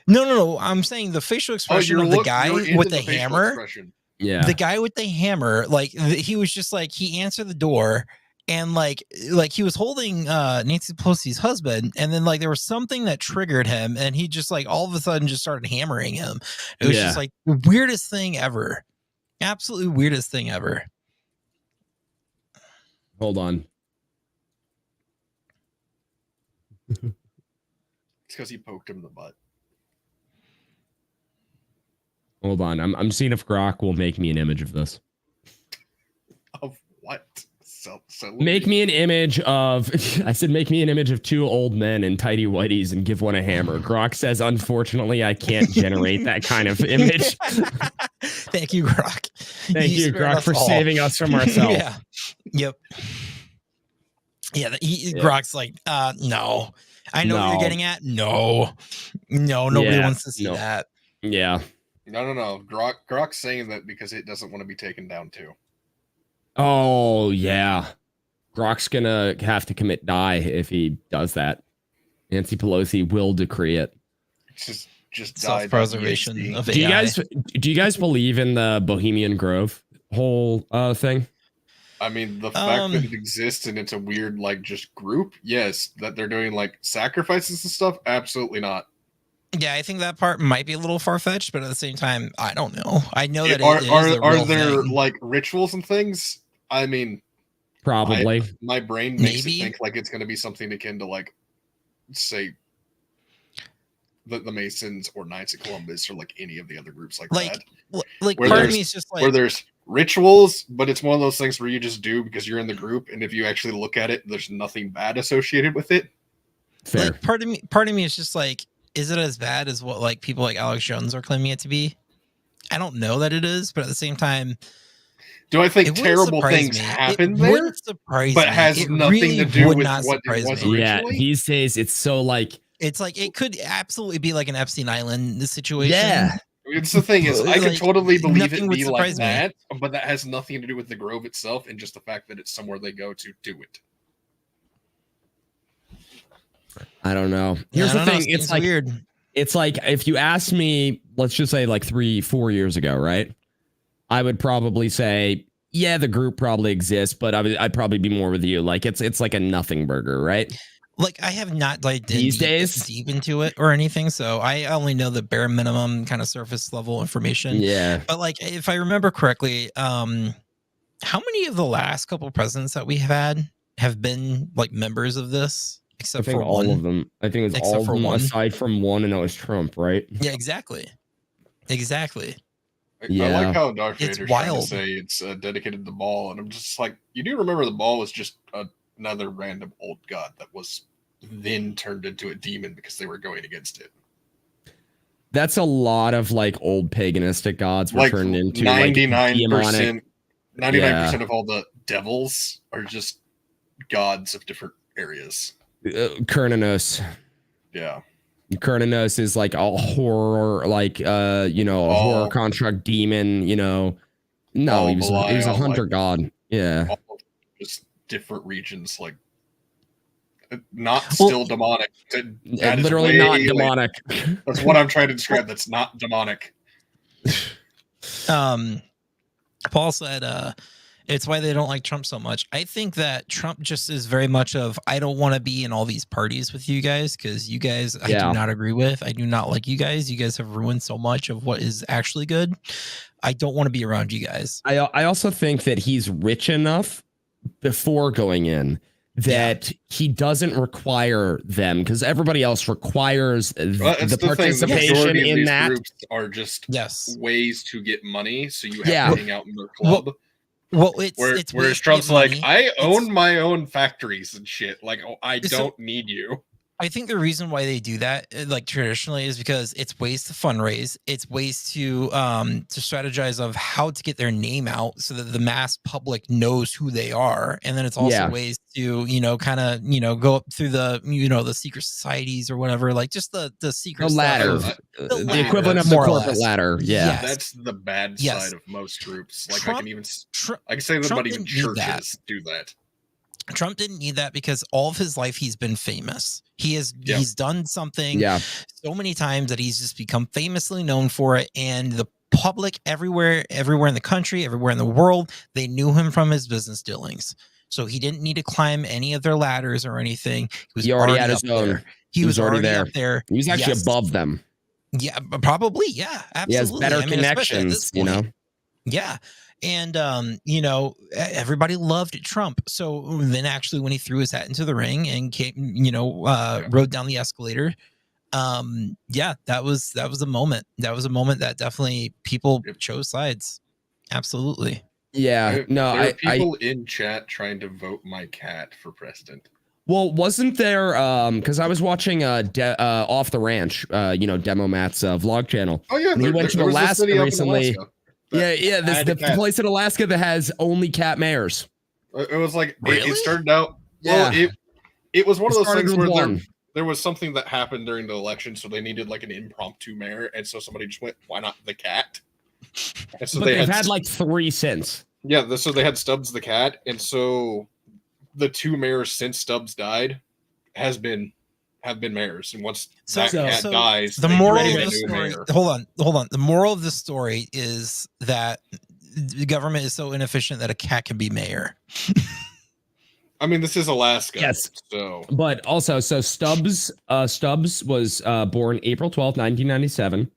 no, I'm saying the facial expression of the guy with the hammer. Yeah, the guy with the hammer, like he was just like he answered the door. And like he was holding Nancy Pelosi's husband, and then like there was something that triggered him, and he just like all of a sudden just started hammering him. It was just like the weirdest thing ever, absolutely weirdest thing ever. Hold on, it's because he poked him in the butt. Hold on, I'm seeing if Grok will make me an image of this. Of what? Make me an image of I said make me an image of 2 old men in tidy whities and give one a hammer. Grok says, unfortunately, I can't generate that kind of image. Thank you, Grok. Thank you, Grok, for saving us from ourselves. Yeah. Yep. Yeah, Grok's like, no. I know what you're getting at. No, nobody wants to see that. Yeah. No. Grok's saying that because it doesn't want to be taken down too. Oh, yeah. Grok's gonna have to commit die if he does that. Nancy Pelosi will decree it. Just self-preservation of AI. Do you guys believe in the Bohemian Grove whole thing? I mean, the fact that it exists and it's a weird, like, just group, yes. That they're doing, like, sacrifices and stuff, absolutely not. Yeah, I think that part might be a little far-fetched, but at the same time, I don't know. I know that are there like rituals and things? I mean, probably. My brain makes it think like it's going to be something akin to like, say, the Masons or Knights of Columbus or like any of the other groups like that. Like part of me is just like where there's rituals, but it's one of those things where you just do because you're in the group, and if you actually look at it, there's nothing bad associated with it. Fair. Like part of me is just like, is it as bad as what like people like Alex Jones are claiming it to be? I don't know that it is, but at the same time, do I think terrible things happen there? But has nothing to do with what it was originally? Yeah, these days it's so like it's like it could absolutely be like an Epstein Island situation. Yeah. It's the thing is, I could totally believe it be like me. that, but that has nothing to do with the Grove itself, and just the fact that it's somewhere they go to do it. I don't know. Here's the thing: it's like weird. It's like if you asked me, let's just say like 3-4 years ago, right? I would probably say, yeah, the group probably exists, but I'd probably be more with you. Like it's like a nothing burger, right? Like I have not like these days deep into it or anything, so I only know the bare minimum kind of surface level information. Yeah. But like if I remember correctly, how many of the last couple presidents that we have been like members of this? Except for all of them. I think it's all of them aside from one, and it was Trump, right? Yeah, exactly. Yeah. I like how Darth Vader's trying to say it's dedicated to the ball, and I'm just like, you do remember the ball was just another random old god that was then turned into a demon because they were going against it. That's a lot of like old paganistic gods were like turned into 99%. 99% of all the devils are just gods of different areas. Kurnanos. Yeah. Kurnanos is like a horror, like a horror construct demon, No, he was a hunter god. Yeah. Just different regions, like not still demonic. Literally not demonic. That's what I'm trying to describe. That's not demonic. Paul said it's why they don't like Trump so much. I think that Trump just is very much of, I don't want to be in all these parties with you guys because you guys I do not agree with. I do not like you guys. You guys have ruined so much of what is actually good. I don't want to be around you guys. I also think that he's rich enough before going in that he doesn't require them, because everybody else requires the participation in that. Groups are just ways to get money, so you have to hang out in their club. Whereas Trump's like, I own my own factories and shit. Like, I don't need you. I think the reason why they do that, like traditionally, is because it's ways to fundraise. It's ways to strategize of how to get their name out so that the mass public knows who they are. And then it's also ways to, kind of, go up through the, the secret societies or whatever, like just the secret ladder, the equivalent of the corporate ladder. Yeah. Yes. That's the bad side of most groups. Like I can say that about even churches do that. Trump didn't need that because all of his life he's been famous. He's done something so many times that he's just become famously known for it. And the public everywhere in the country, everywhere in the world, they knew him from his business dealings. So he didn't need to climb any of their ladders or anything. He already had his own. He was already up there. He was actually above them. Yeah, probably. Yeah, absolutely. He has better connections, Yeah. And, everybody loved Trump. So then actually when he threw his hat into the ring and came, rode down the escalator, that was a moment. That was a moment that definitely people chose sides. Absolutely. Yeah. There are people in chat trying to vote my cat for president. Well, wasn't there, because I was watching Off the Ranch, Demo Matt's vlog channel. Oh, yeah. He went to Alaska recently. Yeah. The place in Alaska that has only cat mayors. It was like really? It started out. Yeah. Well, it was one of those things where there was something that happened during the election, so they needed like an impromptu mayor, and so somebody just went, "Why not the cat?" And so they've had like 3 since. Yeah, so they had Stubbs the cat, and so the 2 mayors since Stubbs died have been mayors, and once that cat dies, the moral of the story. Hold on. The moral of the story is that the government is so inefficient that a cat can be mayor. I mean, this is Alaska. Yes. So, but also, Stubbs was born April 12th, 1997.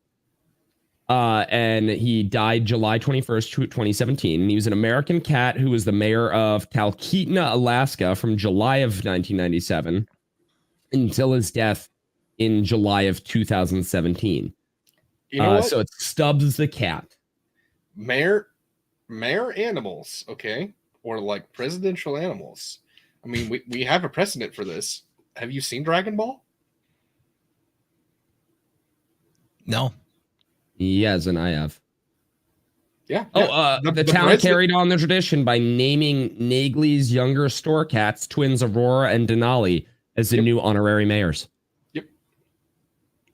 And he died July 21st, 2017. And he was an American cat who was the mayor of Talkeetna, Alaska from July of 1997 until his death in July of 2017. You know what? So it's Stubbs the cat. Mayor animals, okay? Or like presidential animals. I mean, we have a precedent for this. Have you seen Dragon Ball? No. Yes, and I have. Yeah. The town carried on the tradition by naming Nagley's younger store cats, twins Aurora and Denali, as the new honorary mayors. Yep.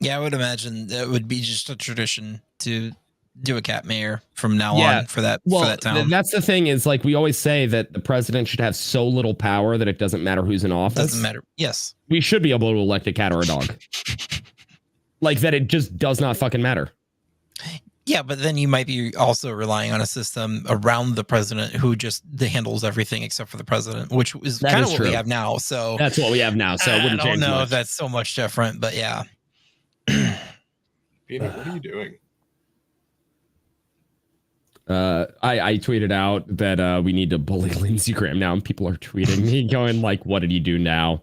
Yeah, I would imagine that would be just a tradition to do a cat mayor from now on for that town. That's the thing is, like, we always say that the president should have so little power that it doesn't matter who's in office. Doesn't matter. Yes. We should be able to elect a cat or a dog. Like that, it just does not fucking matter. Yeah, but then you might be also relying on a system around the president who just handles everything except for the president, which is kind of what we have now. So that's what we have now. So I don't know if that's so much different, but yeah. Peter, what are you doing? I tweeted out that we need to bully Lindsey Graham now, and people are tweeting me going like, "What did he do now?"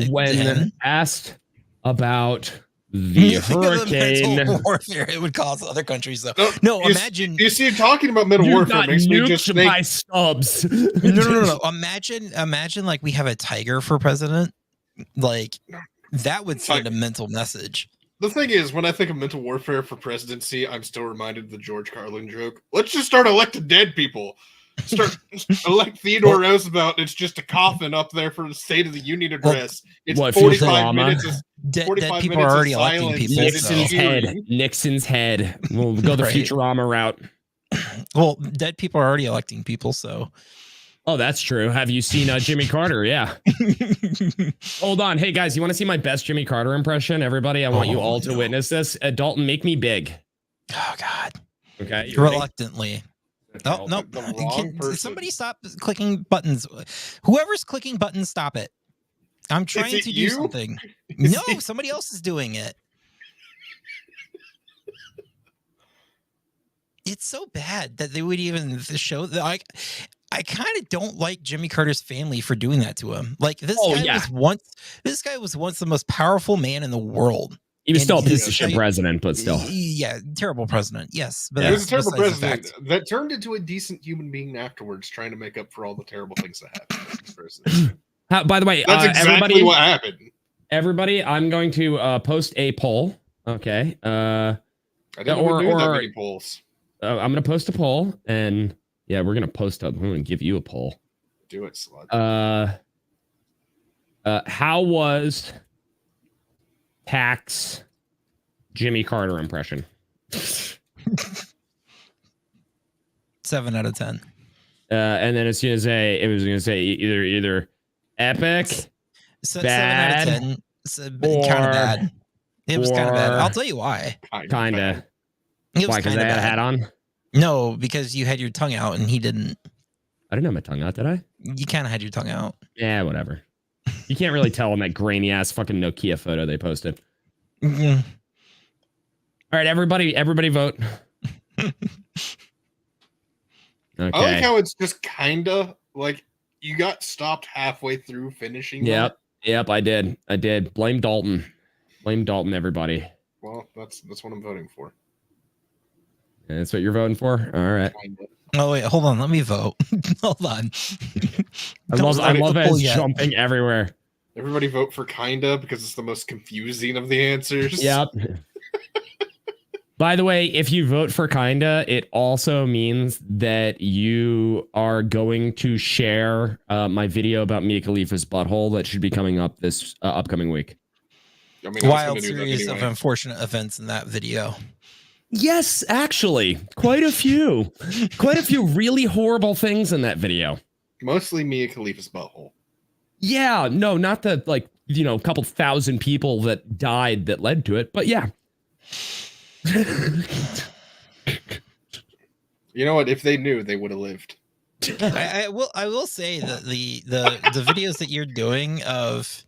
When asked about the hurricane warfare it would cause other countries, though. No, imagine you see talking about mental warfare makes me just think by Stubbs. No. Imagine like we have a tiger for president. Like that would send a mental message. The thing is, when I think of mental warfare for presidency, I'm still reminded of the George Carlin joke. Let's just start electing dead people. Elect Theodore Roosevelt. It's just a coffin up there for the State of the Union address. It's 45 minutes. Dead people are already electing people. Nixon's head. We'll go the Futurama route. Well, dead people are already electing people, so. Oh, that's true. Have you seen Jimmy Carter? Yeah. Hold on. Hey, guys, you want to see my best Jimmy Carter impression? Everybody, I want you all to witness this. Dalton, make me big. Oh, God. Okay. Reluctantly. No. Somebody stop clicking buttons. Whoever's clicking buttons, stop it. I'm trying to do something. No, somebody else is doing it. It's so bad that they would even show that. I kind of don't like Jimmy Carter's family for doing that to him. Like this guy was once the most powerful man in the world. He was still a piece of shit president, but still. Yeah, terrible president. Yes. But he was a terrible president that turned into a decent human being afterwards, trying to make up for all the terrible things that happened. By the way, that's exactly what happened. Everybody, I'm going to post a poll. Okay. I didn't do that many polls. I'm going to post a poll, and yeah, we're going to post up. I'm going to give you a poll. Do it, slut. How was Tax Jimmy Carter impression? 7 out of 10. And then it's going to say either epic, bad, 7 out of 10. Kind of bad. It was kind of bad. I'll tell you why. Kind of. Why? Because I had a hat on? No, because you had your tongue out and he didn't. I didn't have my tongue out, did I? You kind of had your tongue out. Yeah, whatever. You can't really tell in that grainy ass fucking Nokia photo they posted. Mm-hmm. All right, everybody vote. Okay. I like how it's just kind of like you got stopped halfway through finishing. Yep, I did. Blame Dalton. Everybody. Well, that's what I'm voting for. And that's what you're voting for? All right. Oh wait, hold on. Let me vote. Hold on. I love it. It's jumping everywhere. Everybody vote for kinda because it's the most confusing of the answers. Yep. By the way, if you vote for kinda, it also means that you are going to share my video about Mia Khalifa's butthole that should be coming up this upcoming week. I mean, wild series of unfortunate events in that video. Yes, actually, quite a few really horrible things in that video. Mostly Mia Khalifa's butthole. Yeah, no, not the a couple thousand people that died that led to it, but yeah. You know what? If they knew, they would have lived. I will say that the videos that you're doing of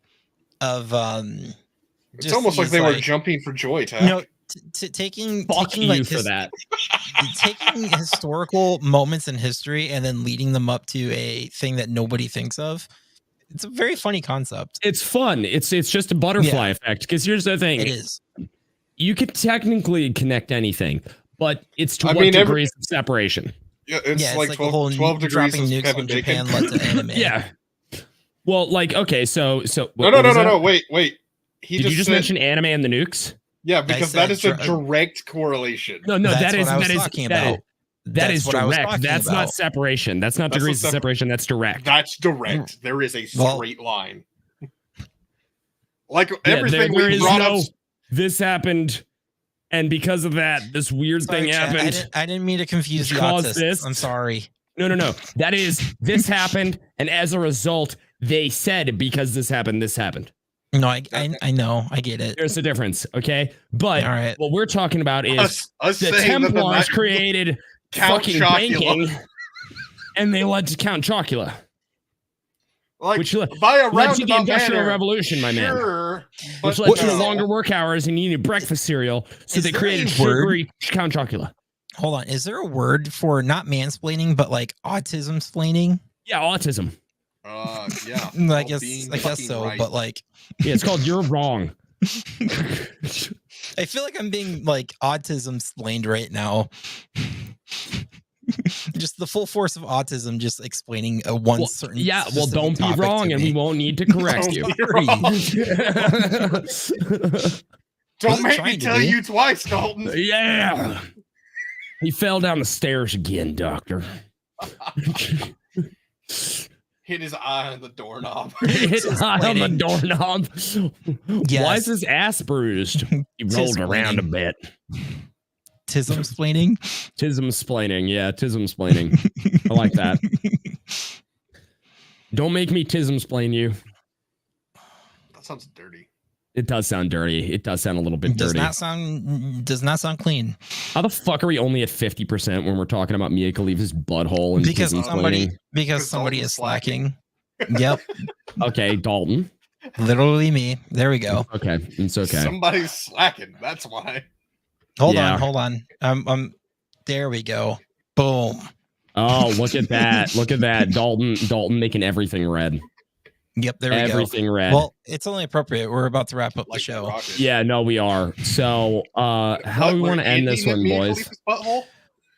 it's almost like they were jumping for joy. Taking historical moments in history and then leading them up to a thing that nobody thinks of. It's a very funny concept. It's fun. It's just a butterfly effect. Because here's the thing. It is. You could technically connect anything, but it's to what degrees of separation. Yeah, it's like 12 degrees of Kevin Bacon. Led to anime. Yeah. Well, like, okay, so no, wait. Did you just mention anime and the nukes? Yeah, because that is a direct correlation. No, that is talking about. That is direct. That's not separation. That's not degrees of separation. That's direct. That's direct. There is a straight line. Like everything we brought up. This happened, and because of that, this weird thing happened. I didn't mean to confuse the autists. I'm sorry. No. That is, this happened, and as a result, they said because this happened, this happened. No, I know. I get it. There's a difference, okay? But all right. What we're talking about is us the Templars created fucking banking, and they led to Count Chocula. Like, which led to the Industrial Revolution, my man. Which led to longer work hours and you needed breakfast cereal, so they created sugary Count Chocula. Hold on. Is there a word for not mansplaining, but like autism-splaining? Yeah, autism. Yeah. I guess so, right. But like, yeah, it's called "You're Wrong." I feel like I'm being like autism-splained right now. Just the full force of autism, just explaining a certain. Yeah, well, don't be wrong, and we won't need to correct you. Don't make me tell you twice, Dalton. Yeah. He fell down the stairs again, Doctor. Hit his eye on the doorknob. Hit his eye on the doorknob. Yes. Why is his ass bruised? He rolled around a bit. Tism-splaining? Tism-splaining. Yeah, tism-splaining. I like that. Don't make me tism-splain you. That sounds dirty. It does sound dirty. It does sound a little bit dirty. Does not sound clean. How the fuck are we only at 50% when we're talking about Mia Khalifa's butthole and because somebody is slacking. Yep. Okay, Dalton. Literally me. There we go. Okay, it's okay. Somebody's slacking. That's why. Hold on. There we go. Boom. Oh, look at that. Look at that. Dalton making everything red. Yep, there we go. Everything red. Well, it's only appropriate. We're about to wrap up the show. Yeah, no, we are. So, how do we want to end this one, boys?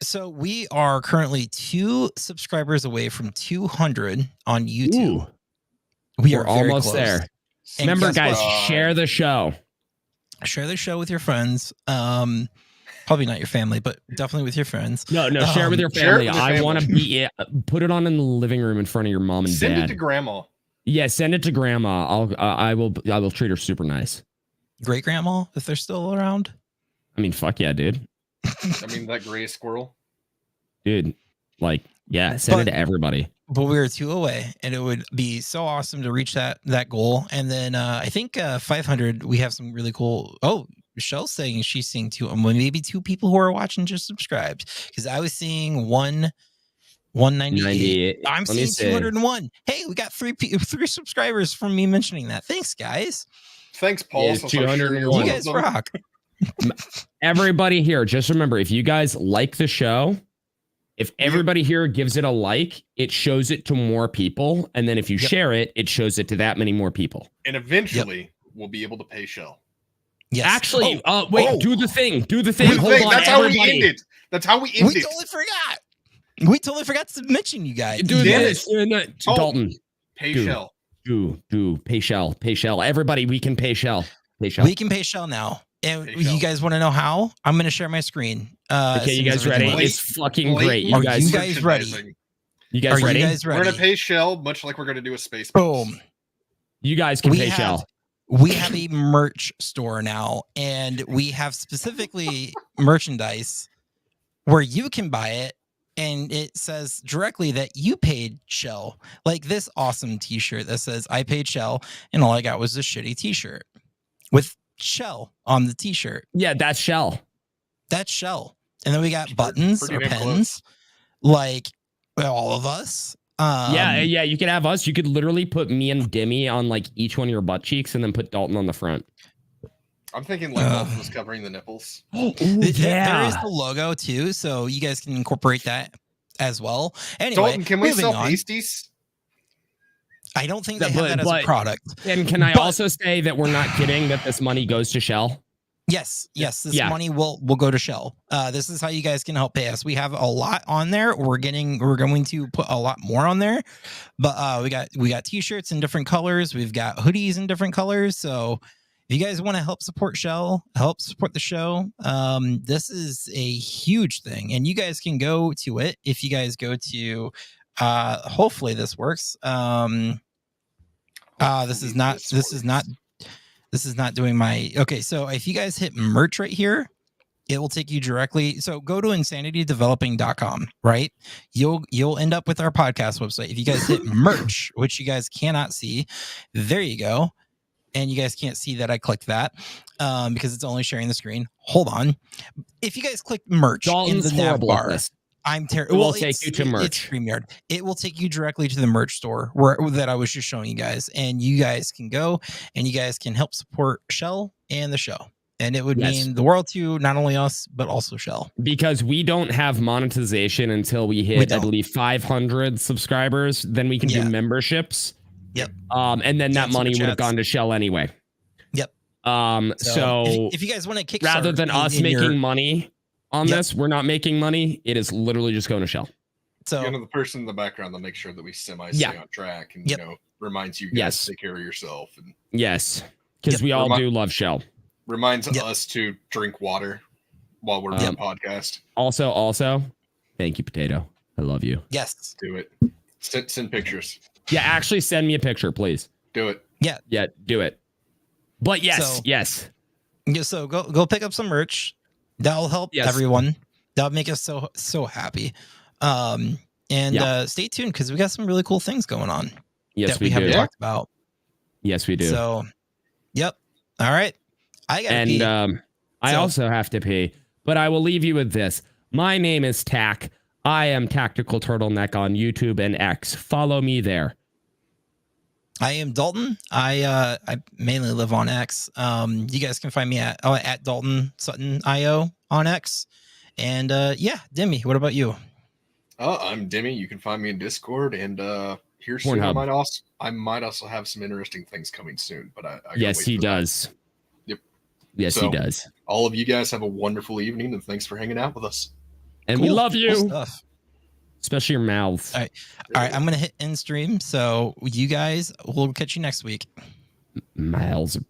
So we are currently 2 subscribers away from 200 on YouTube. Ooh. We're almost there. And remember, guys, share the show. Share the show with your friends. Probably not your family, but definitely with your friends. No, share with your family. I want to be put it on in the living room in front of your mom and dad. Send it to grandma. Yeah, send it to grandma. I will treat her super nice. Great grandma, if they're still around. I mean, fuck yeah, dude. I mean, that gray squirrel. Dude, like, yeah, send it to everybody. But we were 2 away, and it would be so awesome to reach that goal. And then I think 500, we have some really cool. Oh, Michelle's saying she's seeing 2, maybe 2 people who are watching just subscribed, because I was seeing 198. I'm seeing 201. Hey, we got 3 subscribers from me mentioning that. Thanks, guys. Thanks, Paul. Yeah, 201. You guys rock. Everybody here, just remember, if you guys like the show, if everybody here gives it a like, it shows it to more people. And then if you share it, it shows it to that many more people. And eventually, we'll be able to pay Shell. Yes. Actually, wait, do the thing. Do the thing. Hold on, That's everybody. how we ended. That's how we ended. We totally forgot to mention you guys. Do this. Dalton. Pay Shell. Pay Shell. Everybody, we can pay Shell. We can pay Shell now. And you guys want to know how? I'm going to share my screen. Okay, you guys ready? It's fucking great. Are you guys ready? You guys ready? We're going to pay Shell, much like we're going to do a space. Boom. You guys can pay Shell. We have a merch store now, and we have specifically merchandise where you can buy it, and it says directly that you paid Shell. Like this awesome t-shirt that says I paid Shell, and all I got was this shitty t-shirt with Shell on the t-shirt. Yeah, that's Shell. That's Shell. And then we got buttons or pens, like all of us. Yeah, you could have us. You could literally put me and Demi on like each one of your butt cheeks and then put Dalton on the front. I'm thinking like Dalton was covering the nipples. There is the logo too, so you guys can incorporate that as well. Anyway, Dalton, can we sell pasties? I don't think they have that as a product. And can I also say that we're not kidding that this money goes to Shell? Yes. This money will go to Shell. This is how you guys can help pay us. We have a lot on there. We're going to put a lot more on there, but we got t-shirts in different colors. We've got hoodies in different colors. So if you guys want to help support Shell, help support the show, this is a huge thing, and you guys can go to it if you guys go to. Hopefully this works. This is not doing my, okay. So if you guys hit merch right here, it will take you directly. So go to insanitydeveloping.com, right? You'll end up with our podcast website. If you guys hit merch, which you guys cannot see, there you go. And you guys can't see that I clicked that because it's only sharing the screen. Hold on. If you guys click merch in the nav bar, I'm terrible. It will take you to merch. It's StreamYard. It will take you directly to the merch store that I was just showing you guys, and you guys can go and you guys can help support Shell and the show, and it would mean the world to not only us but also Shell, because we don't have monetization until we hit, I believe, 500 subscribers. Then we can do memberships. Yep. And then that money would have gone to Shell anyway. Yep. So if you guys want to kickstart, rather than us making money on this, we're not making money. It is literally just going to Shell. So the person in the background that makes sure that we stay on track and reminds you guys to take care of yourself. And because we all do love Shell. Reminds us to drink water while we're doing the podcast. Also, thank you, Potato. I love you. Yes. Do it. Send pictures. Yeah, actually send me a picture, please. Do it. Yeah. Yeah, do it. But yes. Yeah, so go pick up some merch. That'll help everyone. That'll make us so happy. Stay tuned because we got some really cool things going on. Yes, that we haven't talked about. Yes, we do. So, all right. I gotta pee. I also have to pee, but I will leave you with this. My name is Tac. I am Tactical Turtleneck on YouTube and X. Follow me there. I am Dalton. I mainly live on X. You guys can find me at Dalton Sutton IO on X. And Demi, what about you? I'm Demi. You can find me in Discord, and here soon I might also have some interesting things coming soon. But I yes, he does. Yep. Yes, he does. All of you guys have a wonderful evening, and thanks for hanging out with us. And we love you. Especially your mouths. All right. I'm gonna hit end stream. So you guys, we'll catch you next week. Miles are